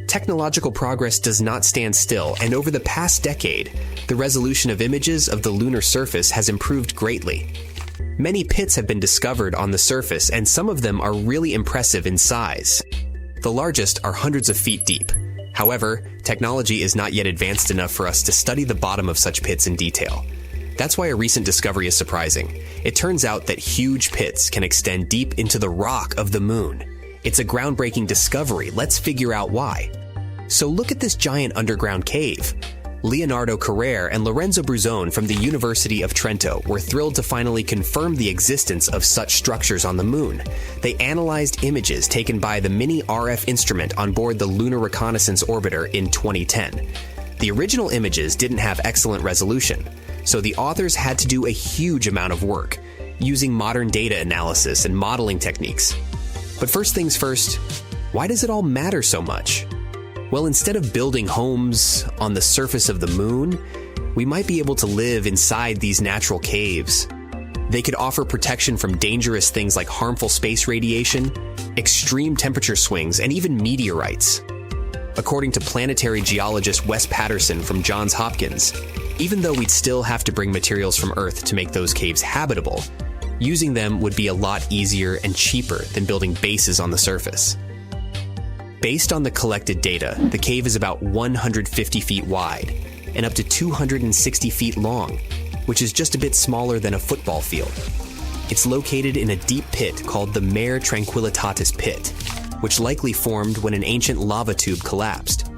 Technological progress does not stand still, and over the past decade, the resolution of images of the lunar surface has improved greatly. Many pits have been discovered on the surface, and some of them are really impressive in size. The largest are hundreds of feet deep. However, technology is not yet advanced enough for us to study the bottom of such pits in detail. That's why a recent discovery is surprising. It turns out that huge pits can extend deep into the rock of the moon. It's a groundbreaking discovery. Let's figure out why. So look at this giant underground cave. Leonardo Carrere and Lorenzo Bruzone from the University of Trento were thrilled to finally confirm the existence of such structures on the moon. They analyzed images taken by the mini RF instrument on board the Lunar Reconnaissance Orbiter in 2010. The original images didn't have excellent resolution, so the authors had to do a huge amount of work, using modern data analysis and modeling techniques. But first things first, why does it all matter so much? Well, instead of building homes on the surface of the moon, we might be able to live inside these natural caves. They could offer protection from dangerous things like harmful space radiation, extreme temperature swings, and even meteorites. According to planetary geologist Wes Patterson from Johns Hopkins, even though we'd still have to bring materials from Earth to make those caves habitable, using them would be a lot easier and cheaper than building bases on the surface. Based on the collected data, the cave is about 150 feet wide and up to 260 feet long, which is just a bit smaller than a football field. It's located in a deep pit called the Mare Tranquillitatis Pit, which likely formed when an ancient lava tube collapsed.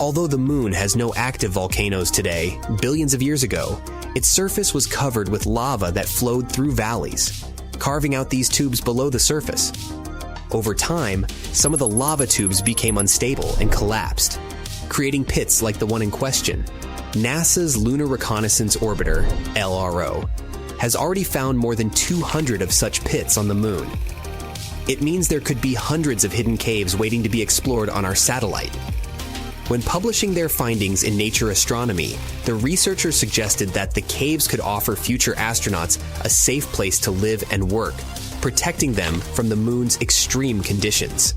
Although the moon has no active volcanoes today, billions of years ago, its surface was covered with lava that flowed through valleys, carving out these tubes below the surface. Over time, some of the lava tubes became unstable and collapsed, creating pits like the one in question. NASA's Lunar Reconnaissance Orbiter, LRO, has already found more than 200 of such pits on the moon. It means there could be hundreds of hidden caves waiting to be explored on our satellite. When publishing their findings in Nature Astronomy, the researchers suggested that the caves could offer future astronauts a safe place to live and work, protecting them from the moon's extreme conditions.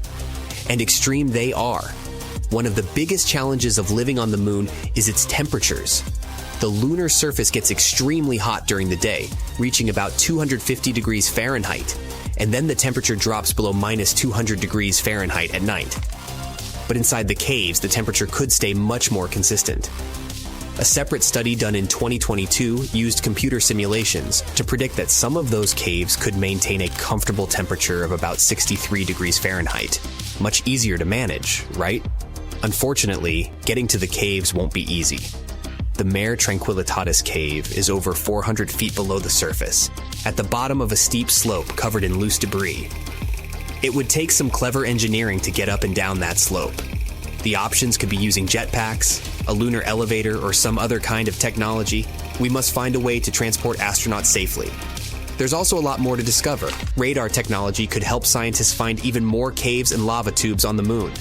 And extreme they are. One of the biggest challenges of living on the moon is its temperatures. The lunar surface gets extremely hot during the day, reaching about 250 degrees Fahrenheit, and then the temperature drops below minus 200 degrees Fahrenheit at night. But inside the caves, the temperature could stay much more consistent. A separate study done in 2022 used computer simulations to predict that some of those caves could maintain a comfortable temperature of about 63 degrees Fahrenheit. Much easier to manage, right? Unfortunately, getting to the caves won't be easy. The Mare Tranquillitatis cave is over 400 feet below the surface, at the bottom of a steep slope covered in loose debris. It would take some clever engineering to get up and down that slope. The options could be using jetpacks, a lunar elevator, or some other kind of technology. We must find a way to transport astronauts safely. There's also a lot more to discover. Radar technology could help scientists find even more caves and lava tubes on the moon.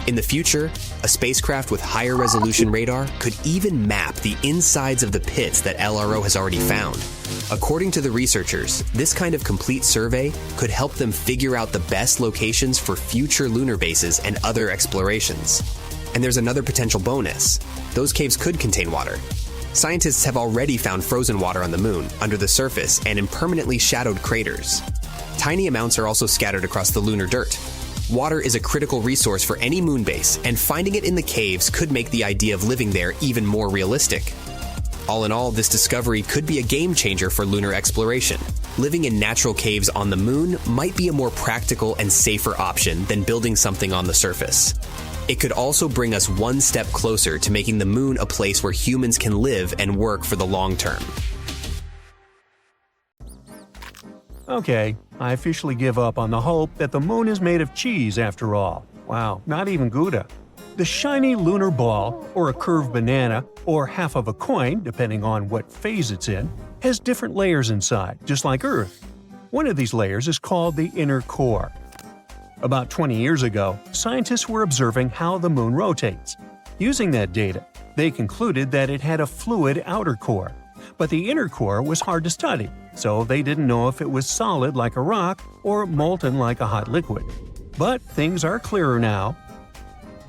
In the future, a spacecraft with higher resolution radar could even map the insides of the pits that LRO has already found. According to the researchers, this kind of complete survey could help them figure out the best locations for future lunar bases and other explorations. And there's another potential bonus. Those caves could contain water. Scientists have already found frozen water on the moon, under the surface, and in permanently shadowed craters. Tiny amounts are also scattered across the lunar dirt. Water is a critical resource for any moon base, and finding it in the caves could make the idea of living there even more realistic. All in all, this discovery could be a game changer for lunar exploration. Living in natural caves on the moon might be a more practical and safer option than building something on the surface. It could also bring us one step closer to making the moon a place where humans can live and work for the long term. Okay, I officially give up on the hope that the moon is made of cheese after all. Wow, not even Gouda. The shiny lunar ball, or a curved banana, or half of a coin, depending on what phase it's in, has different layers inside, just like Earth. One of these layers is called the inner core. About 20 years ago, scientists were observing how the moon rotates. Using that data, they concluded that it had a fluid outer core. But the inner core was hard to study, so they didn't know if it was solid like a rock or molten like a hot liquid. But things are clearer now.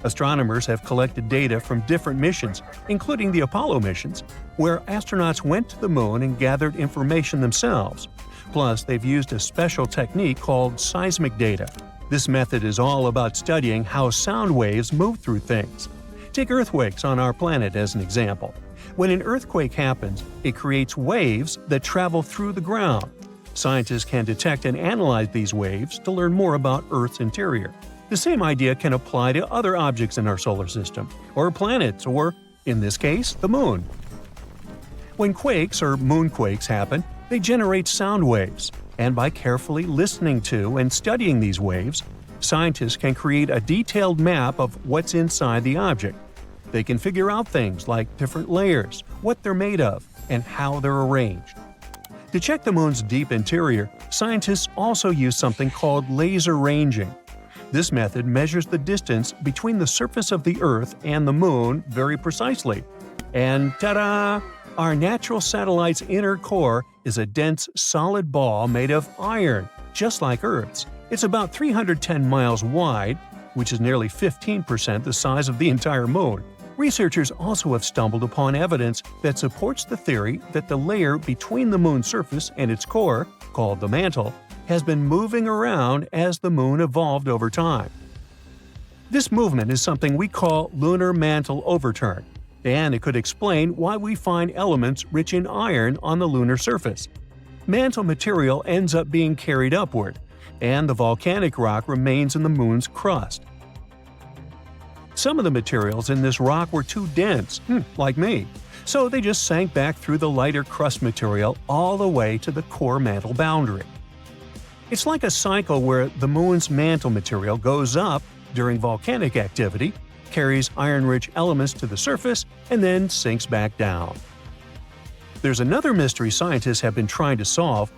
Astronomers have collected data from different missions, including the Apollo missions, where astronauts went to the moon and gathered information themselves. Plus, they've used a special technique called seismic data. This method is all about studying how sound waves move through things. Take earthquakes on our planet as an example. When an earthquake happens, it creates waves that travel through the ground. Scientists can detect and analyze these waves to learn more about Earth's interior. The same idea can apply to other objects in our solar system, or planets, or, in this case, the moon. When quakes or moonquakes happen, they generate sound waves, and by carefully listening to and studying these waves, scientists can create a detailed map of what's inside the object. They can figure out things like different layers, what they're made of, and how they're arranged. To check the moon's deep interior, scientists also use something called laser ranging. This method measures the distance between the surface of the Earth and the moon very precisely. And ta-da! Our natural satellite's inner core is a dense, solid ball made of iron, just like Earth's. It's about 310 miles wide, which is nearly 15% the size of the entire moon. Researchers also have stumbled upon evidence that supports the theory that the layer between the moon's surface and its core, called the mantle, has been moving around as the moon evolved over time. This movement is something we call lunar mantle overturn, and it could explain why we find elements rich in iron on the lunar surface. Mantle material ends up being carried upward, and the volcanic rock remains in the moon's crust. Some of the materials in this rock were too dense, like me, so they just sank back through the lighter crust material all the way to the core mantle boundary. It's like a cycle where the moon's mantle material goes up during volcanic activity, carries iron-rich elements to the surface, and then sinks back down. There's another mystery scientists have been trying to solve: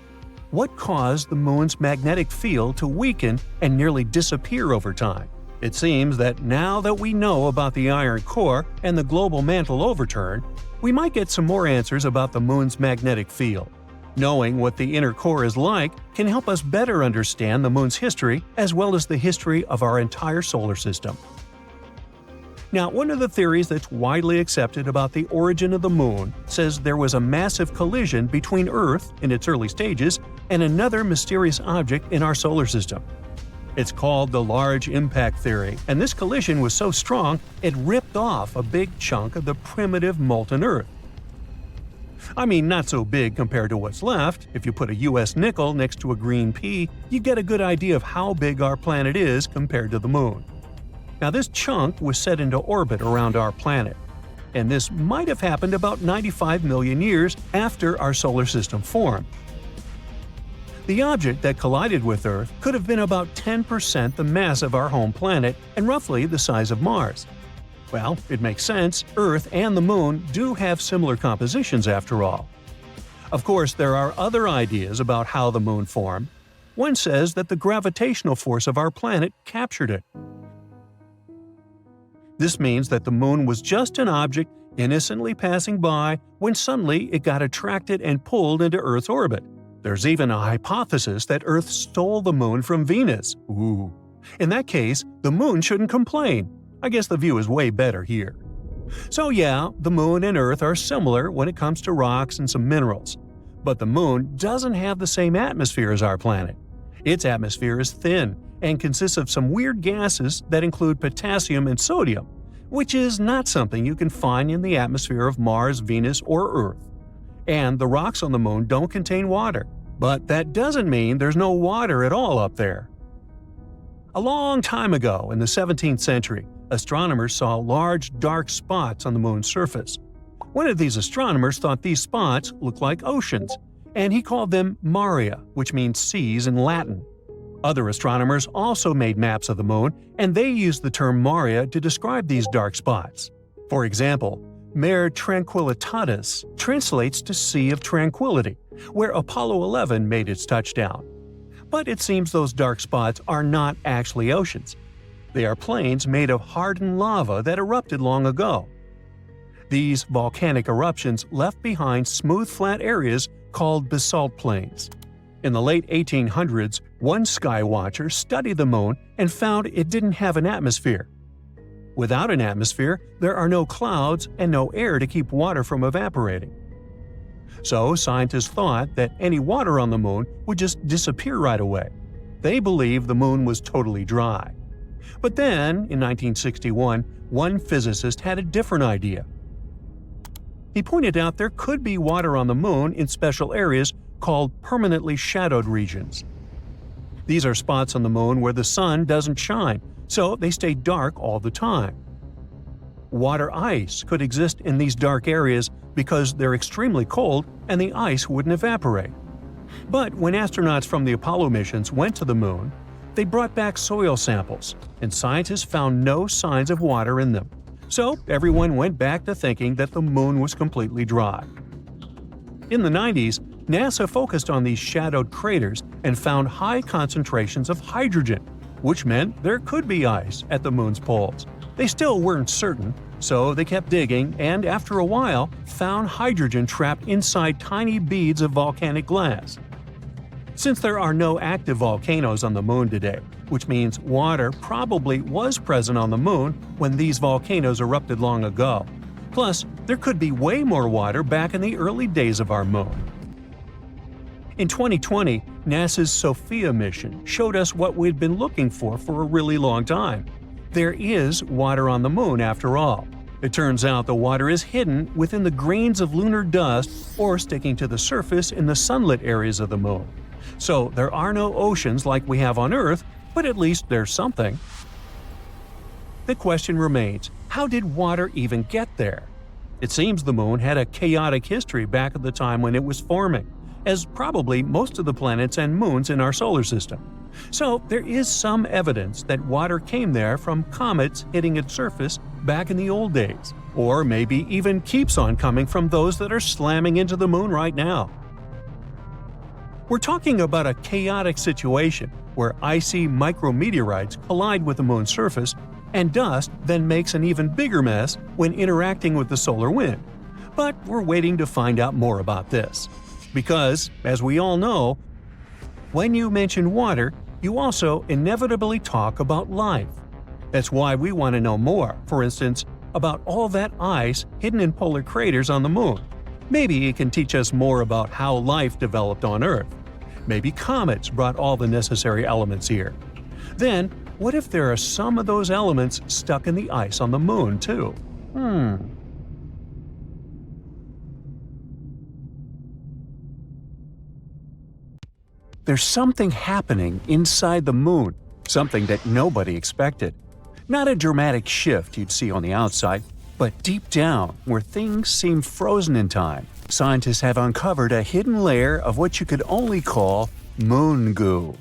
what caused the moon's magnetic field to weaken and nearly disappear over time? It seems that now that we know about the iron core and the global mantle overturn, we might get some more answers about the moon's magnetic field. Knowing what the inner core is like can help us better understand the moon's history as well as the history of our entire solar system. Now, one of the theories that's widely accepted about the origin of the moon says there was a massive collision between Earth in its early stages and another mysterious object in our solar system. It's called the Large Impact Theory, and this collision was so strong it ripped off a big chunk of the primitive molten Earth. I mean, not so big compared to what's left. If you put a US nickel next to a green pea, you get a good idea of how big our planet is compared to the moon. Now, this chunk was set into orbit around our planet, and this might have happened about 95 million years after our solar system formed. The object that collided with Earth could have been about 10% the mass of our home planet and roughly the size of Mars. Well, it makes sense. Earth and the Moon do have similar compositions after all. Of course, there are other ideas about how the Moon formed. One says that the gravitational force of our planet captured it. This means that the Moon was just an object innocently passing by when suddenly it got attracted and pulled into Earth's orbit. There's even a hypothesis that Earth stole the Moon from Venus. Ooh. In that case, the Moon shouldn't complain. I guess the view is way better here. So yeah, the Moon and Earth are similar when it comes to rocks and some minerals. But the Moon doesn't have the same atmosphere as our planet. Its atmosphere is thin and consists of some weird gases that include potassium and sodium, which is not something you can find in the atmosphere of Mars, Venus, or Earth. And the rocks on the Moon don't contain water. But that doesn't mean there's no water at all up there. A long time ago, in the 17th century, astronomers saw large dark spots on the Moon's surface. One of these astronomers thought these spots looked like oceans, and he called them maria, which means seas in Latin. Other astronomers also made maps of the Moon, and they used the term maria to describe these dark spots. For example, Mare Tranquillitatis translates to Sea of Tranquility, where Apollo 11 made its touchdown. But it seems those dark spots are not actually oceans. They are plains made of hardened lava that erupted long ago. These volcanic eruptions left behind smooth flat areas called basalt plains. In the late 1800s, one sky watcher studied the Moon and found it didn't have an atmosphere. Without an atmosphere, there are no clouds and no air to keep water from evaporating. So scientists thought that any water on the moon would just disappear right away. They believed the moon was totally dry. But then, in 1961, one physicist had a different idea. He pointed out there could be water on the moon in special areas called permanently shadowed regions. These are spots on the moon where the sun doesn't shine, so they stay dark all the time. Water ice could exist in these dark areas because they're extremely cold and the ice wouldn't evaporate. But when astronauts from the Apollo missions went to the moon, they brought back soil samples, and scientists found no signs of water in them. So everyone went back to thinking that the moon was completely dry. In the 90s, NASA focused on these shadowed craters and found high concentrations of hydrogen, which meant there could be ice at the moon's poles. They still weren't certain, so they kept digging and, after a while, found hydrogen trapped inside tiny beads of volcanic glass. Since there are no active volcanoes on the moon today, which means water probably was present on the moon when these volcanoes erupted long ago. Plus, there could be way more water back in the early days of our moon. In 2020, NASA's SOFIA mission showed us what we'd been looking for a really long time. There is water on the moon after all. It turns out the water is hidden within the grains of lunar dust or sticking to the surface in the sunlit areas of the moon. So there are no oceans like we have on Earth, but at least there's something. The question remains, how did water even get there? It seems the moon had a chaotic history back at the time when it was forming, as probably most of the planets and moons in our solar system. So there is some evidence that water came there from comets hitting its surface back in the old days, or maybe even keeps on coming from those that are slamming into the moon right now. We're talking about a chaotic situation where icy micrometeorites collide with the moon's surface, and dust then makes an even bigger mess when interacting with the solar wind. But we're waiting to find out more about this. Because, as we all know, when you mention water, you also inevitably talk about life. That's why we want to know more, for instance, about all that ice hidden in polar craters on the moon. Maybe it can teach us more about how life developed on Earth. Maybe comets brought all the necessary elements here. Then, what if there are some of those elements stuck in the ice on the moon, too? There's something happening inside the moon, something that nobody expected. Not a dramatic shift you'd see on the outside, but deep down, where things seem frozen in time, scientists have uncovered a hidden layer of what you could only call moon goo.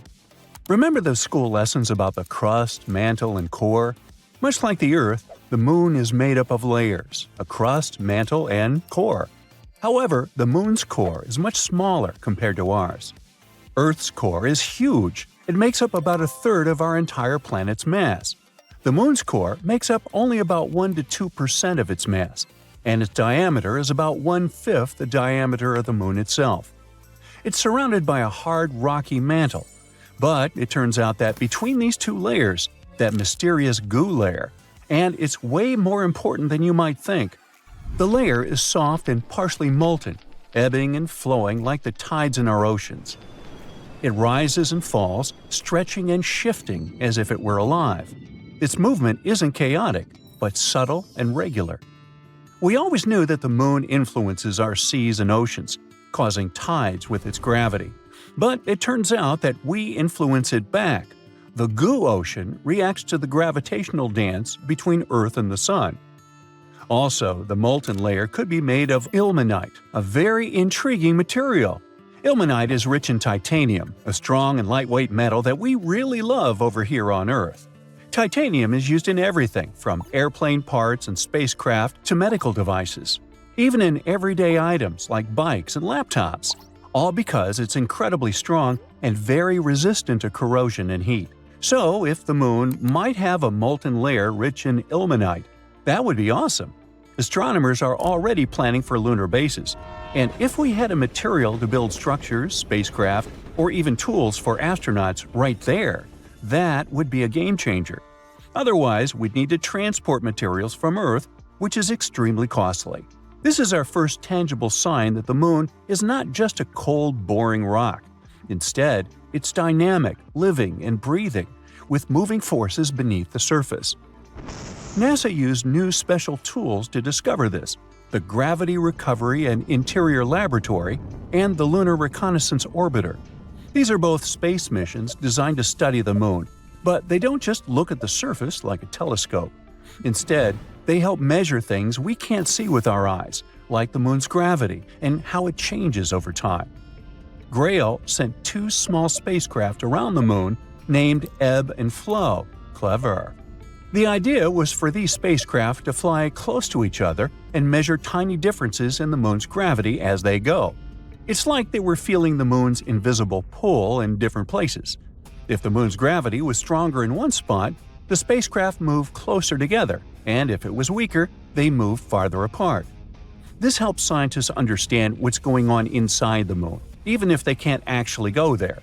Remember those school lessons about the crust, mantle, and core? Much like the Earth, the moon is made up of layers, a crust, mantle, and core. However, the moon's core is much smaller compared to ours. Earth's core is huge. It makes up about a third of our entire planet's mass. The moon's core makes up only about 1 to 2% of its mass, and its diameter is about 1/5 the diameter of the moon itself. It's surrounded by a hard, rocky mantle. But it turns out that between these two layers, that mysterious goo layer, and it's way more important than you might think. The layer is soft and partially molten, ebbing and flowing like the tides in our oceans. It rises and falls, stretching and shifting as if it were alive. Its movement isn't chaotic, but subtle and regular. We always knew that the moon influences our seas and oceans, causing tides with its gravity. But it turns out that we influence it back. The goo ocean reacts to the gravitational dance between Earth and the Sun. Also, the molten layer could be made of ilmenite, a very intriguing material. Ilmenite is rich in titanium, a strong and lightweight metal that we really love over here on Earth. Titanium is used in everything from airplane parts and spacecraft to medical devices, even in everyday items like bikes and laptops, all because it's incredibly strong and very resistant to corrosion and heat. So, if the moon might have a molten layer rich in ilmenite, that would be awesome. Astronomers are already planning for lunar bases, and if we had a material to build structures, spacecraft, or even tools for astronauts right there, that would be a game changer. Otherwise, we'd need to transport materials from Earth, which is extremely costly. This is our first tangible sign that the Moon is not just a cold, boring rock. Instead, it's dynamic, living, and breathing, with moving forces beneath the surface. NASA used new special tools to discover this: the Gravity Recovery and Interior Laboratory and the Lunar Reconnaissance Orbiter. These are both space missions designed to study the Moon, but they don't just look at the surface like a telescope. Instead, they help measure things we can't see with our eyes, like the Moon's gravity and how it changes over time. Grail sent 2 small spacecraft around the Moon named Ebb and Flow. Clever. The idea was for these spacecraft to fly close to each other and measure tiny differences in the Moon's gravity as they go. It's like they were feeling the Moon's invisible pull in different places. If the Moon's gravity was stronger in one spot, the spacecraft moved closer together, and if it was weaker, they moved farther apart. This helps scientists understand what's going on inside the Moon, even if they can't actually go there.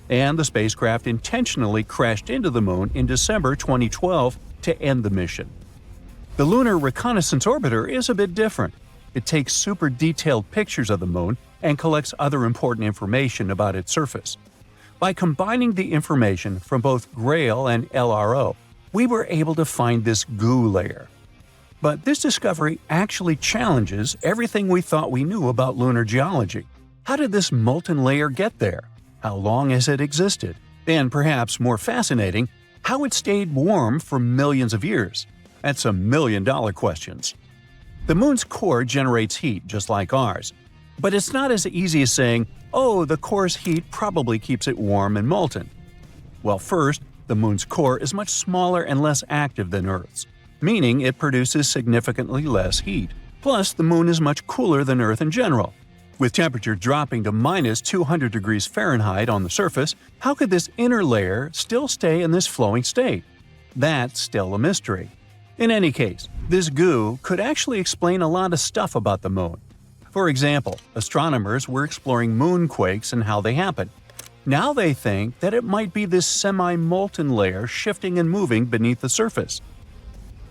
And the spacecraft intentionally crashed into the Moon in December 2012 to end the mission. The Lunar Reconnaissance Orbiter is a bit different. It takes super detailed pictures of the Moon and collects other important information about its surface. By combining the information from both Grail and LRO, we were able to find this goo layer. But this discovery actually challenges everything we thought we knew about lunar geology. How did this molten layer get there? How long has it existed? And perhaps more fascinating, how it stayed warm for millions of years? That's $1 million questions. The Moon's core generates heat just like ours. But it's not as easy as saying, oh, the core's heat probably keeps it warm and molten. Well, first, the Moon's core is much smaller and less active than Earth's, meaning it produces significantly less heat. Plus, the Moon is much cooler than Earth in general. With temperature dropping to minus 200 degrees Fahrenheit on the surface, how could this inner layer still stay in this flowing state? That's still a mystery. In any case, this goo could actually explain a lot of stuff about the Moon. For example, astronomers were exploring moonquakes and how they happen. Now they think that it might be this semi-molten layer shifting and moving beneath the surface.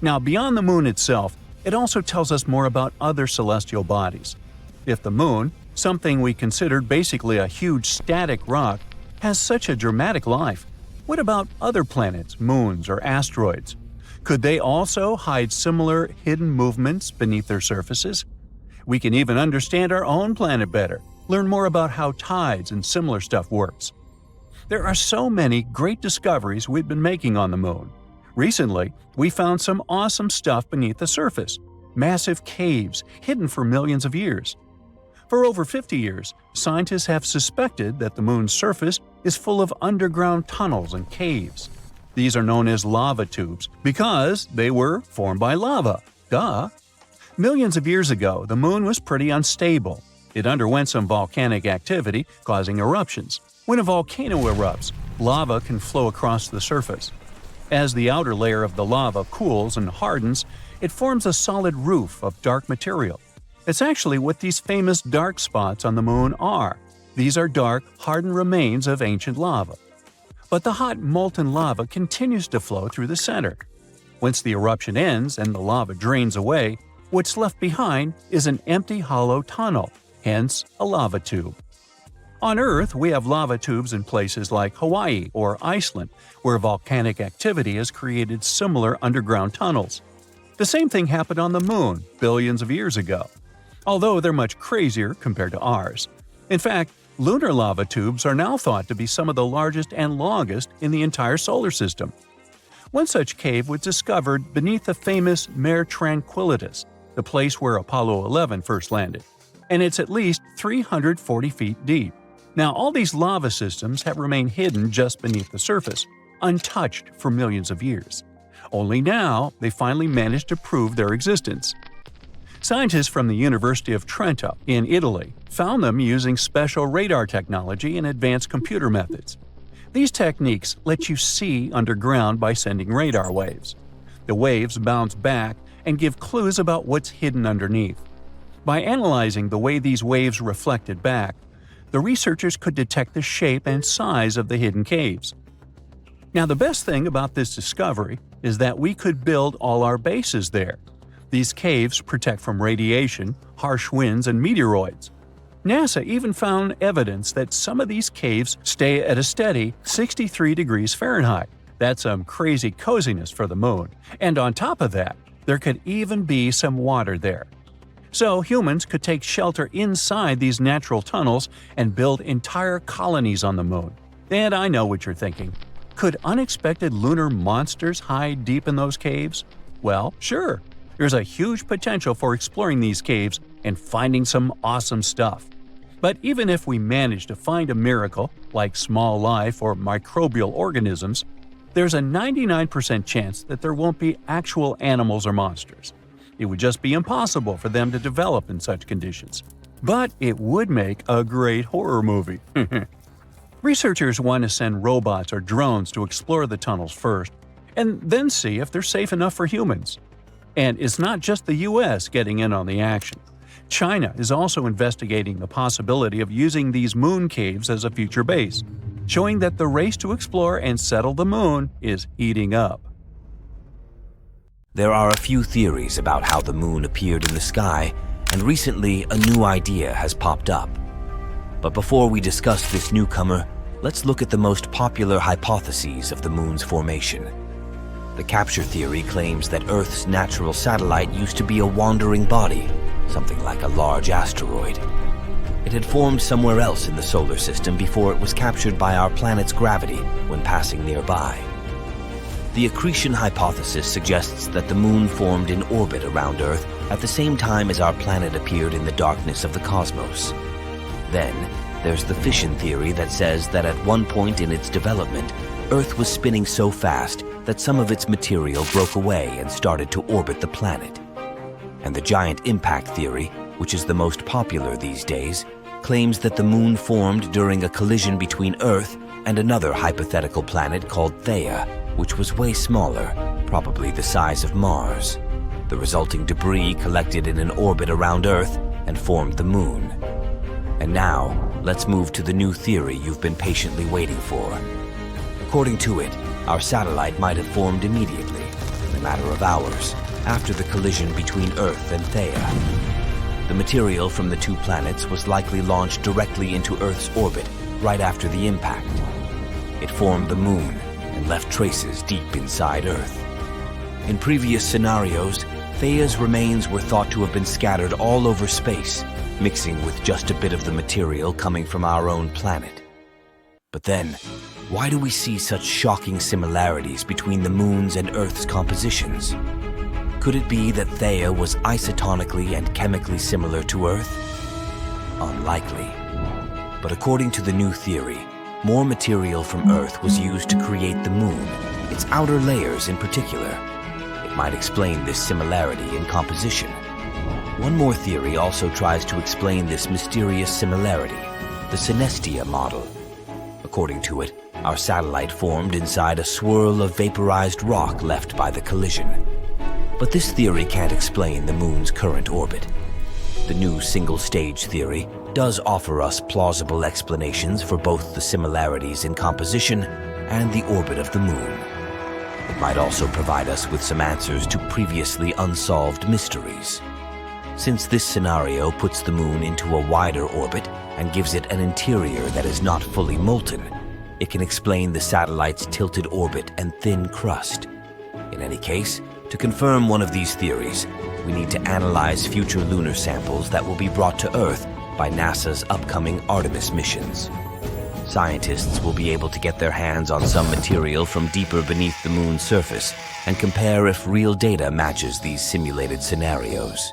Now, beyond the Moon itself, it also tells us more about other celestial bodies. If the Moon, something we considered basically a huge static rock, has such a dramatic life, what about other planets, moons, or asteroids? Could they also hide similar hidden movements beneath their surfaces? We can even understand our own planet better, learn more about how tides and similar stuff works. There are so many great discoveries we've been making on the Moon. Recently, we found some awesome stuff beneath the surface, massive caves hidden for millions of years. For over 50 years, scientists have suspected that the Moon's surface is full of underground tunnels and caves. These are known as lava tubes because they were formed by lava. Duh! Millions of years ago, the Moon was pretty unstable. It underwent some volcanic activity, causing eruptions. When a volcano erupts, lava can flow across the surface. As the outer layer of the lava cools and hardens, it forms a solid roof of dark material. It's actually what these famous dark spots on the Moon are. These are dark, hardened remains of ancient lava. But the hot, molten lava continues to flow through the center. Once the eruption ends and the lava drains away, what's left behind is an empty hollow tunnel, hence a lava tube. On Earth, we have lava tubes in places like Hawaii or Iceland, where volcanic activity has created similar underground tunnels. The same thing happened on the Moon billions of years ago, although they're much crazier compared to ours. In fact, lunar lava tubes are now thought to be some of the largest and longest in the entire solar system. One such cave was discovered beneath the famous Mare Tranquillitatis, the place where Apollo 11 first landed, and it's at least 340 feet deep. Now, all these lava systems have remained hidden just beneath the surface, untouched for millions of years. Only now, they finally managed to prove their existence. Scientists from the University of Trento in Italy found them using special radar technology and advanced computer methods. These techniques let you see underground by sending radar waves. The waves bounce back and give clues about what's hidden underneath. By analyzing the way these waves reflected back, the researchers could detect the shape and size of the hidden caves. Now, the best thing about this discovery is that we could build all our bases there. These caves protect from radiation, harsh winds, and meteoroids. NASA even found evidence that some of these caves stay at a steady 63 degrees Fahrenheit. That's some crazy coziness for the moon. And on top of that, there could even be some water there. So humans could take shelter inside these natural tunnels and build entire colonies on the moon. And I know what you're thinking. Could unexpected lunar monsters hide deep in those caves? Well, sure. There's a huge potential for exploring these caves and finding some awesome stuff. But even if we manage to find a miracle, like small life or microbial organisms, there's a 99% chance that there won't be actual animals or monsters. It would just be impossible for them to develop in such conditions. But it would make a great horror movie. Researchers want to send robots or drones to explore the tunnels first, and then see if they're safe enough for humans. And it's not just the US getting in on the action. China is also investigating the possibility of using these moon caves as a future base, showing that the race to explore and settle the moon is heating up. There are a few theories about how the moon appeared in the sky, and recently a new idea has popped up. But before we discuss this newcomer, let's look at the most popular hypotheses of the moon's formation. The capture theory claims that Earth's natural satellite used to be a wandering body, something like a large asteroid. It had formed somewhere else in the solar system before it was captured by our planet's gravity when passing nearby. The accretion hypothesis suggests that the moon formed in orbit around Earth at the same time as our planet appeared in the darkness of the cosmos. Then, there's the fission theory that says that at one point in its development, Earth was spinning so fast that some of its material broke away and started to orbit the planet. And the giant impact theory, which is the most popular these days, claims that the moon formed during a collision between Earth and another hypothetical planet called Theia, which was way smaller, probably the size of Mars. The resulting debris collected in an orbit around Earth and formed the moon. And now, let's move to the new theory you've been patiently waiting for. According to it, our satellite might have formed immediately, in a matter of hours, after the collision between Earth and Theia. The material from the two planets was likely launched directly into Earth's orbit right after the impact. It formed the moon and left traces deep inside Earth. In previous scenarios, Theia's remains were thought to have been scattered all over space, mixing with just a bit of the material coming from our own planet. But then, why do we see such shocking similarities between the moon's and Earth's compositions? Could it be that Theia was isotonically and chemically similar to Earth? Unlikely. But according to the new theory, more material from Earth was used to create the moon, its outer layers in particular. It might explain this similarity in composition. One more theory also tries to explain this mysterious similarity, the synestia model. According to it, our satellite formed inside a swirl of vaporized rock left by the collision. But this theory can't explain the moon's current orbit. The new single-stage theory does offer us plausible explanations for both the similarities in composition and the orbit of the moon. It might also provide us with some answers to previously unsolved mysteries. Since this scenario puts the moon into a wider orbit and gives it an interior that is not fully molten, it can explain the satellite's tilted orbit and thin crust. In any case, to confirm one of these theories, we need to analyze future lunar samples that will be brought to Earth by NASA's upcoming Artemis missions. Scientists will be able to get their hands on some material from deeper beneath the moon's surface and compare if real data matches these simulated scenarios.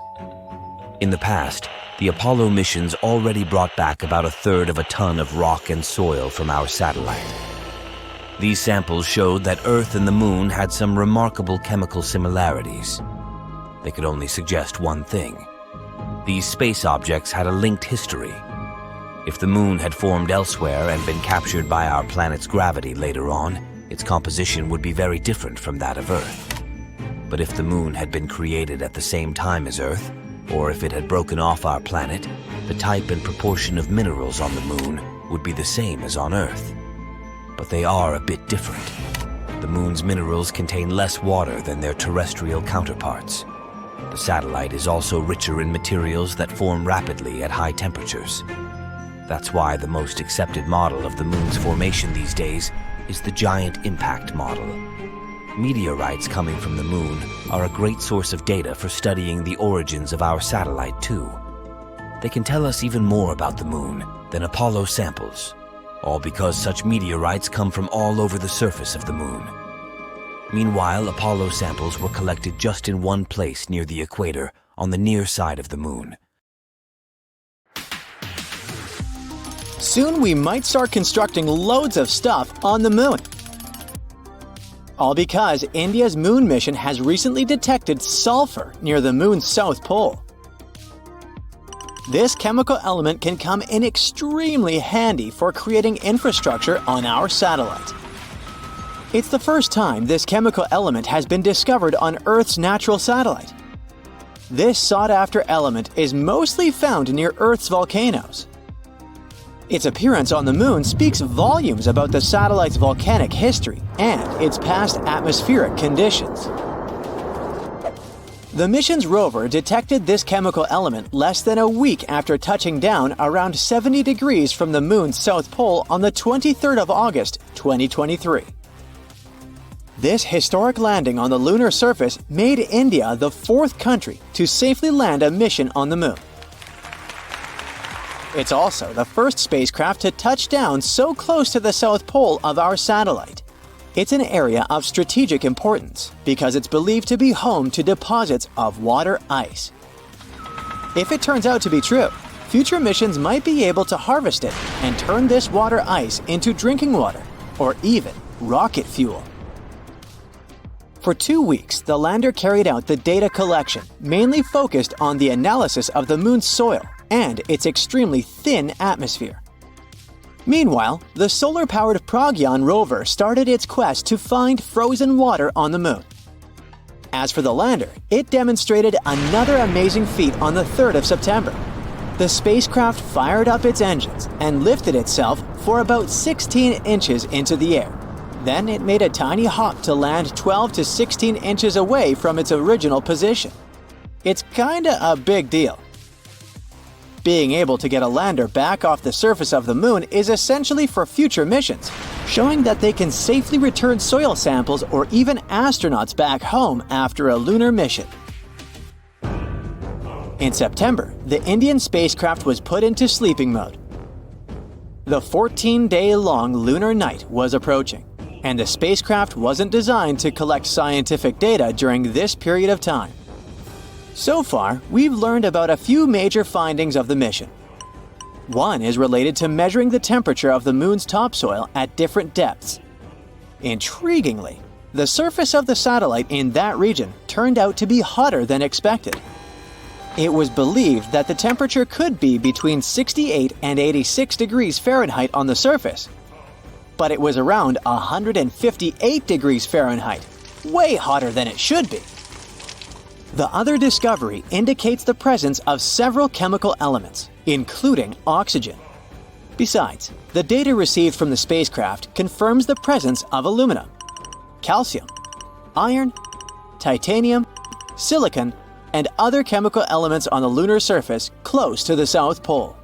In the past, the Apollo missions already brought back about a third of a ton of rock and soil from our satellite. These samples showed that Earth and the moon had some remarkable chemical similarities. They could only suggest one thing. These space objects had a linked history. If the moon had formed elsewhere and been captured by our planet's gravity later on, its composition would be very different from that of Earth. But if the moon had been created at the same time as Earth, or if it had broken off our planet, the type and proportion of minerals on the moon would be the same as on Earth. But they are a bit different. the moon's minerals contain less water than their terrestrial counterparts. The satellite is also richer in materials that form rapidly at high temperatures. That's why the most accepted model of the moon's formation these days is the giant impact model. Meteorites coming from the moon are a great source of data for studying the origins of our satellite too. They can tell us even more about the moon than Apollo samples, all because such meteorites come from all over the surface of the moon. Meanwhile, Apollo samples were collected just in one place near the equator on the near side of the moon. Soon we might start constructing loads of stuff on the moon. All because India's moon mission has recently detected sulfur near the moon's south pole. This chemical element can come in extremely handy for creating infrastructure on our satellite. It's the first time this chemical element has been discovered on Earth's natural satellite. This sought-after element is mostly found near Earth's volcanoes. Its appearance on the moon speaks volumes about the satellite's volcanic history and its past atmospheric conditions. The mission's rover detected this chemical element less than a week after touching down around 70 degrees from the moon's south pole on the 23rd of August, 2023. This historic landing on the lunar surface made India the fourth country to safely land a mission on the moon. It's also the first spacecraft to touch down so close to the south pole of our satellite. It's an area of strategic importance because it's believed to be home to deposits of water ice. If it turns out to be true, future missions might be able to harvest it and turn this water ice into drinking water or even rocket fuel. For 2 weeks, the lander carried out the data collection, mainly focused on the analysis of the moon's soil and its extremely thin atmosphere. Meanwhile, the solar-powered Pragyan rover started its quest to find frozen water on the moon. As for the lander, it demonstrated another amazing feat on the 3rd of September. The spacecraft fired up its engines and lifted itself for about 16 inches into the air. Then it made a tiny hop to land 12 to 16 inches away from its original position. It's kinda a big deal. Being able to get a lander back off the surface of the moon is essentially for future missions, showing that they can safely return soil samples or even astronauts back home after a lunar mission. In September, the Indian spacecraft was put into sleeping mode. The 14-day-long lunar night was approaching, and the spacecraft wasn't designed to collect scientific data during this period of time. So far, we've learned about a few major findings of the mission. One is related to measuring the temperature of the moon's topsoil at different depths. Intriguingly, the surface of the satellite in that region turned out to be hotter than expected. It was believed that the temperature could be between 68 and 86 degrees Fahrenheit on the surface, but it was around 158 degrees Fahrenheit, way hotter than it should be. The other discovery indicates the presence of several chemical elements, including oxygen. Besides, the data received from the spacecraft confirms the presence of aluminum, calcium, iron, titanium, silicon, and other chemical elements on the lunar surface close to the South Pole.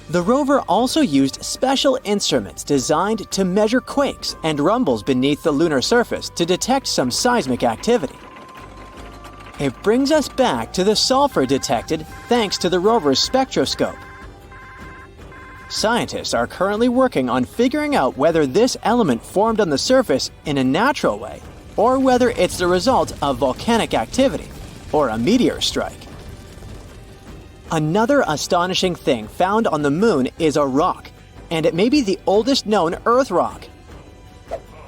The rover also used special instruments designed to measure quakes and rumbles beneath the lunar surface to detect some seismic activity. It brings us back to the sulfur detected thanks to the rover's spectroscope. Scientists are currently working on figuring out whether this element formed on the surface in a natural way or whether it's the result of volcanic activity or a meteor strike. Another astonishing thing found on the moon is a rock, and it may be the oldest known Earth rock.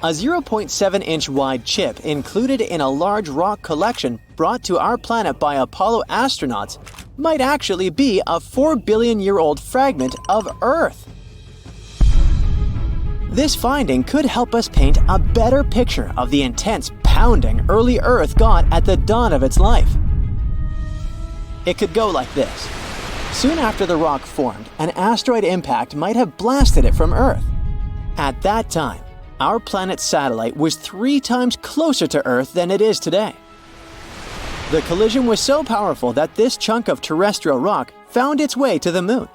A 0.7-inch wide chip included in a large rock collection brought to our planet by Apollo astronauts might actually be a 4-billion-year-old fragment of Earth. This finding could help us paint a better picture of the intense pounding early Earth got at the dawn of its life. It could go like this. Soon after the rock formed, an asteroid impact might have blasted it from Earth. At that time, our planet's satellite was 3 times closer to Earth than it is today. The collision was so powerful that this chunk of terrestrial rock found its way to the Moon.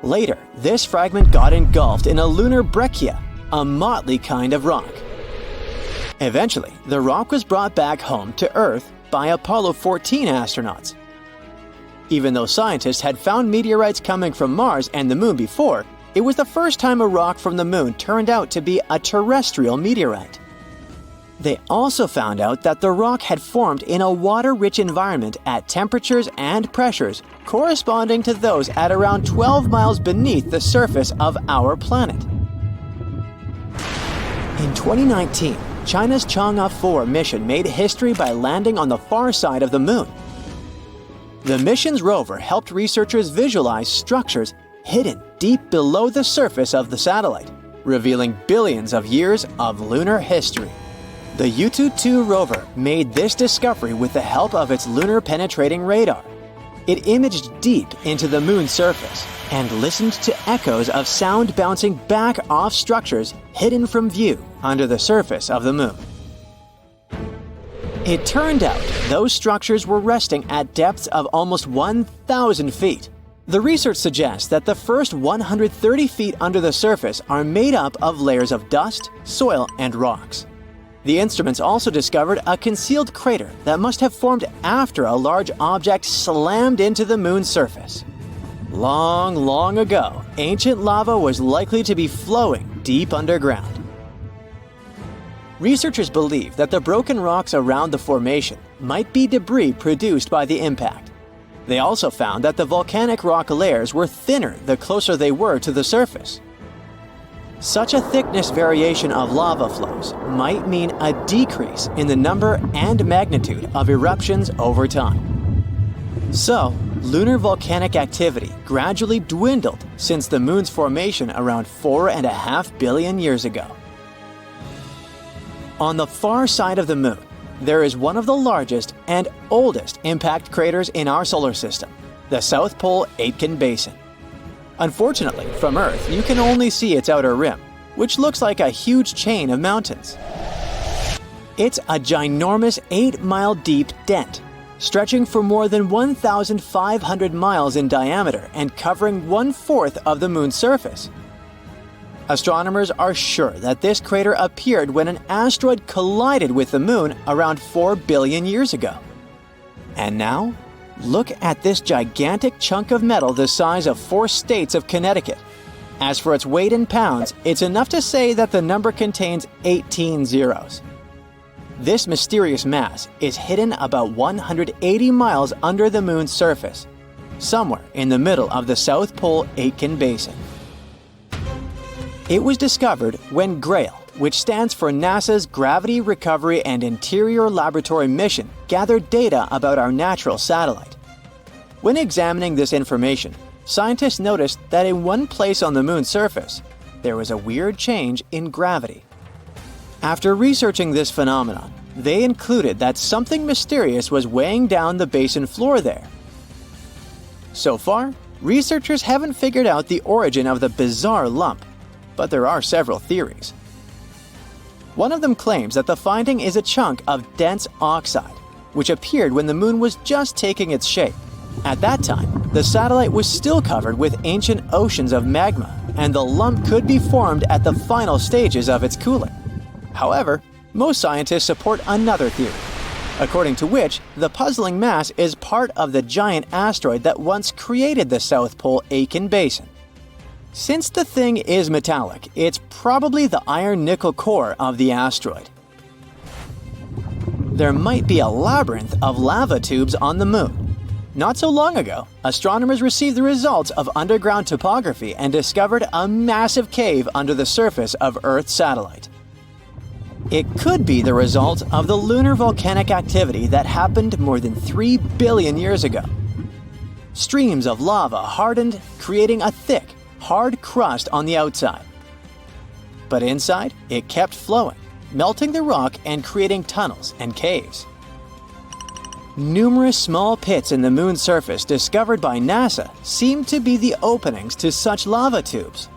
Later, this fragment got engulfed in a lunar breccia, a motley kind of rock. Eventually, the rock was brought back home to Earth by Apollo 14 astronauts. Even though scientists had found meteorites coming from Mars and the Moon before, it was the first time a rock from the Moon turned out to be a terrestrial meteorite. They also found out that the rock had formed in a water-rich environment at temperatures and pressures corresponding to those at around 12 miles beneath the surface of our planet. In 2019, China's Chang'e 4 mission made history by landing on the far side of the Moon. The mission's rover helped researchers visualize structures hidden deep below the surface of the satellite, revealing billions of years of lunar history. The Yutu-2 rover made this discovery with the help of its lunar penetrating radar. It imaged deep into the Moon's surface and listened to echoes of sound bouncing back off structures hidden from view under the surface of the Moon. It turned out those structures were resting at depths of almost 1,000 feet. The research suggests that the first 130 feet under the surface are made up of layers of dust, soil, and rocks. The instruments also discovered a concealed crater that must have formed after a large object slammed into the Moon's surface. Long, long ago, ancient lava was likely to be flowing deep underground. Researchers believe that the broken rocks around the formation might be debris produced by the impact. They also found that the volcanic rock layers were thinner the closer they were to the surface. Such a thickness variation of lava flows might mean a decrease in the number and magnitude of eruptions over time. So, lunar volcanic activity gradually dwindled since the Moon's formation around 4.5 billion years ago. On the far side of the Moon, there is one of the largest and oldest impact craters in our solar system, the South Pole Aitken Basin. Unfortunately, from Earth, you can only see its outer rim, which looks like a huge chain of mountains. It's a ginormous 8-mile deep dent, stretching for more than 1,500 miles in diameter and covering 1/4 of the Moon's surface. Astronomers are sure that this crater appeared when an asteroid collided with the Moon around 4 billion years ago. And now, look at this gigantic chunk of metal the size of 4 states of Connecticut. As for its weight in pounds, it's enough to say that the number contains 18 zeros. This mysterious mass is hidden about 180 miles under the Moon's surface, somewhere in the middle of the South Pole Aitken Basin. It was discovered when GRAIL, which stands for NASA's Gravity Recovery and Interior Laboratory mission, gathered data about our natural satellite. When examining this information, scientists noticed that in one place on the Moon's surface, there was a weird change in gravity. After researching this phenomenon, they concluded that something mysterious was weighing down the basin floor there. So far, researchers haven't figured out the origin of the bizarre lump, but there are several theories. One of them claims that the finding is a chunk of dense oxide, which appeared when the Moon was just taking its shape. At that time, the satellite was still covered with ancient oceans of magma, and the lump could be formed at the final stages of its cooling. However, most scientists support another theory, according to which the puzzling mass is part of the giant asteroid that once created the South Pole Aitken Basin. Since the thing is metallic, it's probably the iron-nickel core of the asteroid. There might be a labyrinth of lava tubes on the Moon. Not so long ago, astronomers received the results of underground topography and discovered a massive cave under the surface of Earth's satellite. It could be the result of the lunar volcanic activity that happened more than 3 billion years ago. Streams of lava hardened, creating a thick, hard crust on the outside. But inside, it kept flowing, melting the rock and creating tunnels and caves. Numerous small pits in the Moon's surface discovered by NASA seem to be the openings to such lava tubes.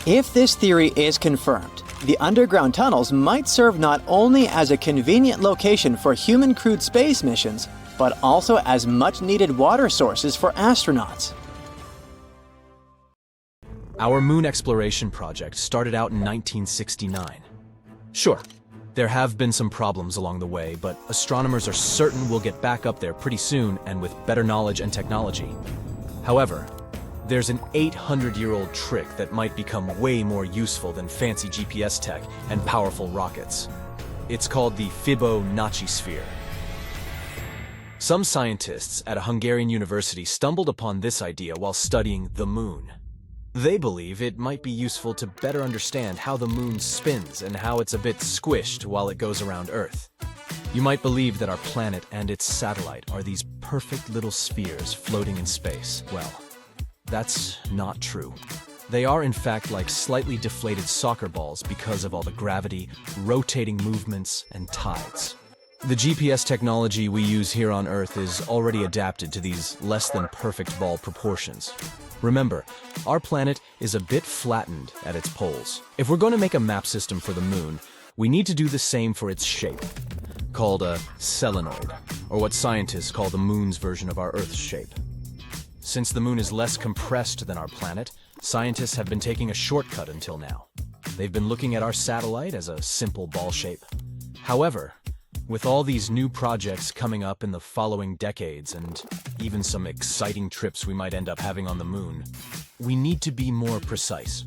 If this theory is confirmed, the underground tunnels might serve not only as a convenient location for human-crewed space missions, but also as much-needed water sources for astronauts. Our moon exploration project started out in 1969. Sure, there have been some problems along the way, but astronomers are certain we'll get back up there pretty soon and with better knowledge and technology. However, there's an 800-year-old trick that might become way more useful than fancy GPS tech and powerful rockets. It's called the Fibonacci sphere. Some scientists at a Hungarian university stumbled upon this idea while studying the moon. They believe it might be useful to better understand how the moon spins and how it's a bit squished while it goes around Earth. You might believe that our planet and its satellite are these perfect little spheres floating in space. Well, that's not true. They are in fact like slightly deflated soccer balls because of all the gravity, rotating movements, and tides. The GPS technology we use here on Earth is already adapted to these less than perfect ball proportions. Remember, our planet is a bit flattened at its poles. If we're going to make a map system for the moon, we need to do the same for its shape, called a solenoid, or what scientists call the moon's version of our Earth's shape. Since the moon is less compressed than our planet, scientists have been taking a shortcut until now. They've been looking at our satellite as a simple ball shape. However, with all these new projects coming up in the following decades and even some exciting trips we might end up having on the moon, we need to be more precise.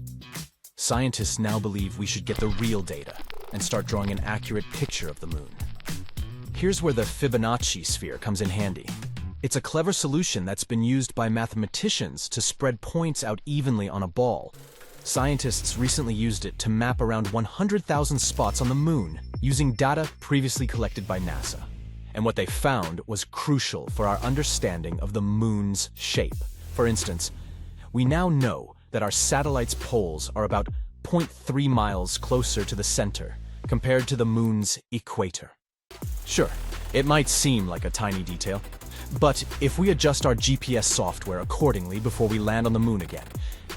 Scientists now believe we should get the real data and start drawing an accurate picture of the moon. Here's where the Fibonacci sphere comes in handy. It's a clever solution that's been used by mathematicians to spread points out evenly on a ball. Scientists recently used it to map around 100,000 spots on the moon using data previously collected by NASA. And what they found was crucial for our understanding of the moon's shape. For instance, we now know that our satellite's poles are about 0.3 miles closer to the center compared to the moon's equator. Sure, it might seem like a tiny detail, but if we adjust our GPS software accordingly before we land on the moon again,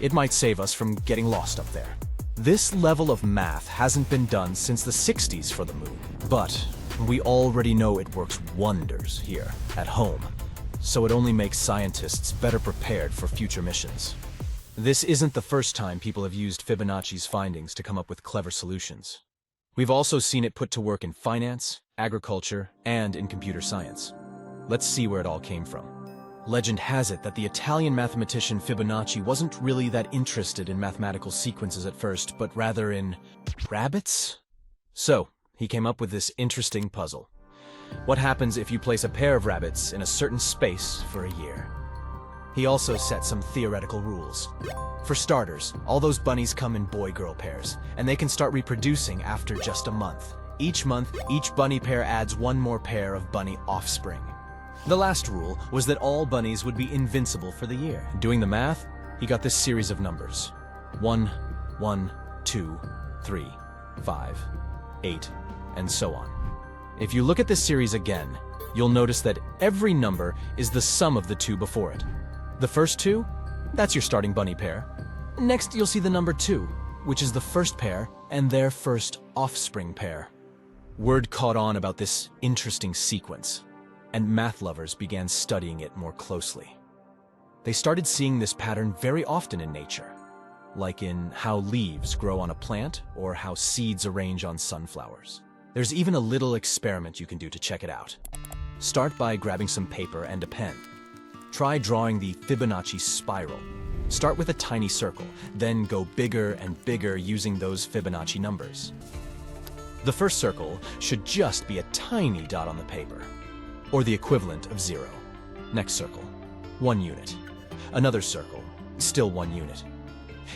it might save us from getting lost up there. This level of math hasn't been done since the 60s for the moon, but we already know it works wonders here at home, so it only makes scientists better prepared for future missions. This isn't the first time people have used Fibonacci's findings to come up with clever solutions. We've also seen it put to work in finance, agriculture, and in computer science. Let's see where it all came from. Legend has it that the Italian mathematician Fibonacci wasn't really that interested in mathematical sequences at first, but rather in rabbits? So, he came up with this interesting puzzle. What happens if you place a pair of rabbits in a certain space for a year? He also set some theoretical rules. For starters, all those bunnies come in boy-girl pairs, and they can start reproducing after just a month. Each month, each bunny pair adds one more pair of bunny offspring. The last rule was that all bunnies would be invincible for the year. Doing the math, he got this series of numbers. 1, 1, 2, 3, 5, 8, and so on. If you look at this series again, you'll notice that every number is the sum of the two before it. The first two, that's your starting bunny pair. Next, you'll see the number 2, which is the first pair and their first offspring pair. Word caught on about this interesting sequence, and math lovers began studying it more closely. They started seeing this pattern very often in nature, like in how leaves grow on a plant or how seeds arrange on sunflowers. There's even a little experiment you can do to check it out. Start by grabbing some paper and a pen. Try drawing the Fibonacci spiral. Start with a tiny circle, then go bigger and bigger using those Fibonacci numbers. The first circle should just be a tiny dot on the paper, or the equivalent of 0. Next circle, 1 unit. Another circle, still 1 unit.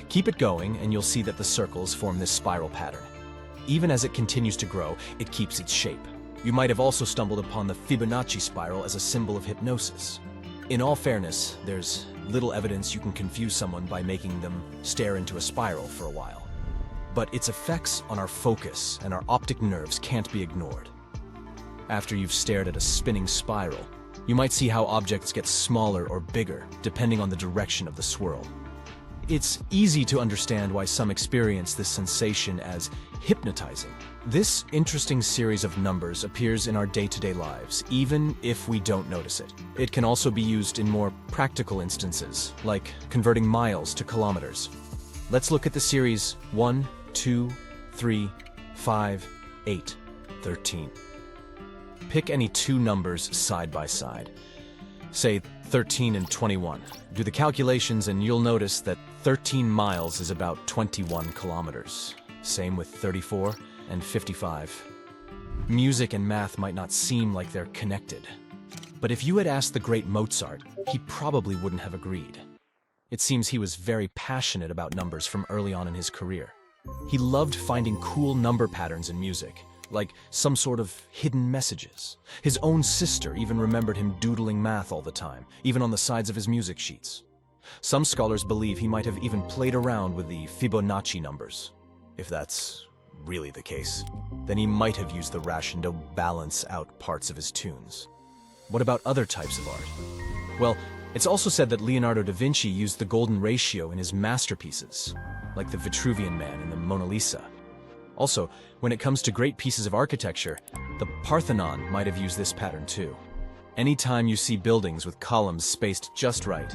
Keep it going and you'll see that the circles form this spiral pattern. Even as it continues to grow, it keeps its shape. You might have also stumbled upon the Fibonacci spiral as a symbol of hypnosis. In all fairness, there's little evidence you can confuse someone by making them stare into a spiral for a while. But its effects on our focus and our optic nerves can't be ignored. After you've stared at a spinning spiral, you might see how objects get smaller or bigger depending on the direction of the swirl. It's easy to understand why some experience this sensation as hypnotizing. This interesting series of numbers appears in our day-to-day lives, even if we don't notice it. It can also be used in more practical instances, like converting miles to kilometers. Let's look at the series 1, 2, 3, 5, 8, 13. Pick any two numbers side by side. Say 13 and 21. Do the calculations and you'll notice that 13 miles is about 21 kilometers. Same with 34 and 55. Music and math might not seem like they're connected. But if you had asked the great Mozart, he probably wouldn't have agreed. It seems he was very passionate about numbers from early on in his career. He loved finding cool number patterns in music, like some sort of hidden messages. His own sister even remembered him doodling math all the time, even on the sides of his music sheets. Some scholars believe he might have even played around with the Fibonacci numbers. If that's really the case, then he might have used the ration to balance out parts of his tunes. What about other types of art? Well, it's also said that Leonardo da Vinci used the golden ratio in his masterpieces, like the Vitruvian Man and the Mona Lisa. Also, when it comes to great pieces of architecture, the Parthenon might have used this pattern too. Anytime you see buildings with columns spaced just right,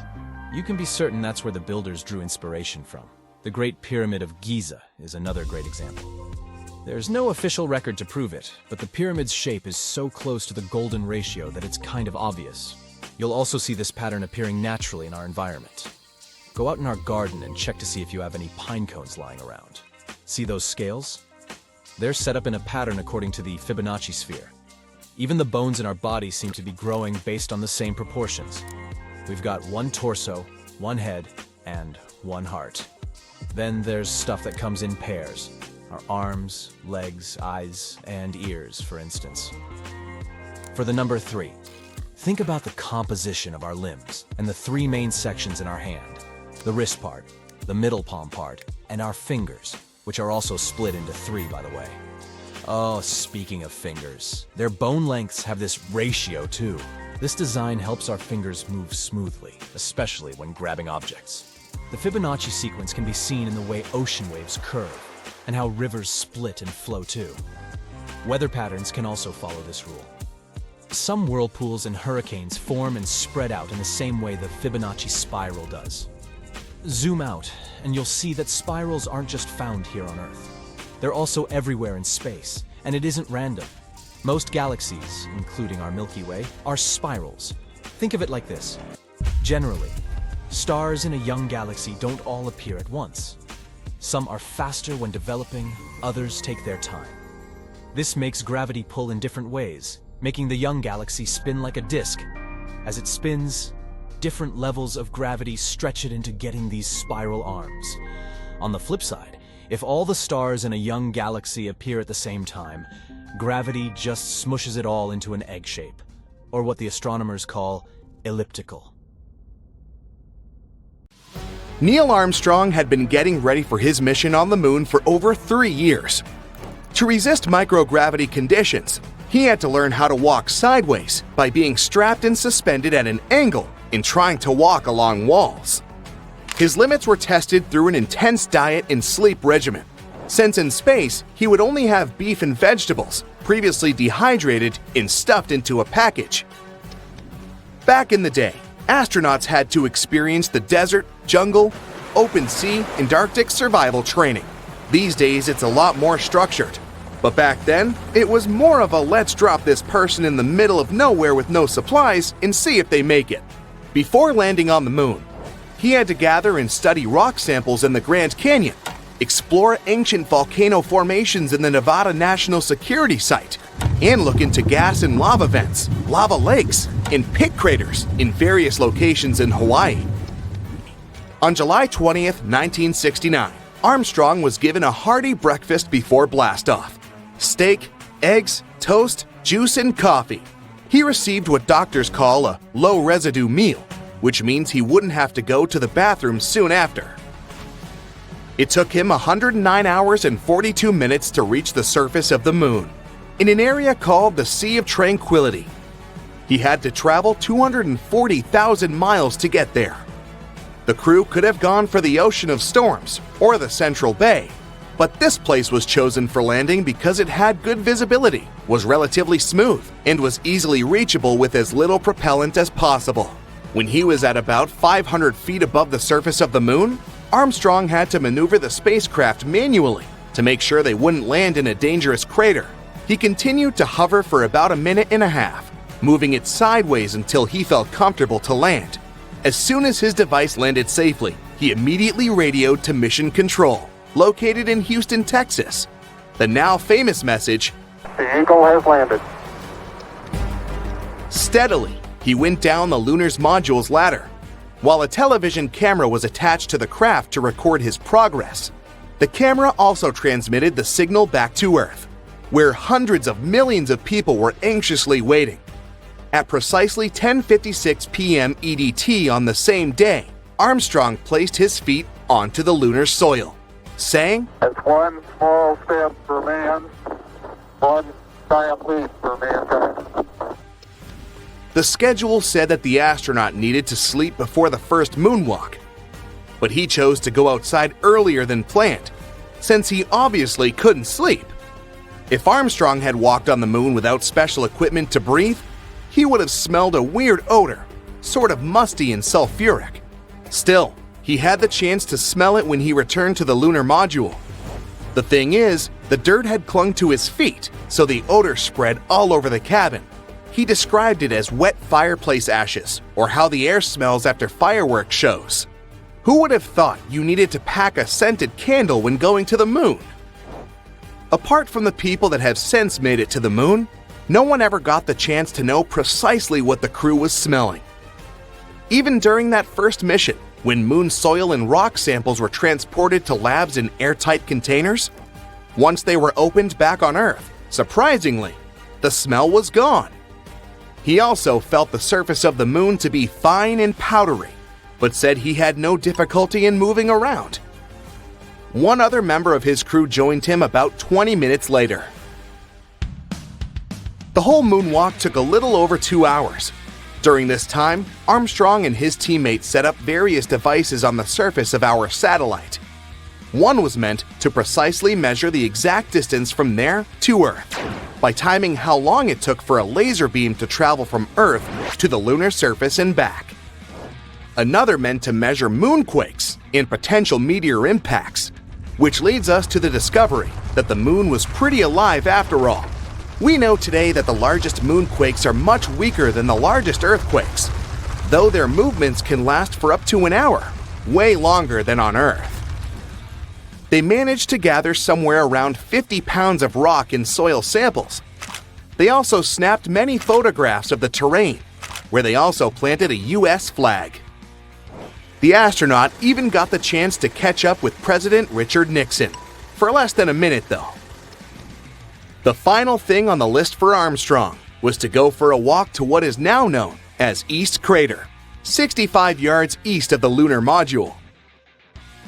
you can be certain that's where the builders drew inspiration from. The Great Pyramid of Giza is another great example. There's no official record to prove it, but the pyramid's shape is so close to the golden ratio that it's kind of obvious. You'll also see this pattern appearing naturally in our environment. Go out in our garden and check to see if you have any pine cones lying around. See those scales? They're set up in a pattern according to the Fibonacci sphere. Even the bones in our body seem to be growing based on the same proportions. We've got one torso, one head, and one heart. Then there's stuff that comes in pairs. Our arms, legs, eyes, and ears, for instance. For the number 3, think about the composition of our limbs and the 3 main sections in our hand. The wrist part, the middle palm part, and our fingers, which are also split into 3, by the way. Oh, speaking of fingers, their bone lengths have this ratio too. This design helps our fingers move smoothly, especially when grabbing objects. The Fibonacci sequence can be seen in the way ocean waves curve, and how rivers split and flow too. Weather patterns can also follow this rule. Some whirlpools and hurricanes form and spread out in the same way the Fibonacci spiral does. Zoom out, and you'll see that spirals aren't just found here on Earth. They're also everywhere in space, and it isn't random. Most galaxies, including our Milky Way, are spirals. Think of it like this. Generally, stars in a young galaxy don't all appear at once. Some are faster when developing, others take their time. This makes gravity pull in different ways, making the young galaxy spin like a disk. As it spins, different levels of gravity stretch it into getting these spiral arms. On the flip side, if all the stars in a young galaxy appear at the same time, gravity just smushes it all into an egg shape, or what the astronomers call elliptical. Neil Armstrong had been getting ready for his mission on the moon for over 3 years. To resist microgravity conditions, he had to learn how to walk sideways by being strapped and suspended at an angle in trying to walk along walls. His limits were tested through an intense diet and sleep regimen, since in space he would only have beef and vegetables, previously dehydrated and stuffed into a package. Back in the day, astronauts had to experience the desert, jungle, open sea, and Arctic survival training. These days, it's a lot more structured. But back then, it was more of a let's drop this person in the middle of nowhere with no supplies and see if they make it. Before landing on the moon, he had to gather and study rock samples in the Grand Canyon, explore ancient volcano formations in the Nevada National Security Site, and look into gas and lava vents, lava lakes, and pit craters in various locations in Hawaii. On July 20th, 1969, Armstrong was given a hearty breakfast before blastoff. Steak, eggs, toast, juice, and coffee. He received what doctors call a low-residue meal, which means he wouldn't have to go to the bathroom soon after. It took him 109 hours and 42 minutes to reach the surface of the moon, in an area called the Sea of Tranquility. He had to travel 240,000 miles to get there. The crew could have gone for the Ocean of Storms or the Central Bay, but this place was chosen for landing because it had good visibility, was relatively smooth, and was easily reachable with as little propellant as possible. When he was at about 500 feet above the surface of the moon, Armstrong had to maneuver the spacecraft manually to make sure they wouldn't land in a dangerous crater. He continued to hover for about a minute and a half, moving it sideways until he felt comfortable to land. As soon as his device landed safely, he immediately radioed to Mission Control, located in Houston, Texas. The now famous message, "The Eagle has landed." Steadily, he went down the lunar's module's ladder, while a television camera was attached to the craft to record his progress. The camera also transmitted the signal back to Earth, where hundreds of millions of people were anxiously waiting. At precisely 10:56 p.m. EDT on the same day, Armstrong placed his feet onto the lunar soil, saying, "It's one small step for man, one giant leap for mankind." The schedule said that the astronaut needed to sleep before the first moonwalk, but he chose to go outside earlier than planned, since he obviously couldn't sleep. If Armstrong had walked on the moon without special equipment to breathe, he would have smelled a weird odor, sort of musty and sulfuric. Still, he had the chance to smell it when he returned to the lunar module. The thing is, the dirt had clung to his feet, so the odor spread all over the cabin. He described it as wet fireplace ashes, or how the air smells after fireworks shows. Who would have thought you needed to pack a scented candle when going to the moon? Apart from the people that have since made it to the moon, no one ever got the chance to know precisely what the crew was smelling. Even during that first mission, when moon soil and rock samples were transported to labs in airtight containers, once they were opened back on Earth, surprisingly, the smell was gone. He also felt the surface of the moon to be fine and powdery, but said he had no difficulty in moving around. One other member of his crew joined him about 20 minutes later. The whole moonwalk took a little over 2 hours. During this time, Armstrong and his teammates set up various devices on the surface of our satellite. One was meant to precisely measure the exact distance from there to Earth, by timing how long it took for a laser beam to travel from Earth to the lunar surface and back. Another meant to measure moonquakes and potential meteor impacts, which leads us to the discovery that the moon was pretty alive after all. We know today that the largest moonquakes are much weaker than the largest earthquakes, though their movements can last for up to an hour, way longer than on Earth. They managed to gather somewhere around 50 pounds of rock and soil samples. They also snapped many photographs of the terrain, where they also planted a US flag. The astronaut even got the chance to catch up with President Richard Nixon, for less than a minute though. The final thing on the list for Armstrong was to go for a walk to what is now known as East Crater, 65 yards east of the lunar module.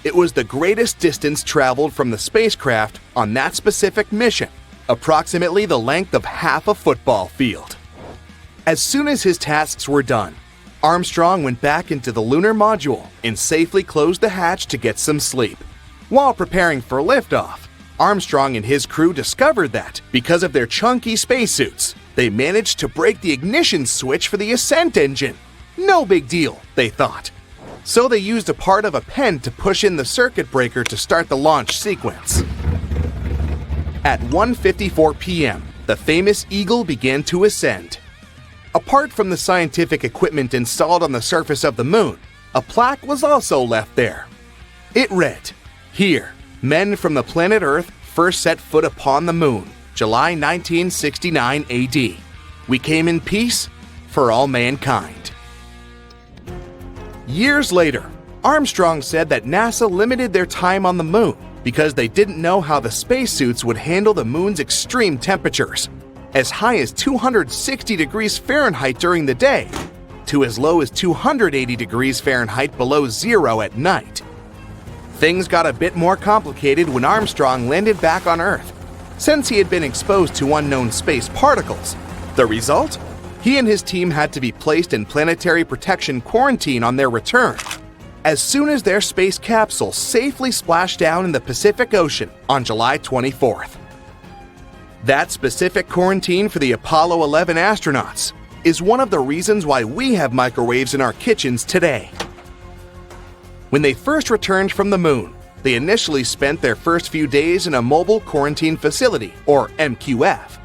It was the greatest distance traveled from the spacecraft on that specific mission, approximately the length of half a football field. As soon as his tasks were done, Armstrong went back into the lunar module and safely closed the hatch to get some sleep. While preparing for liftoff, Armstrong and his crew discovered that, because of their chunky spacesuits, they managed to break the ignition switch for the ascent engine. No big deal, they thought. So they used a part of a pen to push in the circuit breaker to start the launch sequence. At 1:54 p.m., the famous Eagle began to ascend. Apart from the scientific equipment installed on the surface of the moon, a plaque was also left there. It read, "Here, men from the planet Earth first set foot upon the moon, July 1969 AD. We came in peace for all mankind." Years later, Armstrong said that NASA limited their time on the moon because they didn't know how the spacesuits would handle the moon's extreme temperatures, as high as 260 degrees Fahrenheit during the day, to as low as 280 degrees Fahrenheit below zero at night. Things got a bit more complicated when Armstrong landed back on Earth, since he had been exposed to unknown space particles. The result? He and his team had to be placed in planetary protection quarantine on their return. as soon as their space capsule safely splashed down in the Pacific Ocean on July 24th. That specific quarantine for the Apollo 11 astronauts is one of the reasons why we have microwaves in our kitchens today. When they first returned from the moon, they initially spent their first few days in a mobile quarantine facility, or MQF.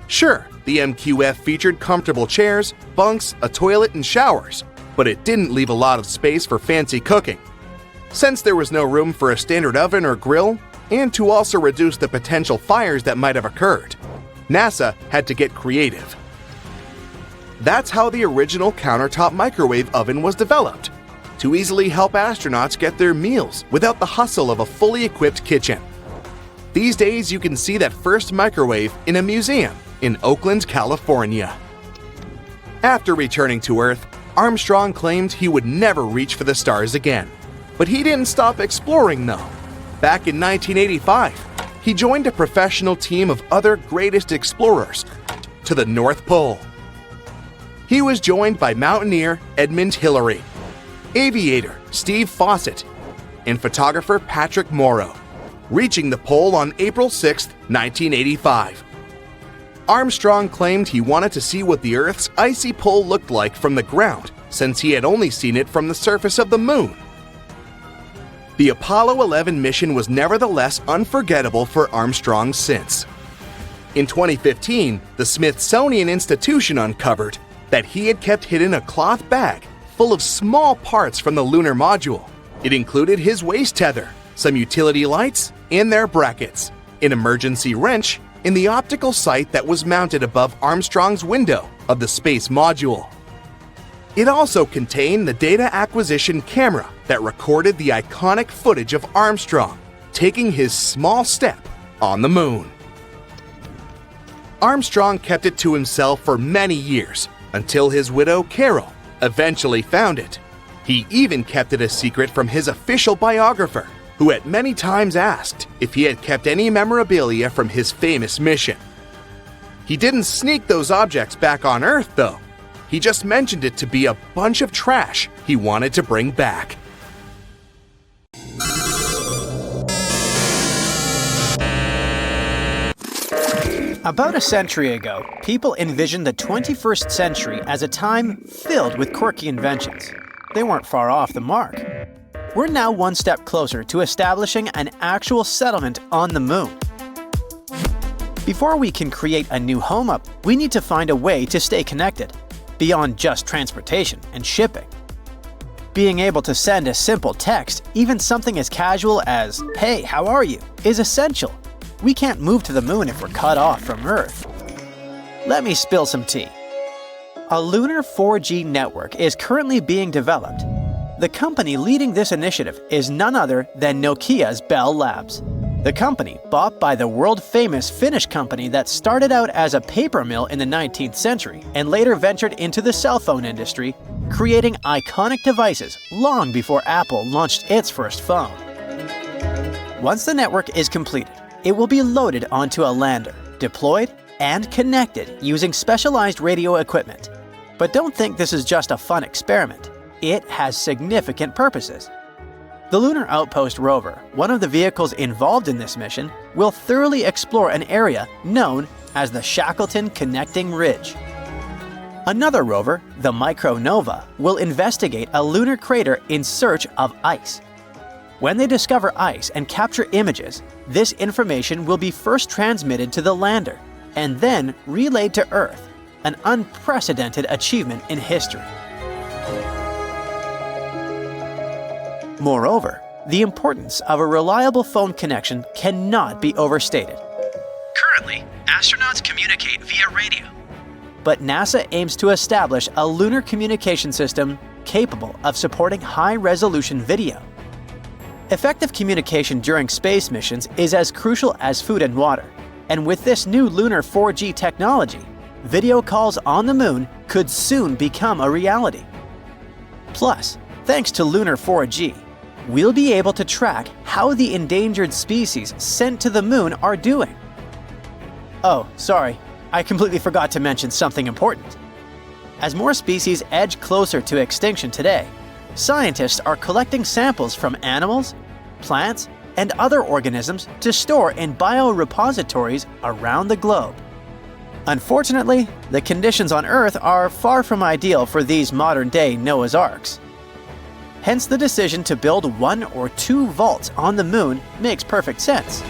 Sure, the MQF featured comfortable chairs, bunks, a toilet, and showers, but it didn't leave a lot of space for fancy cooking. Since there was no room for a standard oven or grill, and to also reduce the potential fires that might have occurred, NASA had to get creative. That's how the original countertop microwave oven was developed, to easily help astronauts get their meals without the hustle of a fully equipped kitchen. These days, you can see that first microwave in a museum in Oakland, California. After returning to Earth, Armstrong claimed he would never reach for the stars again. But he didn't stop exploring, though. Back in 1985, he joined a professional team of other greatest explorers to the North Pole. He was joined by mountaineer Edmund Hillary, aviator Steve Fawcett, and photographer Patrick Morrow, reaching the pole on April 6, 1985. Armstrong claimed he wanted to see what the Earth's icy pole looked like from the ground, since he had only seen it from the surface of the moon. The Apollo 11 mission was nevertheless unforgettable for Armstrong since. In 2015, the Smithsonian Institution uncovered that he had kept hidden a cloth bag full of small parts from the lunar module. It included his waist tether, some utility lights, and their brackets, an emergency wrench, and the optical sight that was mounted above Armstrong's window of the space module. It also contained the data acquisition camera that recorded the iconic footage of Armstrong taking his small step on the moon. Armstrong kept it to himself for many years until his widow, Carol, eventually found it. He even kept it a secret from his official biographer, who at many times asked if he had kept any memorabilia from his famous mission. He didn't sneak those objects back on Earth, though. He just mentioned it to be a bunch of trash he wanted to bring back. About a century ago, people envisioned the 21st century as a time filled with quirky inventions. They weren't far off the mark. We're now one step closer to establishing an actual settlement on the moon. Before we can create a new home up, we need to find a way to stay connected, beyond just transportation and shipping. Being able to send a simple text, even something as casual as, "Hey, how are you?" is essential. We can't move to the moon if we're cut off from Earth. Let me spill some tea. A lunar 4G network is currently being developed. The company leading this initiative is none other than Nokia's Bell Labs. The company, bought by the world-famous Finnish company that started out as a paper mill in the 19th century and later ventured into the cell phone industry, creating iconic devices long before Apple launched its first phone. Once the network is completed, it will be loaded onto a lander, deployed, and connected using specialized radio equipment. But don't think this is just a fun experiment. It has significant purposes. The Lunar Outpost rover, one of the vehicles involved in this mission, will thoroughly explore an area known as the Shackleton Connecting Ridge. Another rover, the Micronova, will investigate a lunar crater in search of ice. When they discover ice and capture images, this information will be first transmitted to the lander and then relayed to Earth, an unprecedented achievement in history. Moreover, the importance of a reliable phone connection cannot be overstated. Currently, astronauts communicate via radio. But NASA aims to establish a lunar communication system capable of supporting high-resolution video. Effective communication during space missions is as crucial as food and water, and with this new lunar 4G technology, video calls on the moon could soon become a reality. Plus, thanks to lunar 4G, we'll be able to track how the endangered species sent to the moon are doing. Oh, sorry, I completely forgot to mention something important. As more species edge closer to extinction today, scientists are collecting samples from animals, plants, and other organisms to store in biorepositories around the globe. Unfortunately, the conditions on Earth are far from ideal for these modern-day Noah's Arks. Hence, the decision to build 1 or 2 vaults on the Moon makes perfect sense.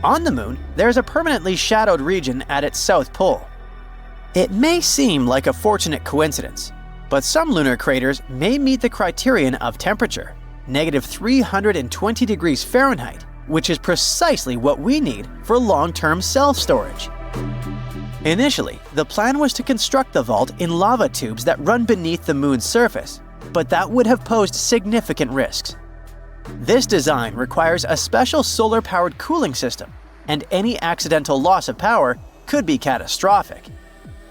On the Moon, there's a permanently shadowed region at its south pole. It may seem like a fortunate coincidence, but some lunar craters may meet the criterion of temperature, -320 degrees Fahrenheit, which is precisely what we need for long-term self-storage. Initially, the plan was to construct the vault in lava tubes that run beneath the Moon's surface, but that would have posed significant risks. This design requires a special solar-powered cooling system, and any accidental loss of power could be catastrophic,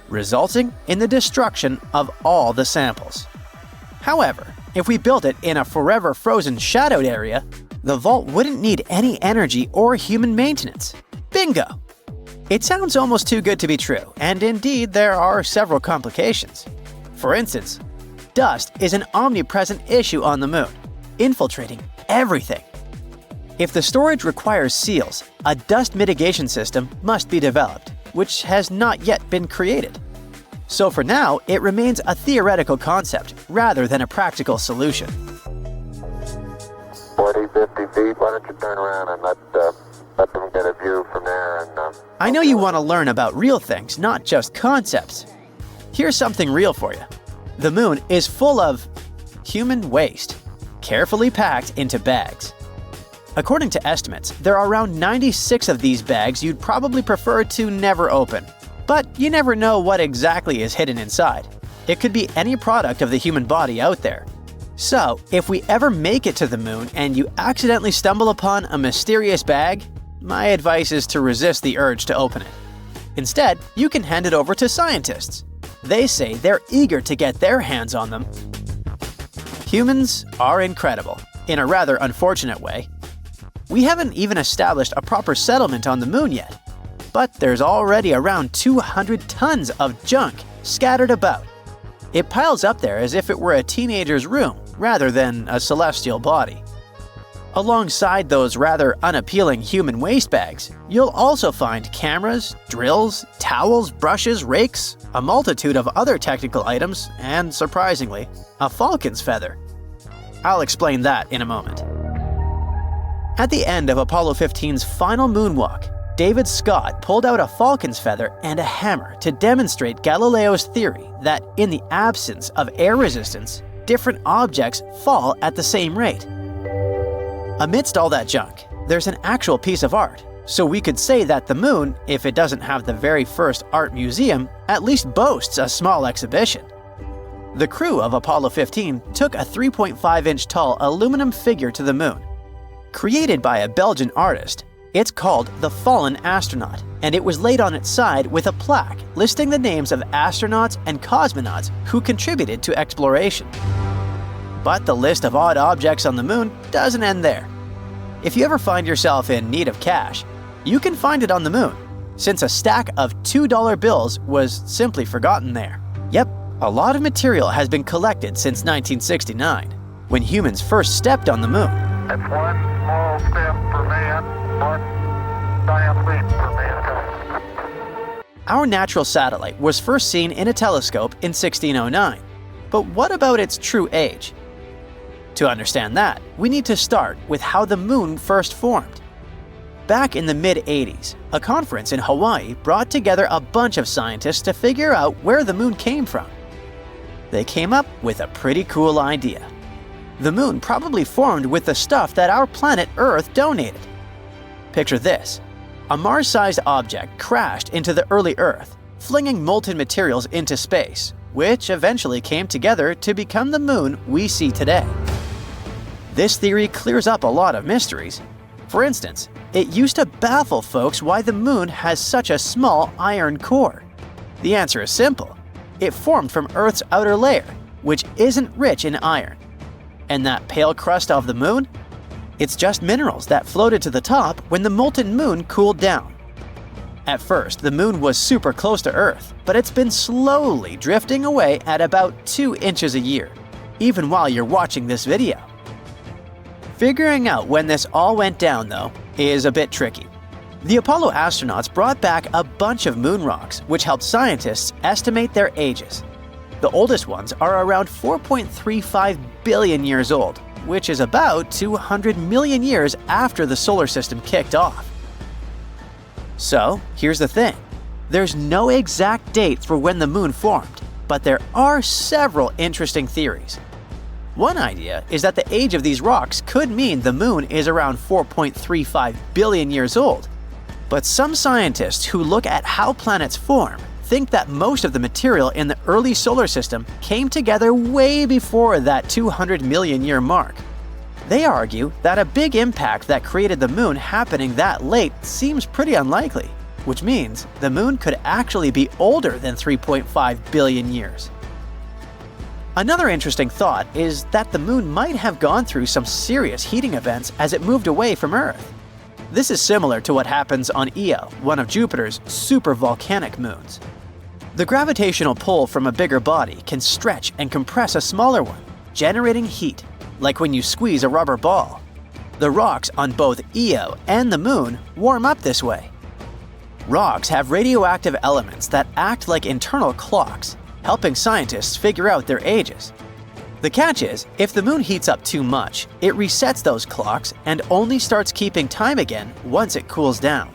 resulting in the destruction of all the samples. However, if we built it in a forever frozen shadowed area, the vault wouldn't need any energy or human maintenance. Bingo! It sounds almost too good to be true, and indeed there are several complications. For instance, dust is an omnipresent issue on the Moon, infiltrating everything. If the storage requires seals, a dust mitigation system must be developed, which has not yet been created. So for now, it remains a theoretical concept rather than a practical solution. 40, 50 feet, why don't you turn around and let them get a view from there and... I know you want to learn about real things, not just concepts. Here's something real for you. The Moon is full of human waste, carefully packed into bags. According to estimates, there are around 96 of these bags you'd probably prefer to never open. But you never know what exactly is hidden inside. It could be any product of the human body out there. So, if we ever make it to the Moon and you accidentally stumble upon a mysterious bag, my advice is to resist the urge to open it. Instead, you can hand it over to scientists. They say they're eager to get their hands on them. Humans are incredible, in a rather unfortunate way. We haven't even established a proper settlement on the Moon yet, but there's already around 200 tons of junk scattered about. It piles up there as if it were a teenager's room rather than a celestial body. Alongside those rather unappealing human waste bags, you'll also find cameras, drills, towels, brushes, rakes, a multitude of other technical items, and, surprisingly, a falcon's feather. I'll explain that in a moment. At the end of Apollo 15's final moonwalk, David Scott pulled out a falcon's feather and a hammer to demonstrate Galileo's theory that in the absence of air resistance, different objects fall at the same rate. Amidst all that junk, there's an actual piece of art, so we could say that the Moon, if it doesn't have the very first art museum, at least boasts a small exhibition. The crew of Apollo 15 took a 3.5-inch tall aluminum figure to the Moon. Created by a Belgian artist, it's called the Fallen Astronaut, and it was laid on its side with a plaque listing the names of astronauts and cosmonauts who contributed to exploration. But the list of odd objects on the Moon doesn't end there. If you ever find yourself in need of cash, you can find it on the Moon, since a stack of $2 bills was simply forgotten there. Yep, a lot of material has been collected since 1969, when humans first stepped on the Moon. That's one small step for man, one giant leap for mankind. Our natural satellite was first seen in a telescope in 1609. But what about its true age? To understand that, we need to start with how the Moon first formed. Back in the mid-80s, a conference in Hawaii brought together a bunch of scientists to figure out where the Moon came from. They came up with a pretty cool idea. The Moon probably formed with the stuff that our planet Earth donated. Picture this. A Mars-sized object crashed into the early Earth, flinging molten materials into space, which eventually came together to become the Moon we see today. This theory clears up a lot of mysteries. For instance, it used to baffle folks why the Moon has such a small iron core. The answer is simple. It formed from Earth's outer layer, which isn't rich in iron. And that pale crust of the Moon? It's just minerals that floated to the top when the molten Moon cooled down. At first, the Moon was super close to Earth, but it's been slowly drifting away at about 2 inches a year. even while you're watching this video. Figuring out when this all went down, though, is a bit tricky. The Apollo astronauts brought back a bunch of moon rocks, which helped scientists estimate their ages. The oldest ones are around 4.35 billion years old, which is about 200 million years after the solar system kicked off. So, here's the thing. There's no exact date for when the moon formed, but there are several interesting theories. One idea is that the age of these rocks could mean the moon is around 4.35 billion years old. But some scientists who look at how planets form think that most of the material in the early solar system came together way before that 200 million year mark. They argue that a big impact that created the moon happening that late seems pretty unlikely, which means the moon could actually be older than 3.5 billion years. Another interesting thought is that the moon might have gone through some serious heating events as it moved away from Earth. This is similar to what happens on Io, one of Jupiter's supervolcanic moons. The gravitational pull from a bigger body can stretch and compress a smaller one, generating heat, like when you squeeze a rubber ball. The rocks on both Io and the moon warm up this way. Rocks have radioactive elements that act like internal clocks, helping scientists figure out their ages. The catch is, if the moon heats up too much, it resets those clocks and only starts keeping time again once it cools down.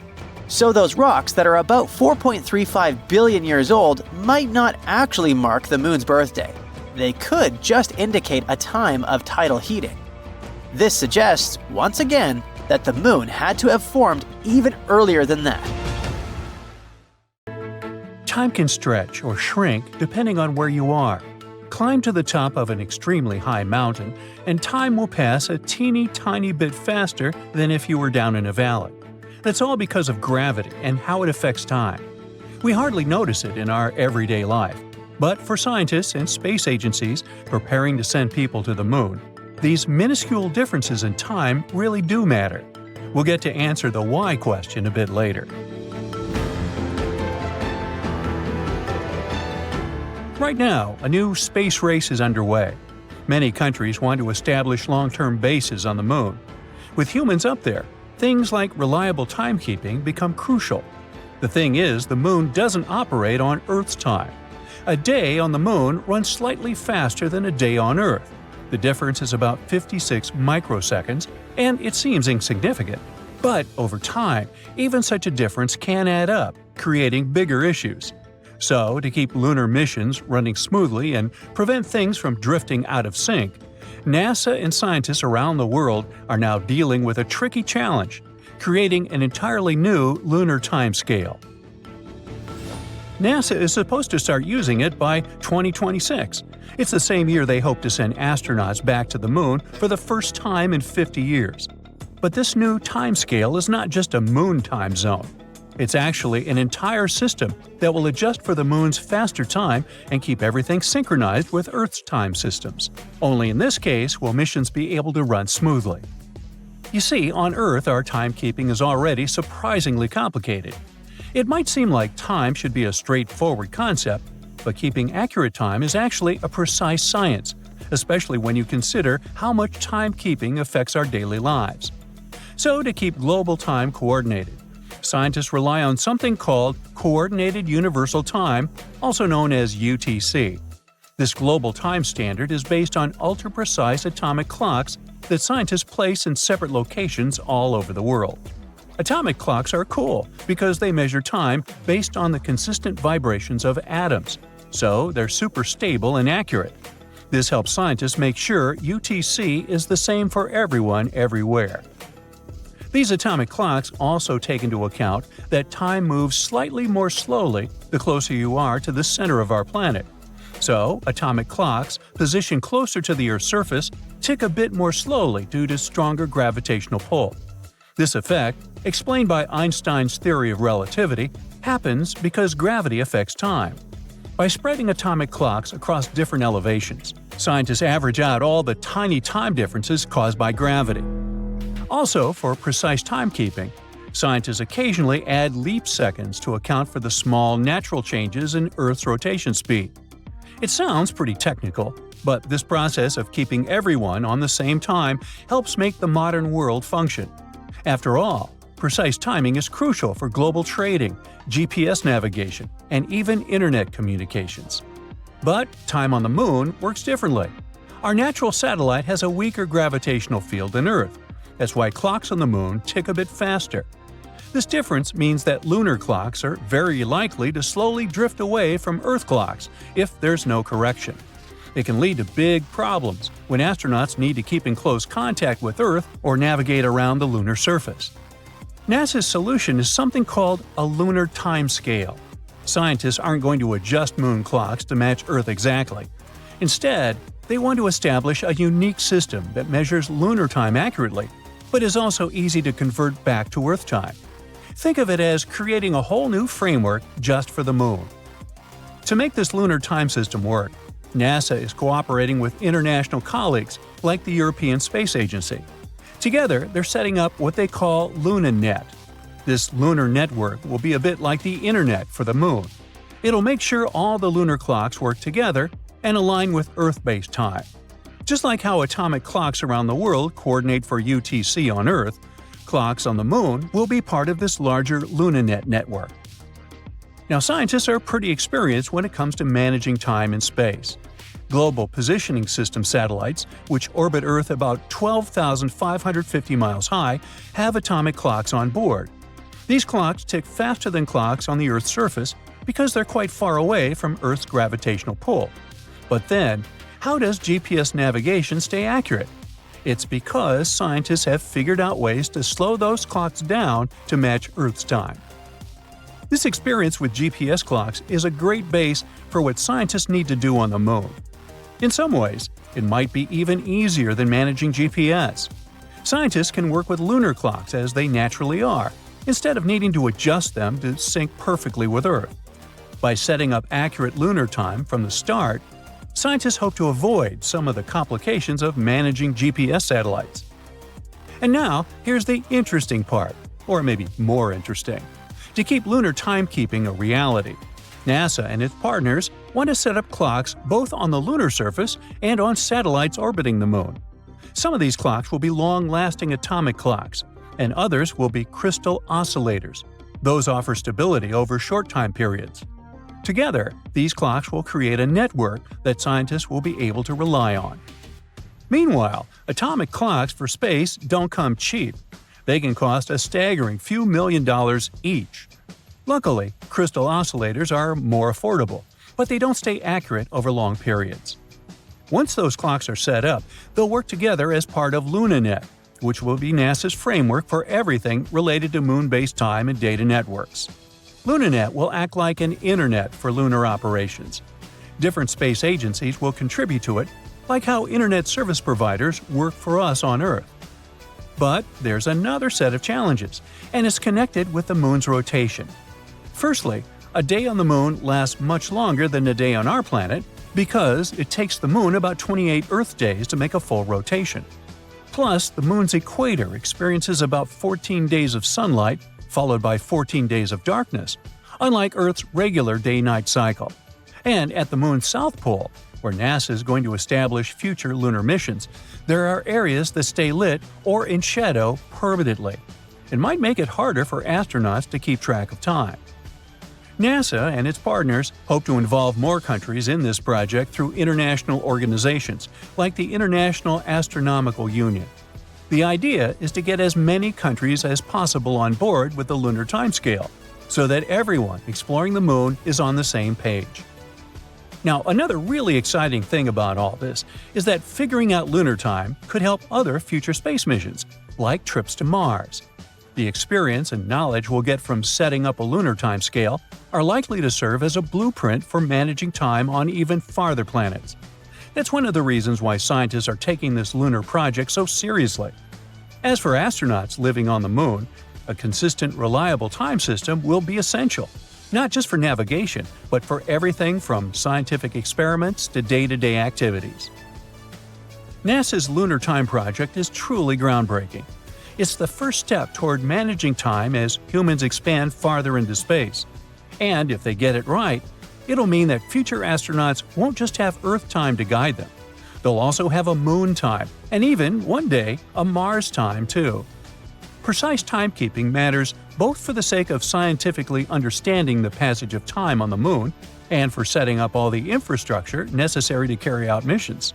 So those rocks that are about 4.35 billion years old might not actually mark the moon's birthday. They could just indicate a time of tidal heating. This suggests, once again, that the moon had to have formed even earlier than that. Time can stretch or shrink depending on where you are. Climb to the top of an extremely high mountain, and time will pass a teeny tiny bit faster than if you were down in a valley. That's all because of gravity and how it affects time. We hardly notice it in our everyday life, but for scientists and space agencies preparing to send people to the moon, these minuscule differences in time really do matter. We'll get to answer the why question a bit later. Right now, a new space race is underway. Many countries want to establish long-term bases on the moon. With humans up there, things like reliable timekeeping become crucial. The thing is, the moon doesn't operate on Earth's time. A day on the moon runs slightly faster than a day on Earth. The difference is about 56 microseconds, and it seems insignificant. But over time, even such a difference can add up, creating bigger issues. So, to keep lunar missions running smoothly and prevent things from drifting out of sync, NASA and scientists around the world are now dealing with a tricky challenge, creating an entirely new lunar timescale. NASA is supposed to start using it by 2026. It's the same year they hope to send astronauts back to the moon for the first time in 50 years. But this new timescale is not just a moon time zone. It's actually an entire system that will adjust for the moon's faster time and keep everything synchronized with Earth's time systems. Only in this case will missions be able to run smoothly. You see, on Earth our timekeeping is already surprisingly complicated. It might seem like time should be a straightforward concept, but keeping accurate time is actually a precise science, especially when you consider how much timekeeping affects our daily lives. So, to keep global time coordinated, scientists rely on something called Coordinated Universal Time, also known as UTC. This global time standard is based on ultra-precise atomic clocks that scientists place in separate locations all over the world. Atomic clocks are cool because they measure time based on the consistent vibrations of atoms, so they're super stable and accurate. This helps scientists make sure UTC is the same for everyone everywhere. These atomic clocks also take into account that time moves slightly more slowly the closer you are to the center of our planet. So, atomic clocks positioned closer to the Earth's surface tick a bit more slowly due to stronger gravitational pull. This effect, explained by Einstein's theory of relativity, happens because gravity affects time. By spreading atomic clocks across different elevations, scientists average out all the tiny time differences caused by gravity. Also, for precise timekeeping, scientists occasionally add leap seconds to account for the small natural changes in Earth's rotation speed. It sounds pretty technical, but this process of keeping everyone on the same time helps make the modern world function. After all, precise timing is crucial for global trading, GPS navigation, and even internet communications. But time on the Moon works differently. Our natural satellite has a weaker gravitational field than Earth. That's why clocks on the Moon tick a bit faster. This difference means that lunar clocks are very likely to slowly drift away from Earth clocks if there's no correction. It can lead to big problems when astronauts need to keep in close contact with Earth or navigate around the lunar surface. NASA's solution is something called a lunar time scale. Scientists aren't going to adjust moon clocks to match Earth exactly. Instead, they want to establish a unique system that measures lunar time accurately, but is also easy to convert back to Earth time. Think of it as creating a whole new framework just for the Moon. To make this lunar time system work, NASA is cooperating with international colleagues like the European Space Agency. Together, they're setting up what they call LunaNet. This lunar network will be a bit like the Internet for the Moon. It'll make sure all the lunar clocks work together and align with Earth-based time. Just like how atomic clocks around the world coordinate for UTC on Earth, clocks on the Moon will be part of this larger LunaNet network. Now, scientists are pretty experienced when it comes to managing time in space. Global Positioning System satellites, which orbit Earth about 12,550 miles high, have atomic clocks on board. These clocks tick faster than clocks on the Earth's surface because they're quite far away from Earth's gravitational pull. But then, how does GPS navigation stay accurate? It's because scientists have figured out ways to slow those clocks down to match Earth's time. This experience with GPS clocks is a great base for what scientists need to do on the Moon. In some ways, it might be even easier than managing GPS. Scientists can work with lunar clocks as they naturally are, instead of needing to adjust them to sync perfectly with Earth. By setting up accurate lunar time from the start, scientists hope to avoid some of the complications of managing GPS satellites. And now, here's the interesting part, or maybe more interesting. To keep lunar timekeeping a reality, NASA and its partners want to set up clocks both on the lunar surface and on satellites orbiting the Moon. Some of these clocks will be long-lasting atomic clocks, and others will be crystal oscillators. Those offer stability over short time periods. Together, these clocks will create a network that scientists will be able to rely on. Meanwhile, atomic clocks for space don't come cheap. They can cost a staggering few $1 million each. Luckily, crystal oscillators are more affordable, but they don't stay accurate over long periods. Once those clocks are set up, they'll work together as part of LunaNet, which will be NASA's framework for everything related to moon-based time and data networks. LunaNet will act like an internet for lunar operations. Different space agencies will contribute to it, like how internet service providers work for us on Earth. But there's another set of challenges, and it's connected with the Moon's rotation. Firstly, a day on the Moon lasts much longer than a day on our planet because it takes the Moon about 28 Earth days to make a full rotation. Plus, the Moon's equator experiences about 14 days of sunlight, followed by 14 days of darkness, unlike Earth's regular day-night cycle. And at the Moon's south pole, where NASA is going to establish future lunar missions, there are areas that stay lit or in shadow permanently. It might make it harder for astronauts to keep track of time. NASA and its partners hope to involve more countries in this project through international organizations like the International Astronomical Union. The idea is to get as many countries as possible on board with the lunar timescale, so that everyone exploring the Moon is on the same page. Now, another really exciting thing about all this is that figuring out lunar time could help other future space missions, like trips to Mars. The experience and knowledge we'll get from setting up a lunar timescale are likely to serve as a blueprint for managing time on even farther planets. That's one of the reasons why scientists are taking this lunar project so seriously. As for astronauts living on the Moon, a consistent, reliable time system will be essential, not just for navigation, but for everything from scientific experiments to day-to-day activities. NASA's Lunar Time Project is truly groundbreaking. It's the first step toward managing time as humans expand farther into space. And if they get it right, It'll mean that future astronauts won't just have Earth time to guide them. They'll also have a Moon time, and even, one day, a Mars time too. Precise timekeeping matters both for the sake of scientifically understanding the passage of time on the Moon and for setting up all the infrastructure necessary to carry out missions.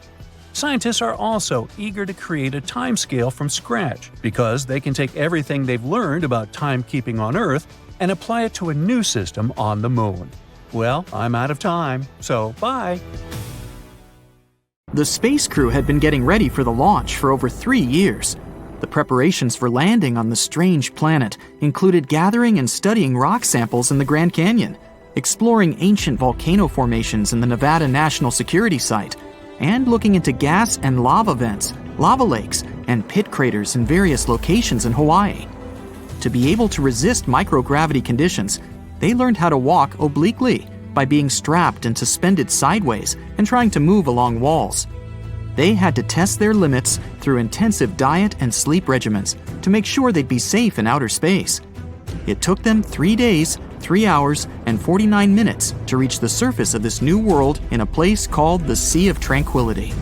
Scientists are also eager to create a timescale from scratch because they can take everything they've learned about timekeeping on Earth and apply it to a new system on the Moon. Well, I'm out of time, so bye! The space crew had been getting ready for the launch for over 3 years. The preparations for landing on the strange planet included gathering and studying rock samples in the Grand Canyon, exploring ancient volcano formations in the Nevada National Security Site, and looking into gas and lava vents, lava lakes, and pit craters in various locations in Hawaii. To be able to resist microgravity conditions, they learned how to walk obliquely by being strapped and suspended sideways and trying to move along walls. They had to test their limits through intensive diet and sleep regimens to make sure they'd be safe in outer space. It took them 3 days, 3 hours, and 49 minutes to reach the surface of this new world in a place called the Sea of Tranquility.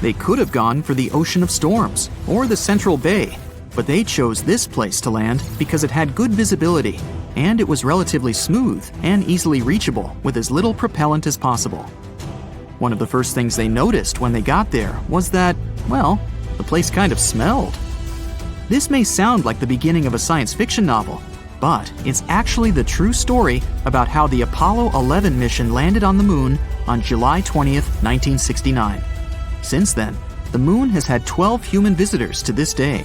They could have gone for the Ocean of Storms or the Central Bay, but they chose this place to land because it had good visibility and it was relatively smooth and easily reachable with as little propellant as possible. One of the first things they noticed when they got there was that, well, the place kind of smelled. This may sound like the beginning of a science fiction novel, but it's actually the true story about how the Apollo 11 mission landed on the Moon on July 20th, 1969. Since then, the Moon has had 12 human visitors to this day.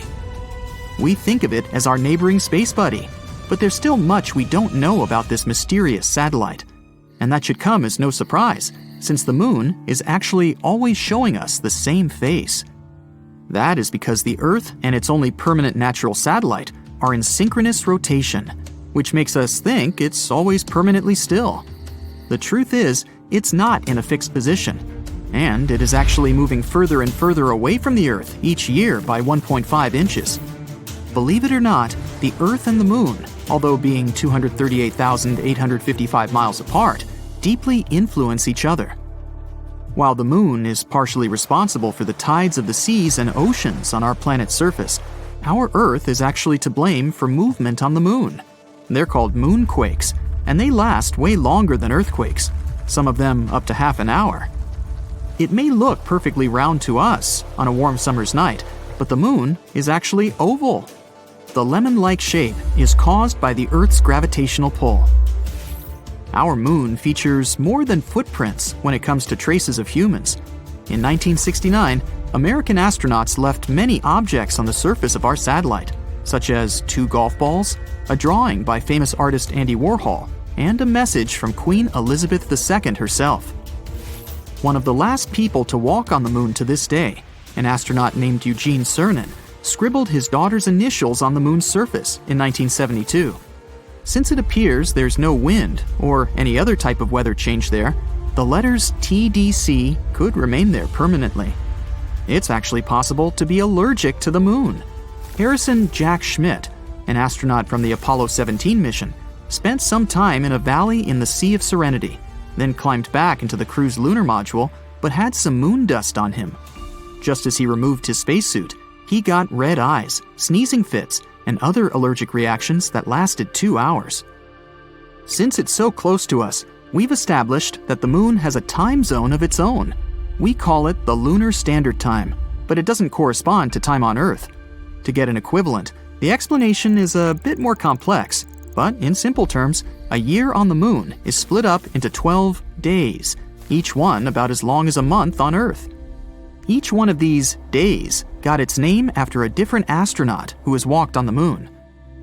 We think of it as our neighboring space buddy, but there's still much we don't know about this mysterious satellite. And that should come as no surprise, since the Moon is actually always showing us the same face. That is because the Earth and its only permanent natural satellite are in synchronous rotation, which makes us think it's always permanently still. The truth is, it's not in a fixed position, and it is actually moving further and further away from the Earth each year by 1.5 inches. Believe it or not, the Earth and the Moon, although being 238,855 miles apart, deeply influence each other. While the Moon is partially responsible for the tides of the seas and oceans on our planet's surface, our Earth is actually to blame for movement on the Moon. They're called moonquakes, and they last way longer than earthquakes, some of them up to half an hour. It may look perfectly round to us on a warm summer's night, but the Moon is actually oval. The lemon-like shape is caused by the Earth's gravitational pull. Our Moon features more than footprints when it comes to traces of humans. In 1969, American astronauts left many objects on the surface of our satellite, such as 2 golf balls, a drawing by famous artist Andy Warhol, and a message from Queen Elizabeth II herself. One of the last people to walk on the Moon to this day, an astronaut named Eugene Cernan, scribbled his daughter's initials on the Moon's surface in 1972. Since it appears there's no wind or any other type of weather change there, the letters TDC could remain there permanently. It's actually possible to be allergic to the Moon. Harrison Jack Schmitt, an astronaut from the Apollo 17 mission, spent some time in a valley in the Sea of Serenity, then climbed back into the crew's lunar module, but had some moon dust on him. Just as he removed his spacesuit, he got red eyes, sneezing fits, and other allergic reactions that lasted 2 hours. Since it's so close to us, we've established that the Moon has a time zone of its own. We call it the Lunar Standard Time, but it doesn't correspond to time on Earth. To get an equivalent, the explanation is a bit more complex, but in simple terms, a year on the Moon is split up into 12 days, each one about as long as a month on Earth. Each one of these days got its name after a different astronaut who has walked on the Moon.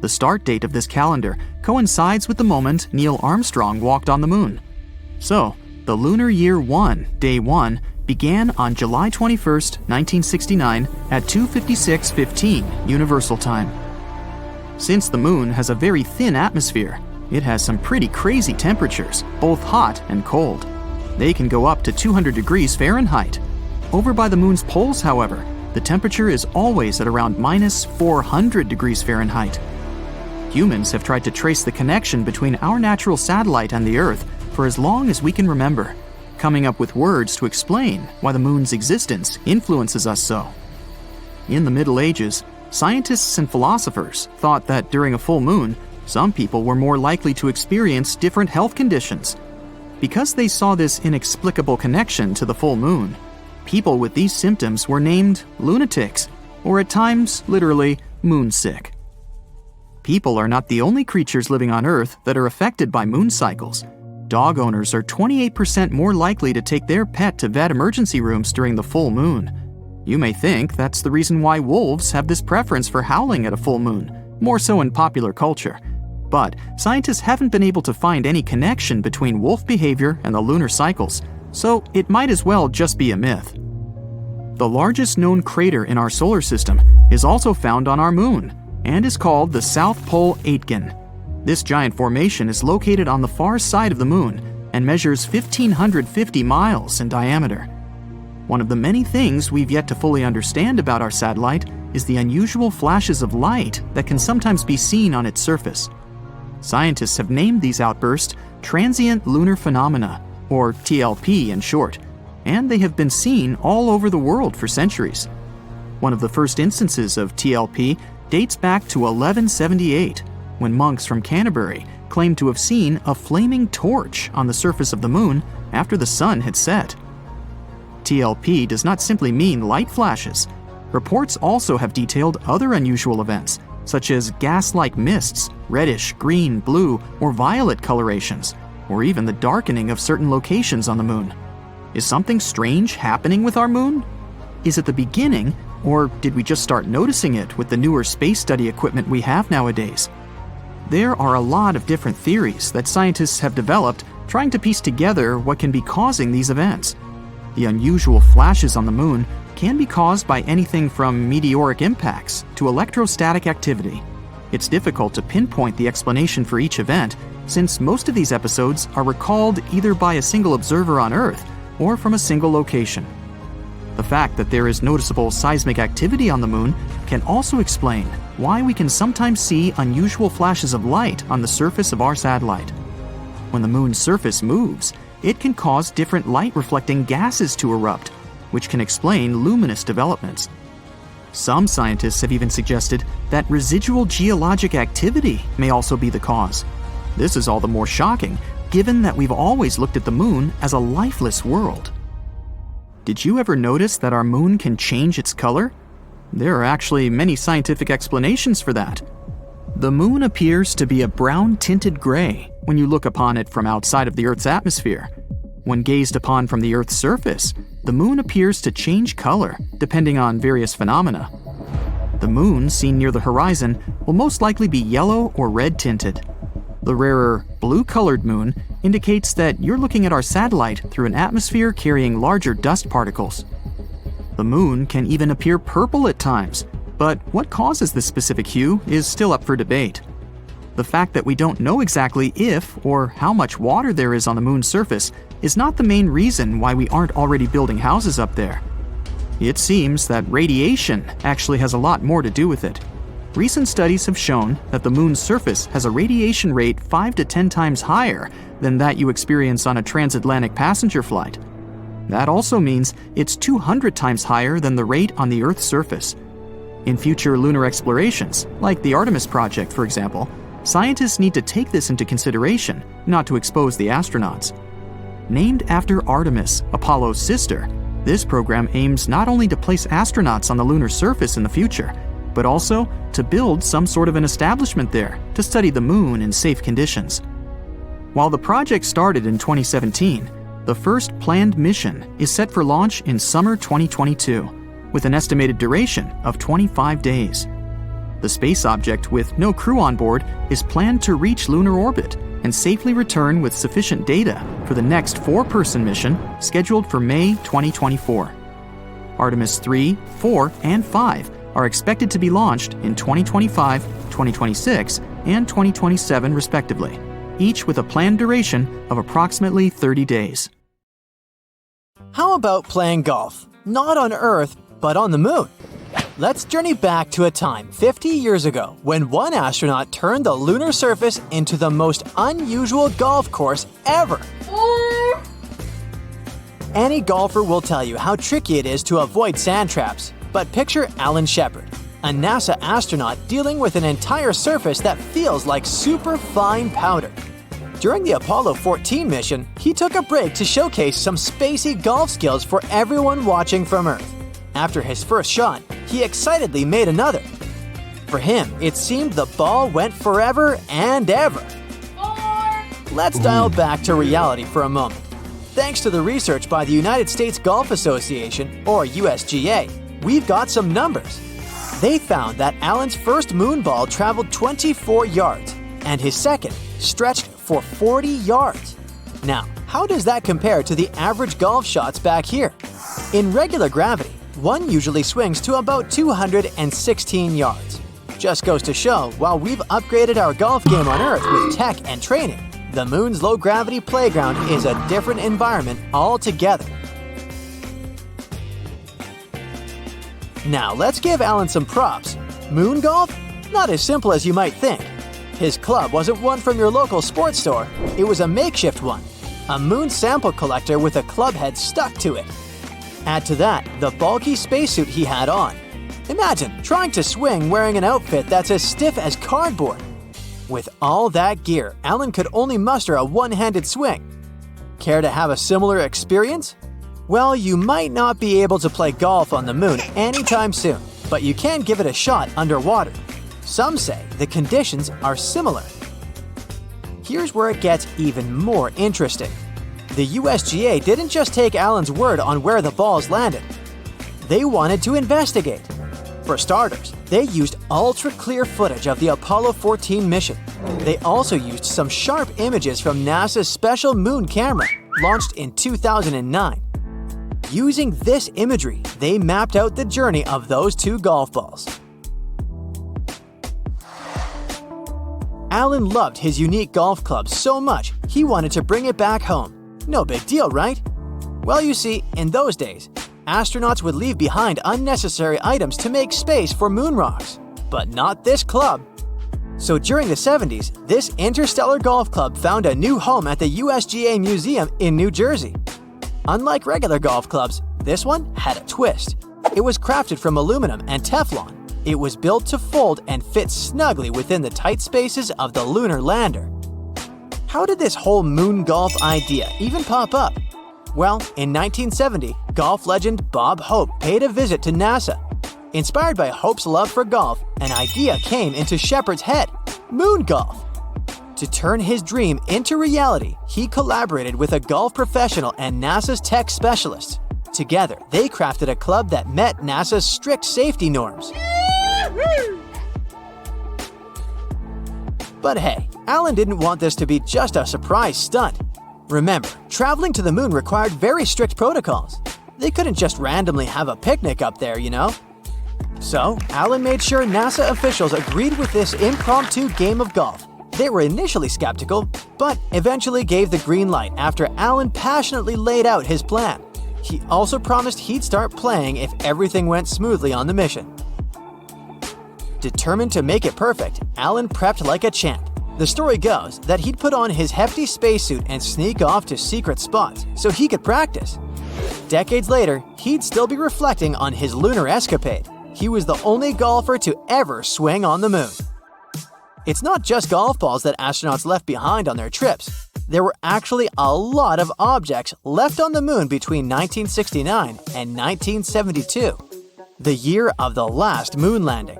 The start date of this calendar coincides with the moment Neil Armstrong walked on the Moon. So, the Lunar Year 1, Day 1, began on July 21st, 1969 at 2:56:15 Universal Time. Since the Moon has a very thin atmosphere, it has some pretty crazy temperatures, both hot and cold. They can go up to 200 degrees Fahrenheit. Over by the Moon's poles, however, the temperature is always at around minus 400 degrees Fahrenheit. Humans have tried to trace the connection between our natural satellite and the Earth for for as long as we can remember, coming up with words to explain why the moon's existence influences us so. In the Middle Ages, scientists and philosophers thought that during a full moon, some people were more likely to experience different health conditions. Because they saw this inexplicable connection to the full moon, people with these symptoms were named lunatics, or at times, literally, moonsick. People are not the only creatures living on Earth that are affected by moon cycles. Dog owners are 28% more likely to take their pet to vet emergency rooms during the full moon. You may think that's the reason why wolves have this preference for howling at a full moon, more so in popular culture. But scientists haven't been able to find any connection between wolf behavior and the lunar cycles, so it might as well just be a myth. The largest known crater in our solar system is also found on our moon, and is called the South Pole Aitken. This giant formation is located on the far side of the moon and measures 1,550 miles in diameter. One of the many things we've yet to fully understand about our satellite is the unusual flashes of light that can sometimes be seen on its surface. Scientists have named these outbursts transient lunar phenomena, or TLP in short, and they have been seen all over the world for centuries. One of the first instances of TLP dates back to 1178, when monks from Canterbury claimed to have seen a flaming torch on the surface of the moon after the sun had set. TLP does not simply mean light flashes. Reports also have detailed other unusual events, such as gas-like mists, reddish, green, blue, or violet colorations, or even the darkening of certain locations on the moon. Is something strange happening with our moon? Is it the beginning, or did we just start noticing it with the newer space study equipment we have nowadays? There are a lot of different theories that scientists have developed trying to piece together what can be causing these events. The unusual flashes on the moon can be caused by anything from meteoric impacts to electrostatic activity. It's difficult to pinpoint the explanation for each event, since most of these episodes are recalled either by a single observer on Earth or from a single location. The fact that there is noticeable seismic activity on the moon can also explain why we can sometimes see unusual flashes of light on the surface of our satellite. When the moon's surface moves, it can cause different light-reflecting gases to erupt, which can explain luminous developments. Some scientists have even suggested that residual geologic activity may also be the cause. This is all the more shocking, given that we've always looked at the moon as a lifeless world. Did you ever notice that our moon can change its color? There are actually many scientific explanations for that. The moon appears to be a brown-tinted gray when you look upon it from outside of the Earth's atmosphere. When gazed upon from the Earth's surface, the moon appears to change color depending on various phenomena. The moon seen near the horizon will most likely be yellow or red-tinted. The rarer blue-colored moon indicates that you're looking at our satellite through an atmosphere carrying larger dust particles. The moon can even appear purple at times, but what causes this specific hue is still up for debate. The fact that we don't know exactly if or how much water there is on the moon's surface is not the main reason why we aren't already building houses up there. It seems that radiation actually has a lot more to do with it. Recent studies have shown that the moon's surface has a radiation rate 5 to 10 times higher than that you experience on a transatlantic passenger flight. That also means it's 200 times higher than the rate on the Earth's surface. In future lunar explorations, like the Artemis project for example, scientists need to take this into consideration, not to expose the astronauts. Named after Artemis, Apollo's sister, this program aims not only to place astronauts on the lunar surface in the future, but also to build some sort of an establishment there to study the moon in safe conditions. While the project started in 2017, the first planned mission is set for launch in summer 2022, with an estimated duration of 25 days. The space object, with no crew on board, is planned to reach lunar orbit and safely return with sufficient data for the next 4-person mission scheduled for May 2024. Artemis 3, 4, and 5 are expected to be launched in 2025, 2026, and 2027 respectively, each with a planned duration of approximately 30 days. How about playing golf? Not on Earth, but on the moon. Let's journey back to a time 50 years ago when one astronaut turned the lunar surface into the most unusual golf course ever. Any golfer will tell you how tricky it is to avoid sand traps, but picture Alan Shepard, a NASA astronaut dealing with an entire surface that feels like super fine powder. During the Apollo 14 mission, he took a break to showcase some spacey golf skills for everyone watching from Earth. After his first shot, he excitedly made another. For him, it seemed the ball went forever and ever. Let's dial back to reality for a moment. Thanks to the research by the United States Golf Association, or USGA, we've got some numbers. They found that Alan's first moon ball traveled 24 yards, and his second stretched for 40 yards. Now, how does that compare to the average golf shots back here? In regular gravity, one usually swings to about 216 yards. Just goes to show, while we've upgraded our golf game on Earth with tech and training, the moon's low-gravity playground is a different environment altogether. Now, let's give Alan some props. Moon golf? Not as simple as you might think. His club wasn't one from your local sports store. It was a makeshift one. A moon sample collector with a club head stuck to it. Add to that the bulky spacesuit he had on. Imagine trying to swing wearing an outfit that's as stiff as cardboard. With all that gear, Alan could only muster a one-handed swing. Care to have a similar experience? Well, you might not be able to play golf on the moon anytime soon, but you can give it a shot underwater. Some say the conditions are similar. Here's where it gets even more interesting. The USGA didn't just take Alan's word on where the balls landed. They wanted to investigate. For starters, they used ultra-clear footage of the Apollo 14 mission. They also used some sharp images from NASA's special moon camera, launched in 2009. Using this imagery, they mapped out the journey of those two golf balls. Alan loved his unique golf club so much, he wanted to bring it back home. No big deal, right? Well, you see, in those days, astronauts would leave behind unnecessary items to make space for moon rocks. But not this club. So during the 70s, this interstellar golf club found a new home at the USGA Museum in New Jersey. Unlike regular golf clubs, this one had a twist. It was crafted from aluminum and Teflon. It was built to fold and fit snugly within the tight spaces of the lunar lander. How did this whole moon golf idea even pop up? Well, in 1970, golf legend Bob Hope paid a visit to NASA. Inspired by Hope's love for golf, an idea came into Shepard's head: moon golf. To turn his dream into reality, he collaborated with a golf professional and NASA's tech specialists. Together, they crafted a club that met NASA's strict safety norms. But hey, Alan didn't want this to be just a surprise stunt. Remember, traveling to the moon required very strict protocols. They couldn't just randomly have a picnic up there, you know? So, Alan made sure NASA officials agreed with this impromptu game of golf. They were initially skeptical, but eventually gave the green light after Alan passionately laid out his plan. He also promised he'd start playing if everything went smoothly on the mission. Determined to make it perfect, Alan prepped like a champ. The story goes that he'd put on his hefty spacesuit and sneak off to secret spots so he could practice. Decades later, he'd still be reflecting on his lunar escapade. He was the only golfer to ever swing on the moon. It's not just golf balls that astronauts left behind on their trips. There were actually a lot of objects left on the moon between 1969 and 1972, the year of the last moon landing.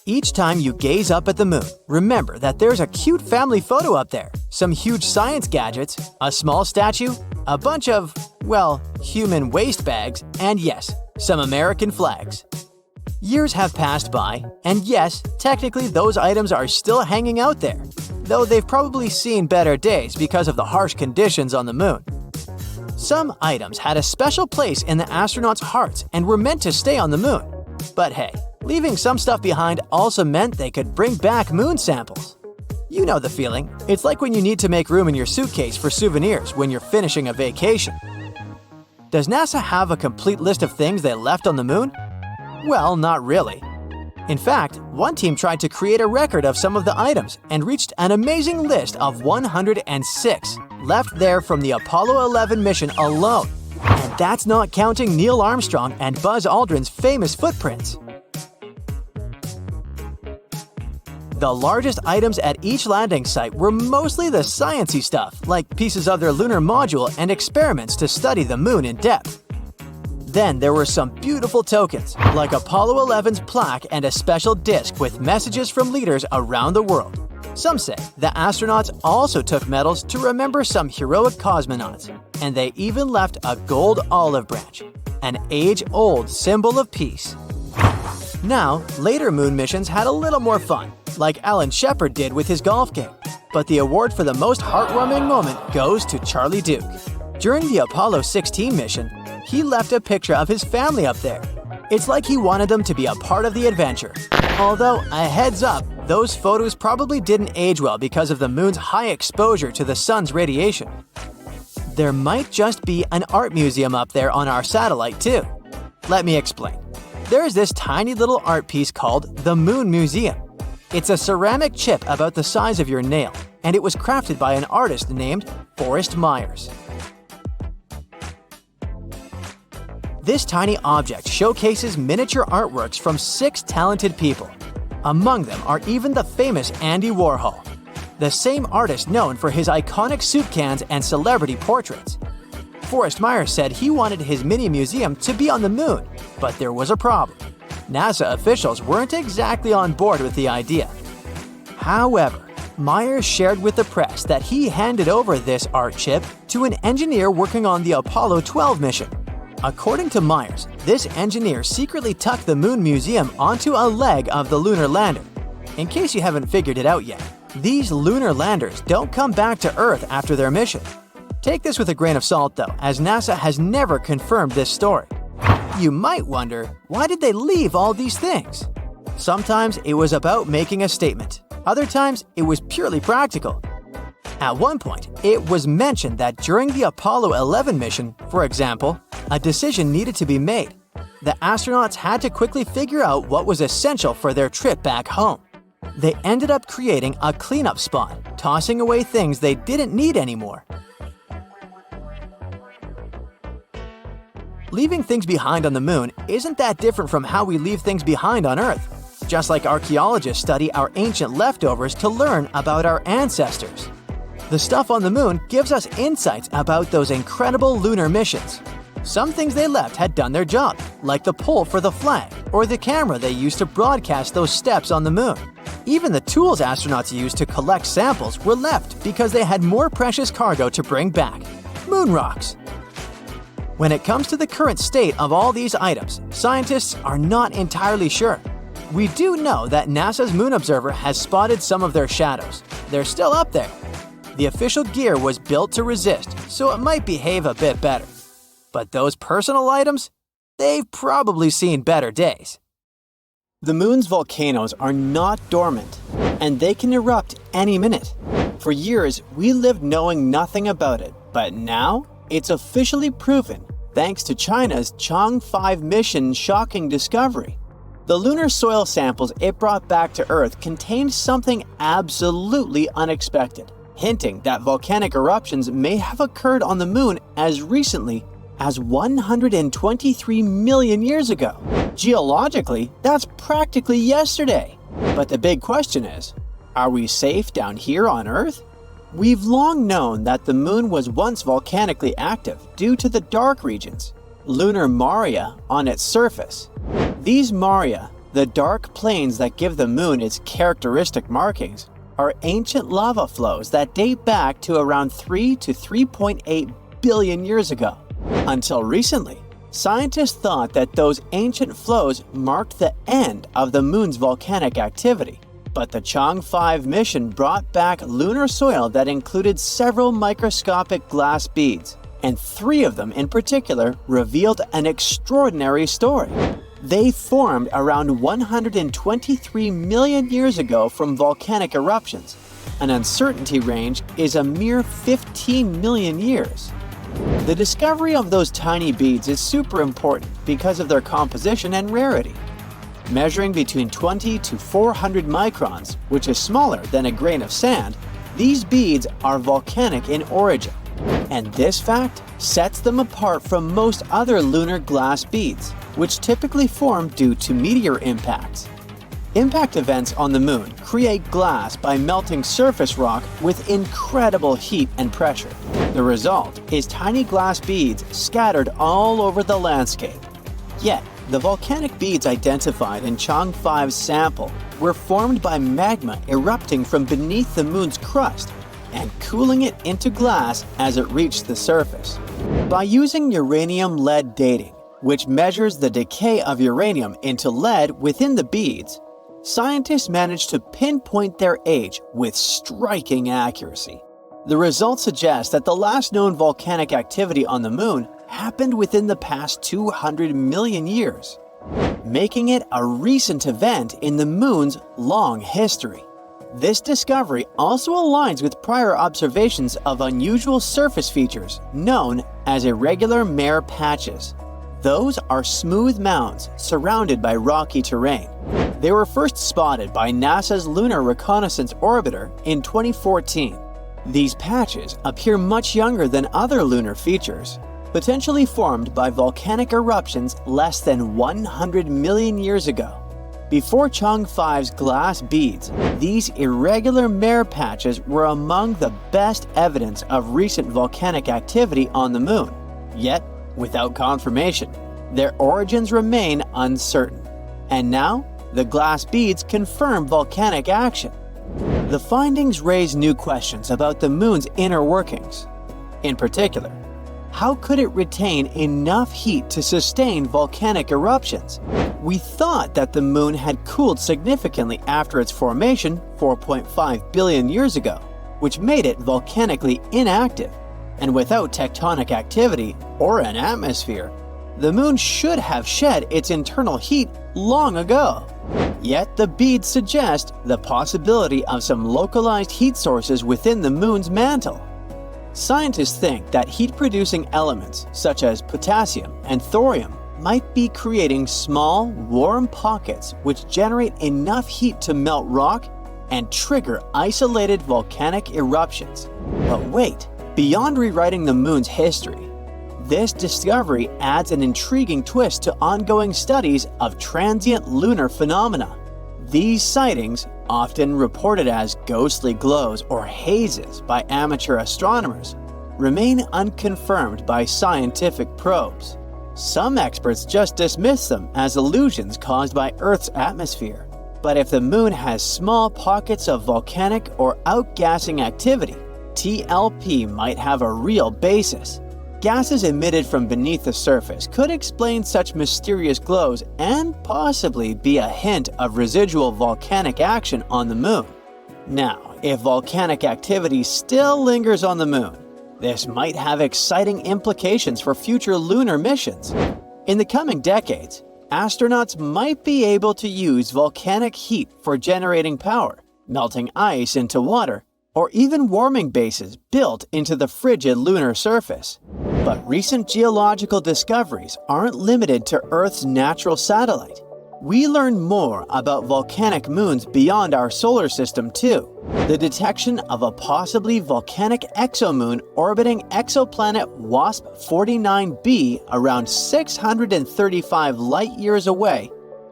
Each time you gaze up at the moon, remember that there's a cute family photo up there, some huge science gadgets, a small statue, a bunch of, well, human waste bags, and yes, some American flags. Years have passed by, and yes, technically those items are still hanging out there, though they've probably seen better days because of the harsh conditions on the moon. Some items had a special place in the astronauts' hearts and were meant to stay on the moon. But hey, leaving some stuff behind also meant they could bring back moon samples. You know the feeling. It's like when you need to make room in your suitcase for souvenirs when you're finishing a vacation. Does NASA have a complete list of things they left on the moon? Well, not really. In fact, one team tried to create a record of some of the items and reached an amazing list of 106 left there from the Apollo 11 mission alone. And that's not counting Neil Armstrong and Buzz Aldrin's famous footprints. The largest items at each landing site were mostly the sciencey stuff, like pieces of their lunar module and experiments to study the moon in depth. Then there were some beautiful tokens, like Apollo 11's plaque and a special disc with messages from leaders around the world. Some say the astronauts also took medals to remember some heroic cosmonauts, and they even left a gold olive branch, an age-old symbol of peace. Now, later moon missions had a little more fun, like Alan Shepard did with his golf game. But the award for the most heartwarming moment goes to Charlie Duke. During the Apollo 16 mission, he left a picture of his family up there. It's like he wanted them to be a part of the adventure. Although, a heads up, those photos probably didn't age well because of the moon's high exposure to the sun's radiation. There might just be an art museum up there on our satellite too. Let me explain. There is this tiny little art piece called the Moon Museum. It's a ceramic chip about the size of your nail, and it was crafted by an artist named Forrest Myers. This tiny object showcases miniature artworks from 6 talented people. Among them are even the famous Andy Warhol, the same artist known for his iconic soup cans and celebrity portraits. Forrest Myers said he wanted his mini museum to be on the moon, but there was a problem. NASA officials weren't exactly on board with the idea. However, Myers shared with the press that he handed over this art chip to an engineer working on the Apollo 12 mission. According to Myers, this engineer secretly tucked the Moon Museum onto a leg of the lunar lander. In case you haven't figured it out yet, these lunar landers don't come back to Earth after their mission. Take this with a grain of salt though, as NASA has never confirmed this story. You might wonder, why did they leave all these things? Sometimes it was about making a statement. Other times, it was purely practical. At one point, it was mentioned that during the Apollo 11 mission, for example, a decision needed to be made. The astronauts had to quickly figure out what was essential for their trip back home. They ended up creating a cleanup spot, tossing away things they didn't need anymore. Leaving things behind on the moon isn't that different from how we leave things behind on Earth. Just like archaeologists study our ancient leftovers to learn about our ancestors. The stuff on the moon gives us insights about those incredible lunar missions. Some things they left had done their job, like the pole for the flag or the camera they used to broadcast those steps on the moon. Even the tools astronauts used to collect samples were left because they had more precious cargo to bring back – moon rocks. When it comes to the current state of all these items, scientists are not entirely sure. We do know that NASA's Moon Observer has spotted some of their shadows. They're still up there. The official gear was built to resist, so it might behave a bit better. But those personal items? They've probably seen better days. The moon's volcanoes are not dormant, and they can erupt any minute. For years, we lived knowing nothing about it, but now it's officially proven thanks to China's Chang'e 5 mission's shocking discovery. The lunar soil samples it brought back to Earth contained something absolutely unexpected, hinting that volcanic eruptions may have occurred on the moon as recently as 123 million years ago. Geologically, that's practically yesterday. But the big question is, are we safe down here on Earth? We've long known that the moon was once volcanically active due to the dark regions, lunar maria, on its surface. These maria, the dark plains that give the moon its characteristic markings, are ancient lava flows that date back to around 3 to 3.8 billion years ago. Until recently, scientists thought that those ancient flows marked the end of the moon's volcanic activity. But the Chang'e 5 mission brought back lunar soil that included several microscopic glass beads, and 3 of them in particular revealed an extraordinary story. They formed around 123 million years ago from volcanic eruptions. An uncertainty range is a mere 15 million years. The discovery of those tiny beads is super important because of their composition and rarity. Measuring between 20 to 400 microns, which is smaller than a grain of sand, these beads are volcanic in origin. And this fact sets them apart from most other lunar glass beads, which typically form due to meteor impacts. Impact events on the moon create glass by melting surface rock with incredible heat and pressure. The result is tiny glass beads scattered all over the landscape. Yet, the volcanic beads identified in Chang 5's sample were formed by magma erupting from beneath the moon's crust and cooling it into glass as it reached the surface. By using uranium-lead dating, which measures the decay of uranium into lead within the beads, scientists managed to pinpoint their age with striking accuracy. The results suggest that the last known volcanic activity on the moon happened within the past 200 million years, making it a recent event in the moon's long history. This discovery also aligns with prior observations of unusual surface features known as irregular mare patches. Those are smooth mounds surrounded by rocky terrain. They were first spotted by NASA's Lunar Reconnaissance Orbiter in 2014. These patches appear much younger than other lunar features, potentially formed by volcanic eruptions less than 100 million years ago. Before Chang 5's glass beads, these irregular mare patches were among the best evidence of recent volcanic activity on the moon. Yet, without confirmation, their origins remain uncertain. And now, the glass beads confirm volcanic action. The findings raise new questions about the moon's inner workings. In particular, how could it retain enough heat to sustain volcanic eruptions? We thought that the moon had cooled significantly after its formation 4.5 billion years ago, which made it volcanically inactive. And without tectonic activity or an atmosphere, the moon should have shed its internal heat long ago. Yet the beads suggest the possibility of some localized heat sources within the moon's mantle. Scientists think that heat-producing elements such as potassium and thorium might be creating small, warm pockets which generate enough heat to melt rock and trigger isolated volcanic eruptions. But wait, beyond rewriting the moon's history, this discovery adds an intriguing twist to ongoing studies of transient lunar phenomena. These sightings, often reported as ghostly glows or hazes by amateur astronomers, remain unconfirmed by scientific probes. Some experts just dismiss them as illusions caused by Earth's atmosphere. But if the moon has small pockets of volcanic or outgassing activity, TLP might have a real basis. Gases emitted from beneath the surface could explain such mysterious glows and possibly be a hint of residual volcanic action on the moon. Now, if volcanic activity still lingers on the moon, this might have exciting implications for future lunar missions. In the coming decades, astronauts might be able to use volcanic heat for generating power, melting ice into water, or even warming bases built into the frigid lunar surface. But recent geological discoveries aren't limited to Earth's natural satellite. We learn more about volcanic moons beyond our solar system too. The detection of a possibly volcanic exomoon orbiting exoplanet WASP-49b around 635 light-years away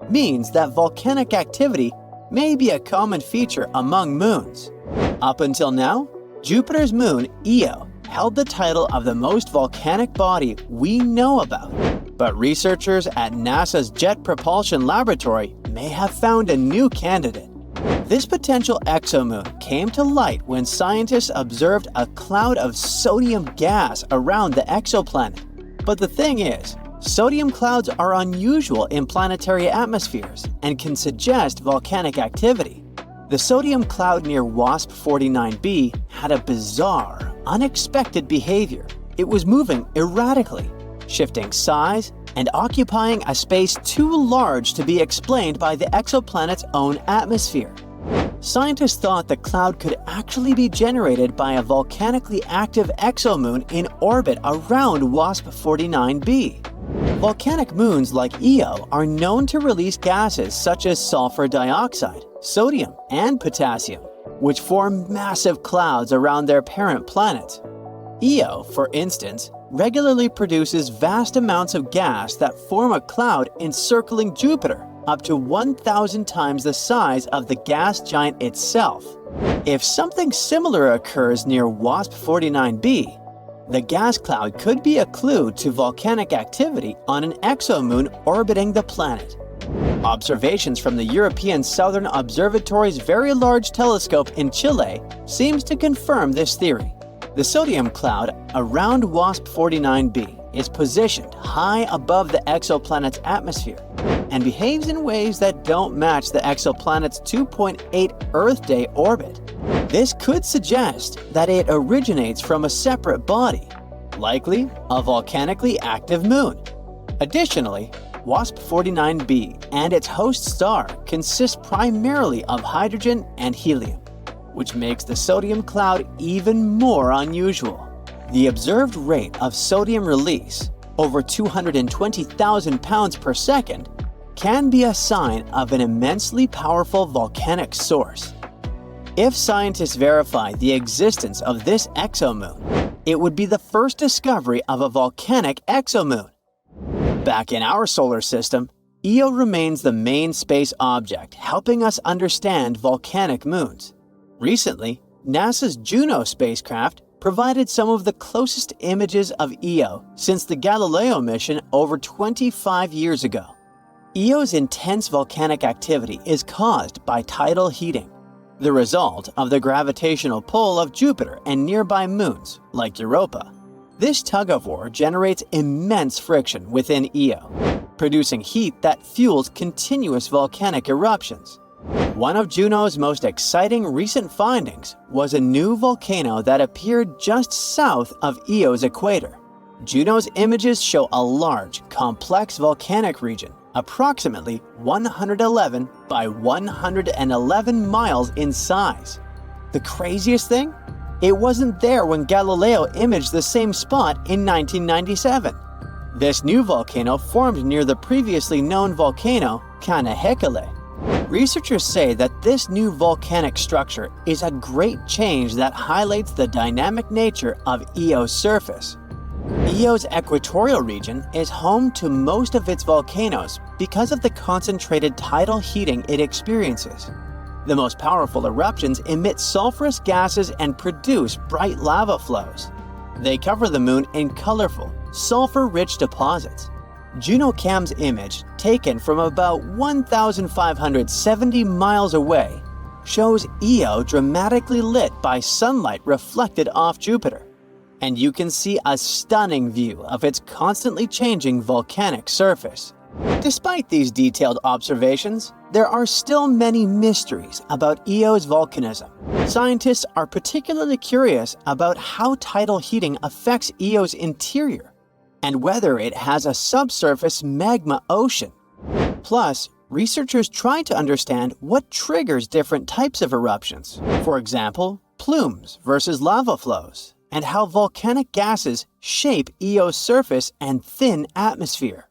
means that volcanic activity may be a common feature among moons. Up until now, Jupiter's moon, Io, held the title of the most volcanic body we know about. But researchers at NASA's Jet Propulsion Laboratory may have found a new candidate. This potential exomoon came to light when scientists observed a cloud of sodium gas around the exoplanet. But the thing is, sodium clouds are unusual in planetary atmospheres and can suggest volcanic activity. The sodium cloud near WASP-49b had a bizarre, unexpected behavior. It was moving erratically, shifting size, and occupying a space too large to be explained by the exoplanet's own atmosphere. Scientists thought the cloud could actually be generated by a volcanically active exomoon in orbit around WASP-49b. Volcanic moons like Io are known to release gases such as sulfur dioxide, sodium, and potassium, which form massive clouds around their parent planet. Io, for instance, regularly produces vast amounts of gas that form a cloud encircling Jupiter, up to 1,000 times the size of the gas giant itself. If something similar occurs near WASP-49b, the gas cloud could be a clue to volcanic activity on an exomoon orbiting the planet. Observations from the European Southern Observatory's Very Large Telescope in Chile seems to confirm this theory. The sodium cloud around WASP-49b is positioned high above the exoplanet's atmosphere and behaves in ways that don't match the exoplanet's 2.8 Earth day orbit. This could suggest that it originates from a separate body, likely a volcanically active moon. Additionally, WASP-49b and its host star consist primarily of hydrogen and helium, which makes the sodium cloud even more unusual. The observed rate of sodium release, over 220,000 pounds per second, can be a sign of an immensely powerful volcanic source. If scientists verify the existence of this exomoon, it would be the first discovery of a volcanic exomoon. Back in our solar system, Io remains the main space object, helping us understand volcanic moons. Recently, NASA's Juno spacecraft provided some of the closest images of Io since the Galileo mission over 25 years ago. Io's intense volcanic activity is caused by tidal heating, the result of the gravitational pull of Jupiter and nearby moons, like Europa. This tug-of-war generates immense friction within Io, producing heat that fuels continuous volcanic eruptions. One of Juno's most exciting recent findings was a new volcano that appeared just south of Io's equator. Juno's images show a large, complex volcanic region, approximately 111 by 111 miles in size. The craziest thing? It wasn't there when Galileo imaged the same spot in 1997. This new volcano formed near the previously known volcano Canehekele. Researchers say that this new volcanic structure is a great change that highlights the dynamic nature of Io's surface. Io's equatorial region is home to most of its volcanoes because of the concentrated tidal heating it experiences. The most powerful eruptions emit sulfurous gases and produce bright lava flows. They cover the moon in colorful, sulfur-rich deposits. JunoCam's image, taken from about 1,570 miles away, shows Io dramatically lit by sunlight reflected off Jupiter, and you can see a stunning view of its constantly changing volcanic surface. Despite these detailed observations, there are still many mysteries about Io's volcanism. Scientists are particularly curious about how tidal heating affects Io's interior, and whether it has a subsurface magma ocean. Plus, researchers try to understand what triggers different types of eruptions. For example, plumes versus lava flows, and how volcanic gases shape Io's surface and thin atmosphere.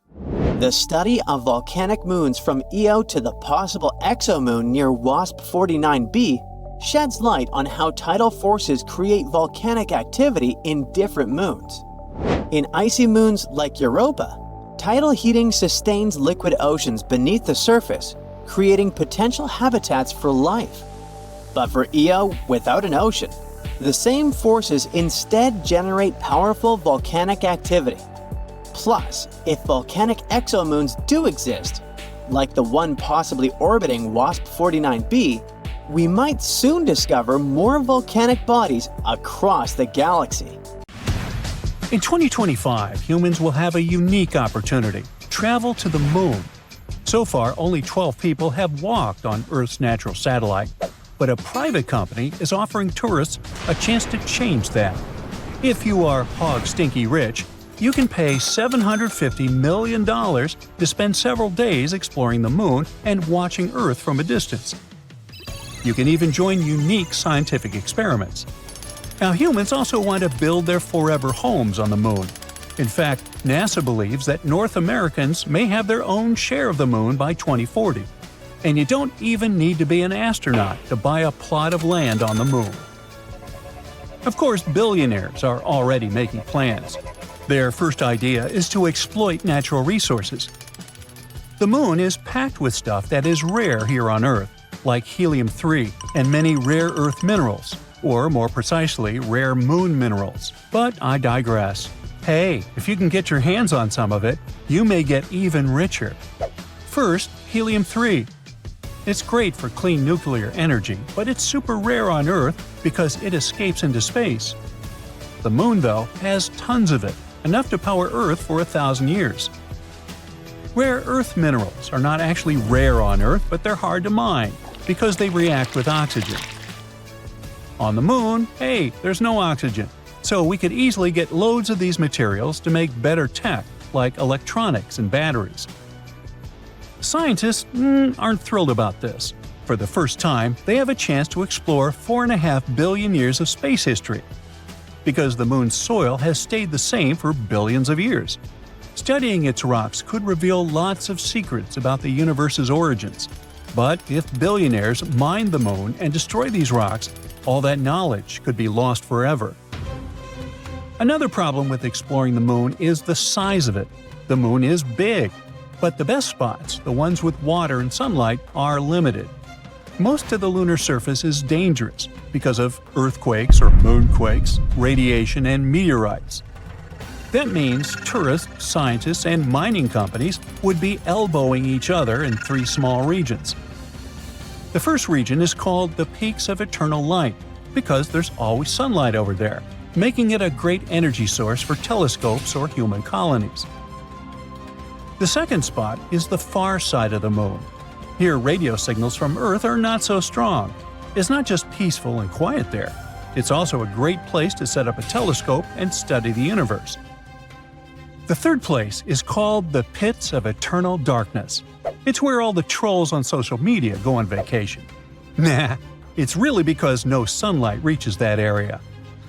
The study of volcanic moons from Io to the possible exomoon near WASP-49b sheds light on how tidal forces create volcanic activity in different moons. In icy moons like Europa, tidal heating sustains liquid oceans beneath the surface, creating potential habitats for life. But for Io without an ocean, the same forces instead generate powerful volcanic activity. Plus, if volcanic exomoons do exist, like the one possibly orbiting WASP-49b, we might soon discover more volcanic bodies across the galaxy. In 2025, humans will have a unique opportunity – travel to the moon. So far, only 12 people have walked on Earth's natural satellite, but a private company is offering tourists a chance to change that. If you are hog-stinky rich, you can pay $750 million to spend several days exploring the moon and watching Earth from a distance. You can even join unique scientific experiments. Now, humans also want to build their forever homes on the moon. In fact, NASA believes that North Americans may have their own share of the moon by 2040. And you don't even need to be an astronaut to buy a plot of land on the moon. Of course, billionaires are already making plans. Their first idea is to exploit natural resources. The moon is packed with stuff that is rare here on Earth, like helium-3 and many rare Earth minerals, or more precisely, rare moon minerals. But I digress. Hey, if you can get your hands on some of it, you may get even richer. First, helium-3. It's great for clean nuclear energy, but it's super rare on Earth because it escapes into space. The moon, though, has tons of it, enough to power Earth for 1,000 years. Rare earth minerals are not actually rare on Earth, but they're hard to mine because they react with oxygen. On the moon, hey, there's no oxygen, so we could easily get loads of these materials to make better tech, like electronics and batteries. Scientists aren't thrilled about this. For the first time, they have a chance to explore 4.5 billion years of space history. Because the moon's soil has stayed the same for billions of years. Studying its rocks could reveal lots of secrets about the universe's origins. But if billionaires mine the moon and destroy these rocks, all that knowledge could be lost forever. Another problem with exploring the moon is the size of it. The moon is big. But the best spots, the ones with water and sunlight, are limited. Most of the lunar surface is dangerous because of earthquakes or moonquakes, radiation, and meteorites. That means tourists, scientists, and mining companies would be elbowing each other in 3 small regions. The first region is called the Peaks of Eternal Light because there's always sunlight over there, making it a great energy source for telescopes or human colonies. The second spot is the far side of the moon. Here, radio signals from Earth are not so strong. It's not just peaceful and quiet there. It's also a great place to set up a telescope and study the universe. The third place is called the Pits of Eternal Darkness. It's where all the trolls on social media go on vacation. Nah, it's really because no sunlight reaches that area.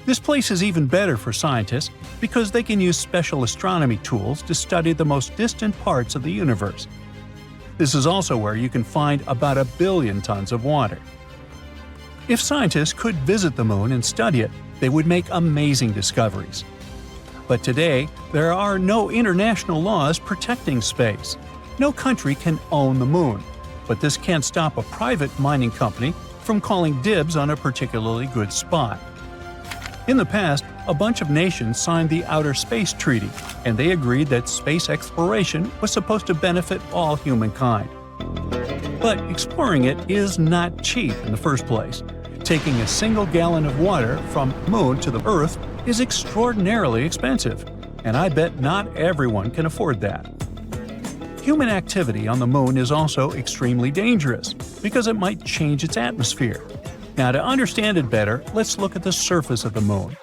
This place is even better for scientists because they can use special astronomy tools to study the most distant parts of the universe. This is also where you can find about 1 billion tons of water. If scientists could visit the moon and study it, they would make amazing discoveries. But today, there are no international laws protecting space. No country can own the moon, but this can't stop a private mining company from calling dibs on a particularly good spot. In the past, a bunch of nations signed the Outer Space Treaty, and they agreed that space exploration was supposed to benefit all humankind. But exploring it is not cheap in the first place. Taking a single gallon of water from the moon to the Earth is extraordinarily expensive, and I bet not everyone can afford that. Human activity on the moon is also extremely dangerous because it might change its atmosphere. Now, to understand it better, let's look at the surface of the moon.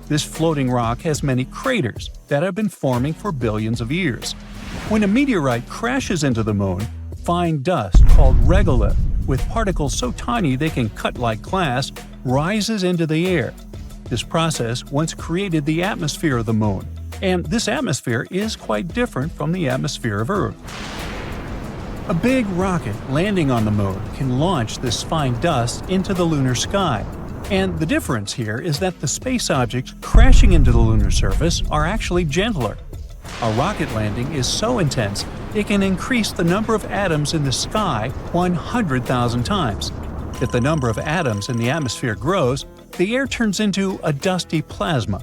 This floating rock has many craters that have been forming for billions of years. When a meteorite crashes into the moon, fine dust called regolith, with particles so tiny they can cut like glass, rises into the air. This process once created the atmosphere of the moon, and this atmosphere is quite different from the atmosphere of Earth. A big rocket landing on the moon can launch this fine dust into the lunar sky, and the difference here is that the space objects crashing into the lunar surface are actually gentler. A rocket landing is so intense it can increase the number of atoms in the sky 100,000 times. If the number of atoms in the atmosphere grows, the air turns into a dusty plasma.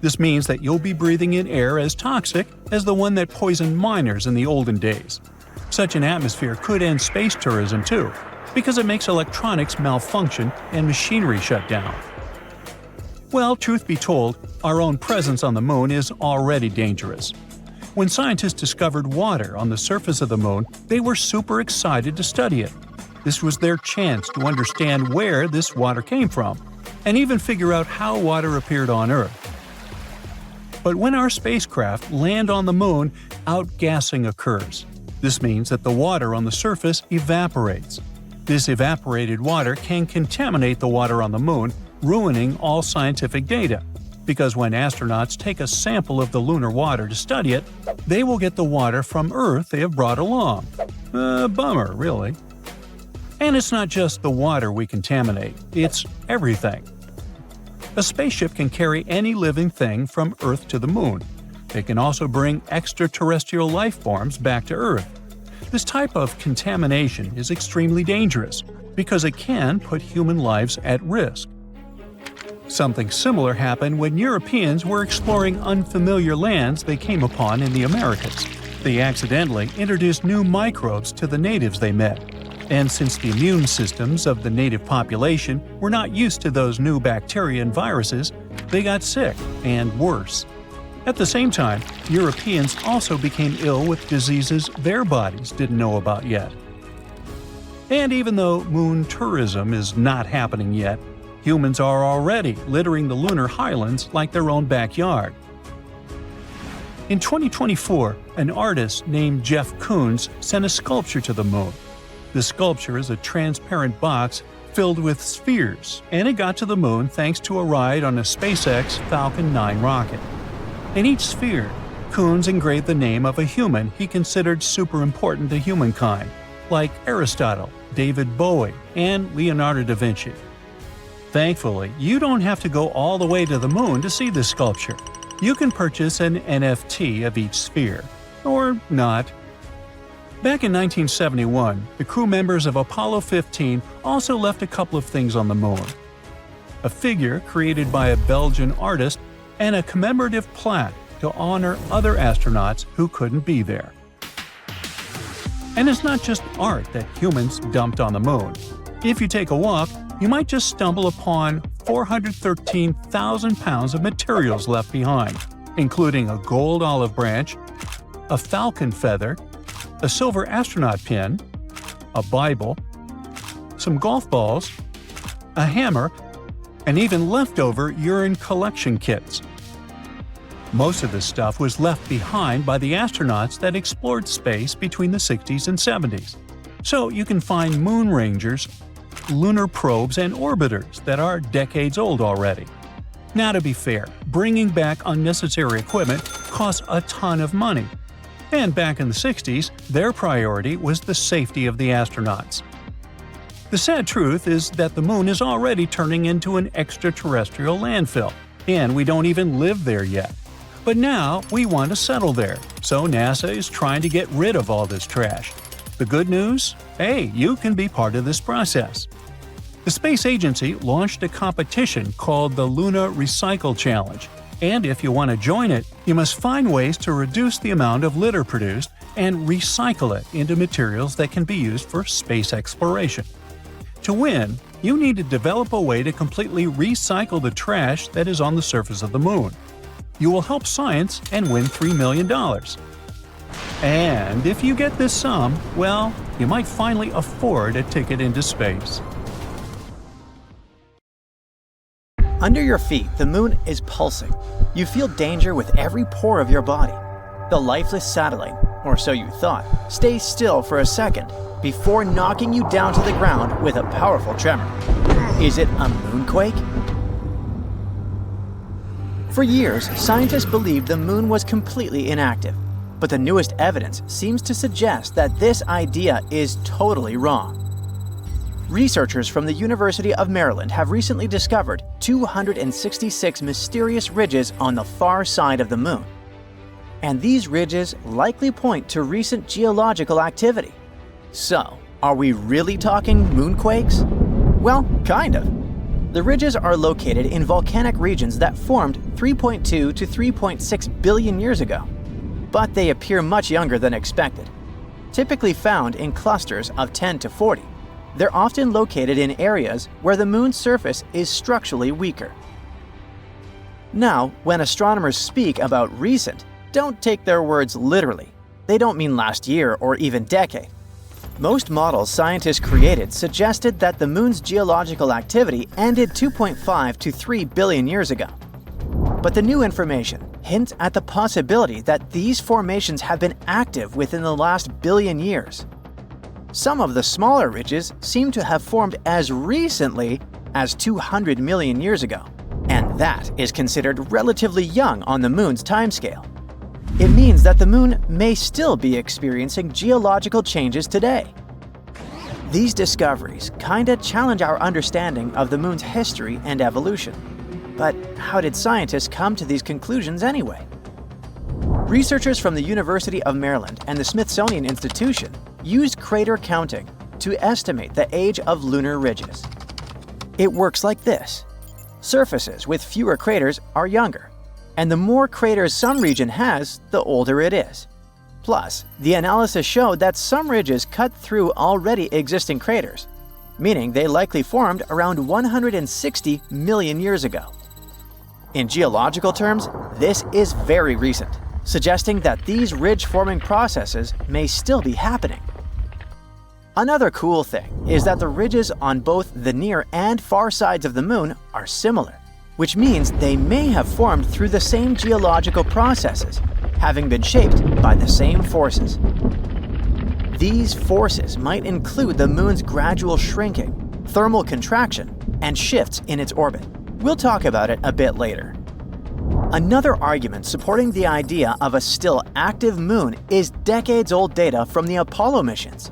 This means that you'll be breathing in air as toxic as the one that poisoned miners in the olden days. Such an atmosphere could end space tourism too, because it makes electronics malfunction and machinery shut down. Well, truth be told, our own presence on the moon is already dangerous. When scientists discovered water on the surface of the moon, they were super excited to study it. This was their chance to understand where this water came from, and even figure out how water appeared on Earth. But when our spacecraft land on the moon, outgassing occurs. This means that the water on the surface evaporates. This evaporated water can contaminate the water on the Moon, ruining all scientific data. Because when astronauts take a sample of the lunar water to study it, they will get the water from Earth they have brought along. Bummer, really. And it's not just the water we contaminate, it's everything. A spaceship can carry any living thing from Earth to the Moon. It can also bring extraterrestrial life forms back to Earth. This type of contamination is extremely dangerous because it can put human lives at risk. Something similar happened when Europeans were exploring unfamiliar lands they came upon in the Americas. They accidentally introduced new microbes to the natives they met. And since the immune systems of the native population were not used to those new bacteria and viruses, they got sick and worse. At the same time, Europeans also became ill with diseases their bodies didn't know about yet. And even though moon tourism is not happening yet, humans are already littering the lunar highlands like their own backyard. In 2024, an artist named Jeff Koons sent a sculpture to the Moon. The sculpture is a transparent box filled with spheres, and it got to the Moon thanks to a ride on a SpaceX Falcon 9 rocket. In each sphere, Koons engraved the name of a human he considered super important to humankind, like Aristotle, David Bowie, and Leonardo da Vinci. Thankfully, you don't have to go all the way to the Moon to see this sculpture. You can purchase an NFT of each sphere. Or not. Back in 1971, the crew members of Apollo 15 also left a couple of things on the Moon. A figure created by a Belgian artist and a commemorative plaque to honor other astronauts who couldn't be there. And it's not just art that humans dumped on the Moon. If you take a walk, you might just stumble upon 413,000 pounds of materials left behind, including a gold olive branch, a falcon feather, a silver astronaut pin, a Bible, some golf balls, a hammer, and even leftover urine collection kits. Most of this stuff was left behind by the astronauts that explored space between the 60s and 70s. So you can find moon rangers, lunar probes, and orbiters that are decades old already. Now, to be fair, bringing back unnecessary equipment costs a ton of money. And back in the 60s, their priority was the safety of the astronauts. The sad truth is that the Moon is already turning into an extraterrestrial landfill, and we don't even live there yet. But now we want to settle there, so NASA is trying to get rid of all this trash. The good news? Hey, you can be part of this process. The space agency launched a competition called the Lunar Recycle Challenge, and if you want to join it, you must find ways to reduce the amount of litter produced and recycle it into materials that can be used for space exploration. To win, you need to develop a way to completely recycle the trash that is on the surface of the Moon. You will help science and win $3 million. And if you get this sum, well, you might finally afford a ticket into space. Under your feet, the Moon is pulsing. You feel danger with every pore of your body. The lifeless satellite, or so you thought, stays still for a second before knocking you down to the ground with a powerful tremor. Is it a moonquake? For years, scientists believed the Moon was completely inactive, but the newest evidence seems to suggest that this idea is totally wrong. Researchers from the University of Maryland have recently discovered 266 mysterious ridges on the far side of the Moon. And these ridges likely point to recent geological activity. So, are we really talking moonquakes? Well, kind of. The ridges are located in volcanic regions that formed 3.2 to 3.6 billion years ago. But they appear much younger than expected. Typically found in clusters of 10 to 40, they're often located in areas where the Moon's surface is structurally weaker. Now, when astronomers speak about recent, don't take their words literally. They don't mean last year or even decade. Most models scientists created suggested that the Moon's geological activity ended 2.5 to 3 billion years ago. But the new information hints at the possibility that these formations have been active within the last billion years. Some of the smaller ridges seem to have formed as recently as 200 million years ago, and that is considered relatively young on the Moon's timescale. It means that the Moon may still be experiencing geological changes today. These discoveries kinda challenge our understanding of the Moon's history and evolution. But how did scientists come to these conclusions anyway? Researchers from the University of Maryland and the Smithsonian Institution used crater counting to estimate the age of lunar ridges. It works like this. Surfaces with fewer craters are younger, and the more craters some region has, the older it is. Plus, the analysis showed that some ridges cut through already existing craters, meaning they likely formed around 160 million years ago. In geological terms, this is very recent, suggesting that these ridge-forming processes may still be happening. Another cool thing is that the ridges on both the near and far sides of the Moon are similar, which means they may have formed through the same geological processes, having been shaped by the same forces. These forces might include the Moon's gradual shrinking, thermal contraction, and shifts in its orbit. We'll talk about it a bit later. Another argument supporting the idea of a still active Moon is decades-old data from the Apollo missions.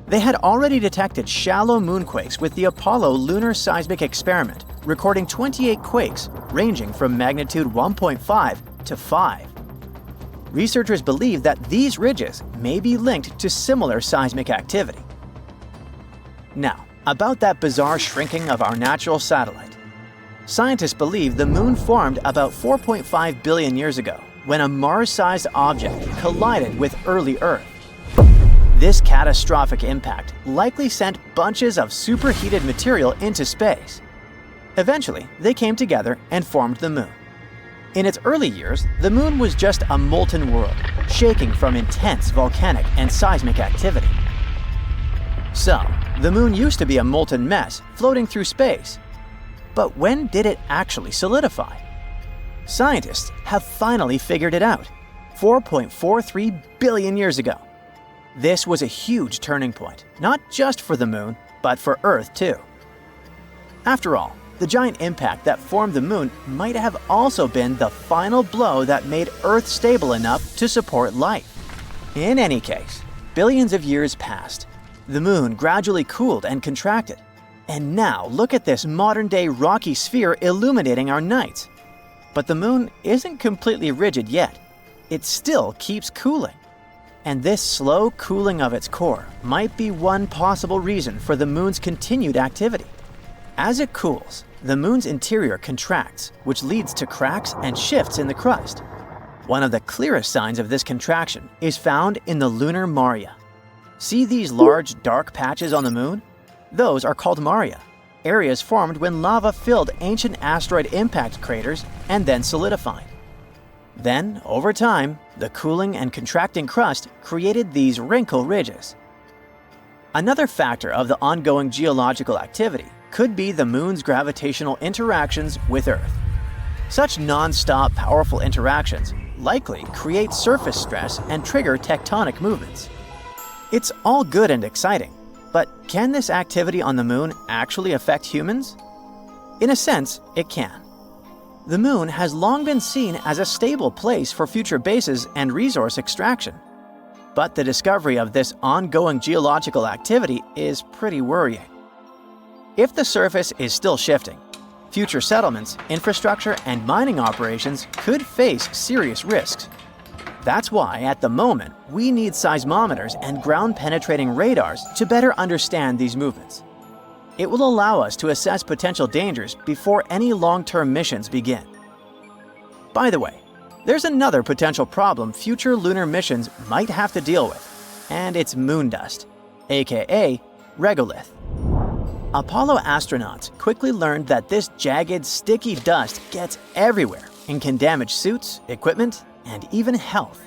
They had already detected shallow moonquakes with the Apollo Lunar Seismic Experiment, recording 28 quakes ranging from magnitude 1.5 to 5. Researchers believe that these ridges may be linked to similar seismic activity. Now, about that bizarre shrinking of our natural satellite. Scientists believe the Moon formed about 4.5 billion years ago when a Mars-sized object collided with early Earth. This catastrophic impact likely sent bunches of superheated material into space. Eventually, they came together and formed the Moon. In its early years, the Moon was just a molten world, shaking from intense volcanic and seismic activity. So, the Moon used to be a molten mess floating through space. But when did it actually solidify? Scientists have finally figured it out, 4.43 billion years ago. This was a huge turning point, not just for the Moon, but for Earth too. After all, the giant impact that formed the Moon might have also been the final blow that made Earth stable enough to support life. In any case, billions of years passed. The Moon gradually cooled and contracted. And now look at this modern-day rocky sphere illuminating our nights. But the Moon isn't completely rigid yet. It still keeps cooling. And this slow cooling of its core might be one possible reason for the Moon's continued activity. As it cools, the Moon's interior contracts, which leads to cracks and shifts in the crust. One of the clearest signs of this contraction is found in the lunar maria. See these large, dark patches on the Moon? Those are called maria, areas formed when lava filled ancient asteroid impact craters and then solidified. Then, over time, the cooling and contracting crust created these wrinkle ridges. Another factor of the ongoing geological activity could be the Moon's gravitational interactions with Earth. Such non-stop powerful interactions likely create surface stress and trigger tectonic movements. It's all good and exciting, but can this activity on the Moon actually affect humans? In a sense, it can. The Moon has long been seen as a stable place for future bases and resource extraction. But the discovery of this ongoing geological activity is pretty worrying. If the surface is still shifting, future settlements, infrastructure, and mining operations could face serious risks. That's why, at the moment, we need seismometers and ground-penetrating radars to better understand these movements. It will allow us to assess potential dangers before any long-term missions begin. By the way, there's another potential problem future lunar missions might have to deal with, and it's moon dust, aka regolith. Apollo astronauts quickly learned that this jagged, sticky dust gets everywhere and can damage suits, equipment, and even health.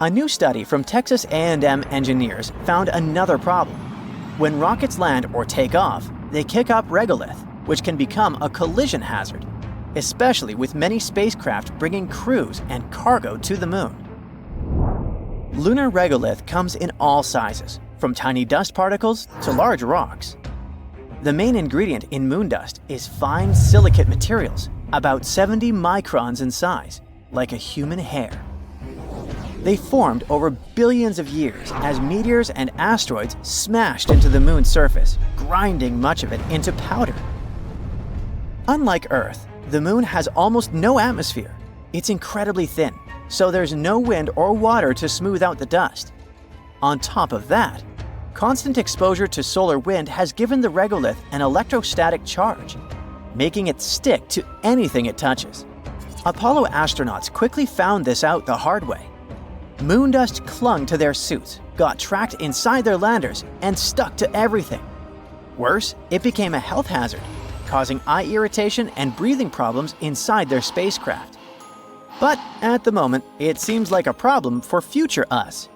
A new study from Texas A&M engineers found another problem. When rockets land or take off, they kick up regolith, which can become a collision hazard, especially with many spacecraft bringing crews and cargo to the Moon. Lunar regolith comes in all sizes, from tiny dust particles to large rocks. The main ingredient in moon dust is fine silicate materials, about 70 microns in size, like a human hair. They formed over billions of years as meteors and asteroids smashed into the moon's surface, grinding much of it into powder. Unlike Earth, the moon has almost no atmosphere. It's incredibly thin, so there's no wind or water to smooth out the dust. On top of that, constant exposure to solar wind has given the regolith an electrostatic charge, making it stick to anything it touches. Apollo astronauts quickly found this out the hard way. Moon dust clung to their suits, got trapped inside their landers, and stuck to everything. Worse, it became a health hazard, causing eye irritation and breathing problems inside their spacecraft. But at the moment, it seems like a problem for future us.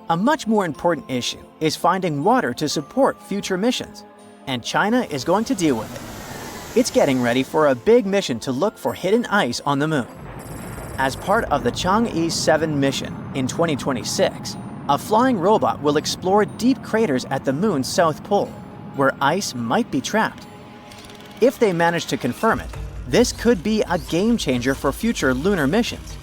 A much more important issue is finding water to support future missions, and China is going to deal with it. It's getting ready for a big mission to look for hidden ice on the moon. As part of the Chang'e 7 mission in 2026, a flying robot will explore deep craters at the moon's south pole, where ice might be trapped. If they manage to confirm it, this could be a game changer for future lunar missions.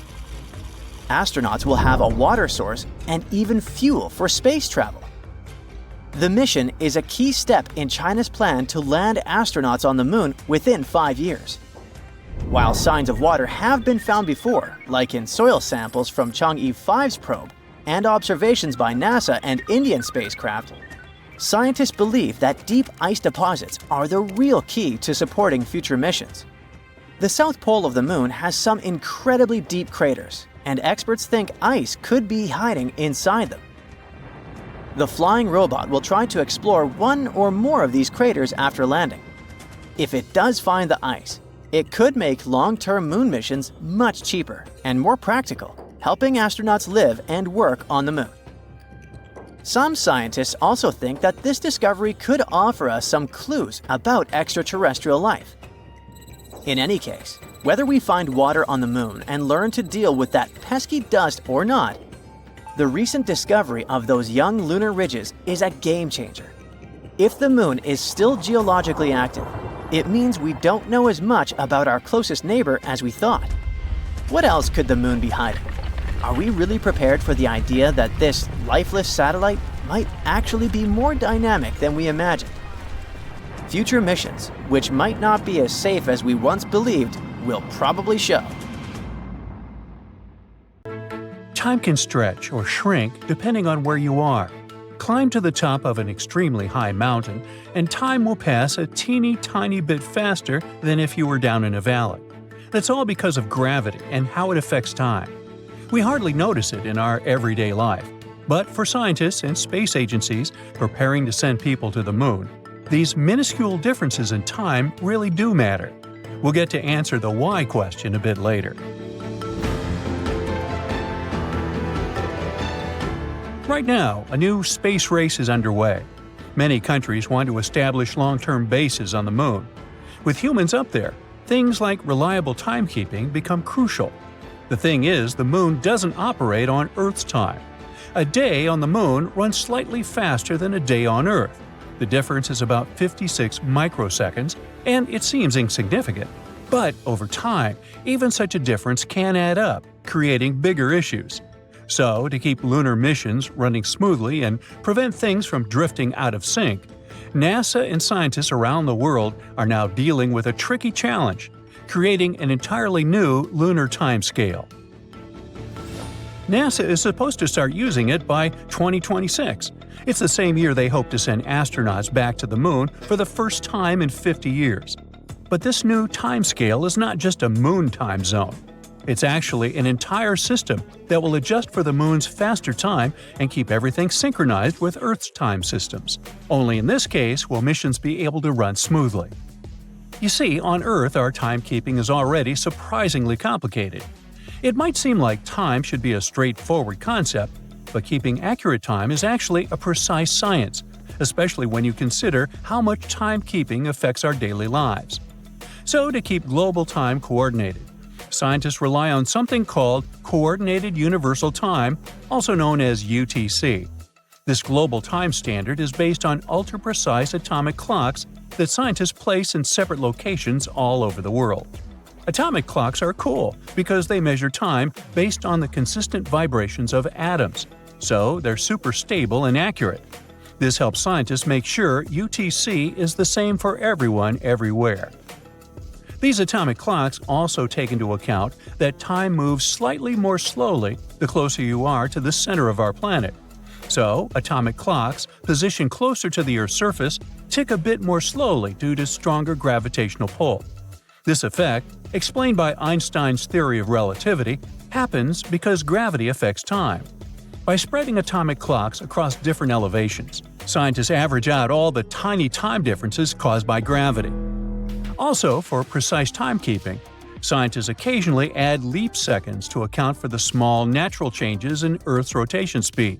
Astronauts will have a water source and even fuel for space travel. The mission is a key step in China's plan to land astronauts on the moon within 5 years. While signs of water have been found before, like in soil samples from Chang'e 5's probe and observations by NASA and Indian spacecraft, scientists believe that deep ice deposits are the real key to supporting future missions. The south pole of the moon has some incredibly deep craters, and experts think ice could be hiding inside them. The flying robot will try to explore one or more of these craters after landing. If it does find the ice, it could make long-term moon missions much cheaper and more practical, helping astronauts live and work on the moon. Some scientists also think that this discovery could offer us some clues about extraterrestrial life. In any case, whether we find water on the moon and learn to deal with that pesky dust or not, the recent discovery of those young lunar ridges is a game changer. If the moon is still geologically active, it means we don't know as much about our closest neighbor as we thought. What else could the moon be hiding? Are we really prepared for the idea that this lifeless satellite might actually be more dynamic than we imagined? Future missions, which might not be as safe as we once believed, will probably show. Time can stretch or shrink depending on where you are. Climb to the top of an extremely high mountain, and time will pass a teeny tiny bit faster than if you were down in a valley. That's all because of gravity and how it affects time. We hardly notice it in our everyday life, but for scientists and space agencies preparing to send people to the moon, these minuscule differences in time really do matter. We'll get to answer the why question a bit later. Right now, a new space race is underway. Many countries want to establish long-term bases on the moon. With humans up there, things like reliable timekeeping become crucial. The thing is, the moon doesn't operate on Earth's time. A day on the moon runs slightly faster than a day on Earth. The difference is about 56 microseconds, and it seems insignificant. But over time, even such a difference can add up, creating bigger issues. So, to keep lunar missions running smoothly and prevent things from drifting out of sync, NASA and scientists around the world are now dealing with a tricky challenge: creating an entirely new lunar timescale. NASA is supposed to start using it by 2026. It's the same year they hope to send astronauts back to the moon for the first time in 50 years. But this new timescale is not just a moon time zone. It's actually an entire system that will adjust for the moon's faster time and keep everything synchronized with Earth's time systems. Only in this case will missions be able to run smoothly. You see, on Earth our timekeeping is already surprisingly complicated. It might seem like time should be a straightforward concept, but keeping accurate time is actually a precise science, especially when you consider how much timekeeping affects our daily lives. So, to keep global time coordinated, scientists rely on something called Coordinated Universal Time, also known as UTC. This global time standard is based on ultra-precise atomic clocks that scientists place in separate locations all over the world. Atomic clocks are cool because they measure time based on the consistent vibrations of atoms, so they're super stable and accurate. This helps scientists make sure UTC is the same for everyone everywhere. These atomic clocks also take into account that time moves slightly more slowly the closer you are to the center of our planet. So, atomic clocks positioned closer to the Earth's surface tick a bit more slowly due to stronger gravitational pull. This effect, explained by Einstein's theory of relativity, happens because gravity affects time. By spreading atomic clocks across different elevations, scientists average out all the tiny time differences caused by gravity. Also, for precise timekeeping, scientists occasionally add leap seconds to account for the small natural changes in Earth's rotation speed.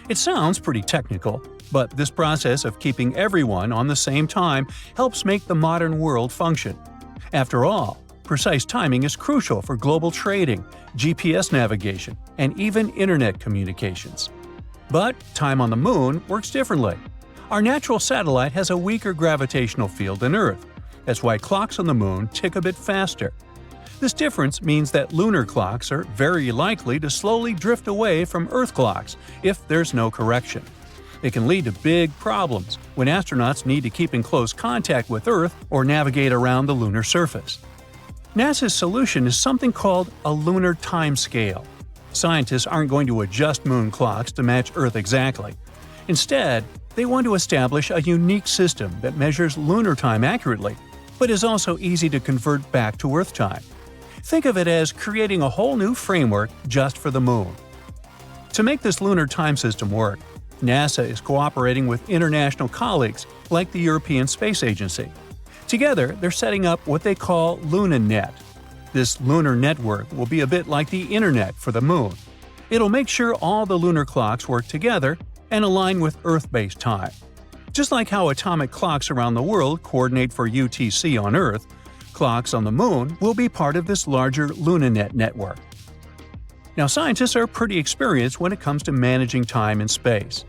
It sounds pretty technical, but this process of keeping everyone on the same time helps make the modern world function. After all, precise timing is crucial for global trading, GPS navigation, and even internet communications. But time on the Moon works differently. Our natural satellite has a weaker gravitational field than Earth. That's why clocks on the Moon tick a bit faster. This difference means that lunar clocks are very likely to slowly drift away from Earth clocks if there's no correction. It can lead to big problems when astronauts need to keep in close contact with Earth or navigate around the lunar surface. NASA's solution is something called a lunar time scale. Scientists aren't going to adjust moon clocks to match Earth exactly. Instead, they want to establish a unique system that measures lunar time accurately, but is also easy to convert back to Earth time. Think of it as creating a whole new framework just for the Moon. To make this lunar time system work, NASA is cooperating with international colleagues like the European Space Agency. Together, they're setting up what they call LunaNet. This lunar network will be a bit like the Internet for the Moon. It'll make sure all the lunar clocks work together and align with Earth-based time. Just like how atomic clocks around the world coordinate for UTC on Earth, clocks on the Moon will be part of this larger LunaNet network. Now, scientists are pretty experienced when it comes to managing time in space.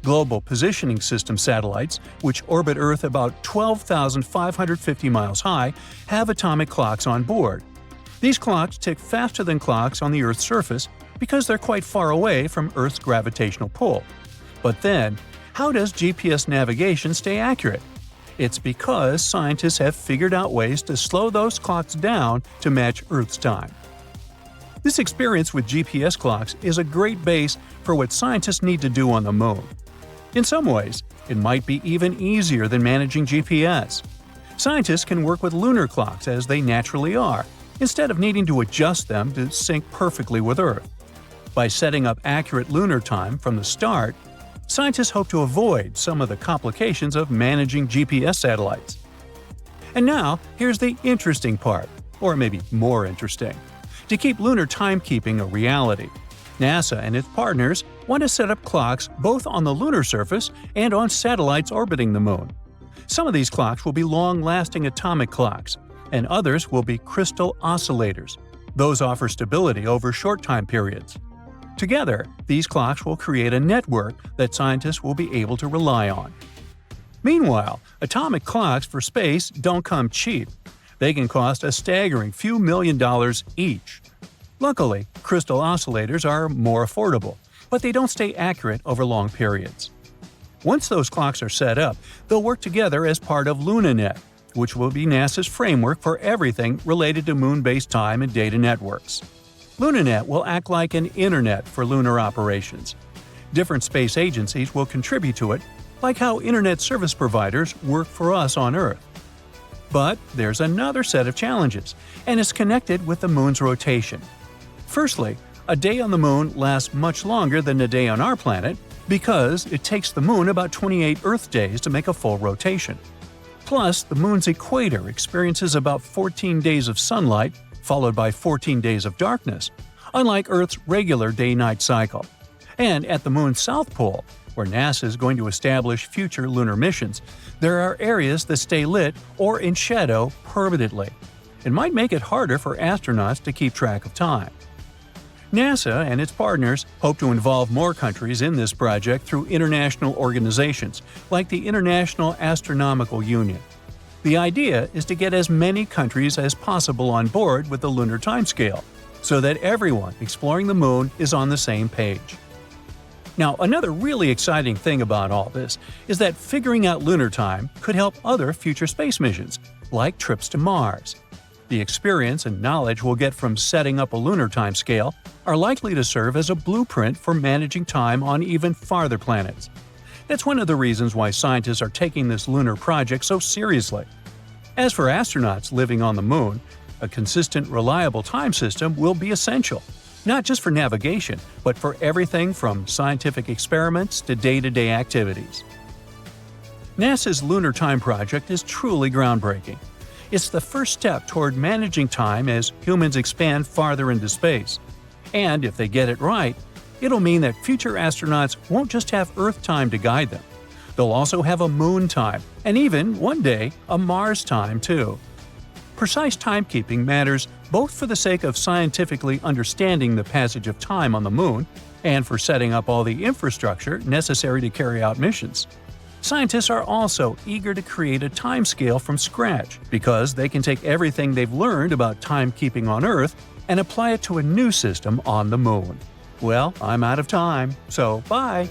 Global Positioning System satellites, which orbit Earth about 12,550 miles high, have atomic clocks on board. These clocks tick faster than clocks on the Earth's surface because they're quite far away from Earth's gravitational pull. But then, how does GPS navigation stay accurate? It's because scientists have figured out ways to slow those clocks down to match Earth's time. This experience with GPS clocks is a great base for what scientists need to do on the Moon. In some ways, it might be even easier than managing GPS. Scientists can work with lunar clocks as they naturally are, instead of needing to adjust them to sync perfectly with Earth. By setting up accurate lunar time from the start, scientists hope to avoid some of the complications of managing GPS satellites. And now, here's the interesting part, or maybe more interesting. To keep lunar timekeeping a reality, NASA and its partners want to set up clocks both on the lunar surface and on satellites orbiting the Moon. Some of these clocks will be long-lasting atomic clocks, and others will be crystal oscillators. Those offer stability over short time periods. Together, these clocks will create a network that scientists will be able to rely on. Meanwhile, atomic clocks for space don't come cheap. They can cost a staggering few $1,000,000 each. Luckily, crystal oscillators are more affordable, but they don't stay accurate over long periods. Once those clocks are set up, they'll work together as part of LunaNet, which will be NASA's framework for everything related to moon-based time and data networks. LunaNet will act like an internet for lunar operations. Different space agencies will contribute to it, like how internet service providers work for us on Earth. But there's another set of challenges, and it's connected with the Moon's rotation. Firstly, a day on the Moon lasts much longer than a day on our planet because it takes the Moon about 28 Earth days to make a full rotation. Plus, the Moon's equator experiences about 14 days of sunlight, followed by 14 days of darkness, unlike Earth's regular day-night cycle. And at the Moon's south pole, where NASA is going to establish future lunar missions, there are areas that stay lit or in shadow permanently. It might make it harder for astronauts to keep track of time. NASA and its partners hope to involve more countries in this project through international organizations, like the International Astronomical Union. The idea is to get as many countries as possible on board with the lunar timescale, so that everyone exploring the moon is on the same page. Now, another really exciting thing about all this is that figuring out lunar time could help other future space missions, like trips to Mars. The experience and knowledge we'll get from setting up a lunar timescale are likely to serve as a blueprint for managing time on even farther planets. That's one of the reasons why scientists are taking this lunar project so seriously. As for astronauts living on the moon, a consistent, reliable time system will be essential, not just for navigation, but for everything from scientific experiments to day-to-day activities. NASA's Lunar Time Project is truly groundbreaking. It's the first step toward managing time as humans expand farther into space. And if they get it right, it'll mean that future astronauts won't just have Earth time to guide them. They'll also have a moon time, and even, one day, a Mars time too. Precise timekeeping matters both for the sake of scientifically understanding the passage of time on the moon and for setting up all the infrastructure necessary to carry out missions. Scientists are also eager to create a timescale from scratch because they can take everything they've learned about timekeeping on Earth and apply it to a new system on the moon. Well, I'm out of time, so bye!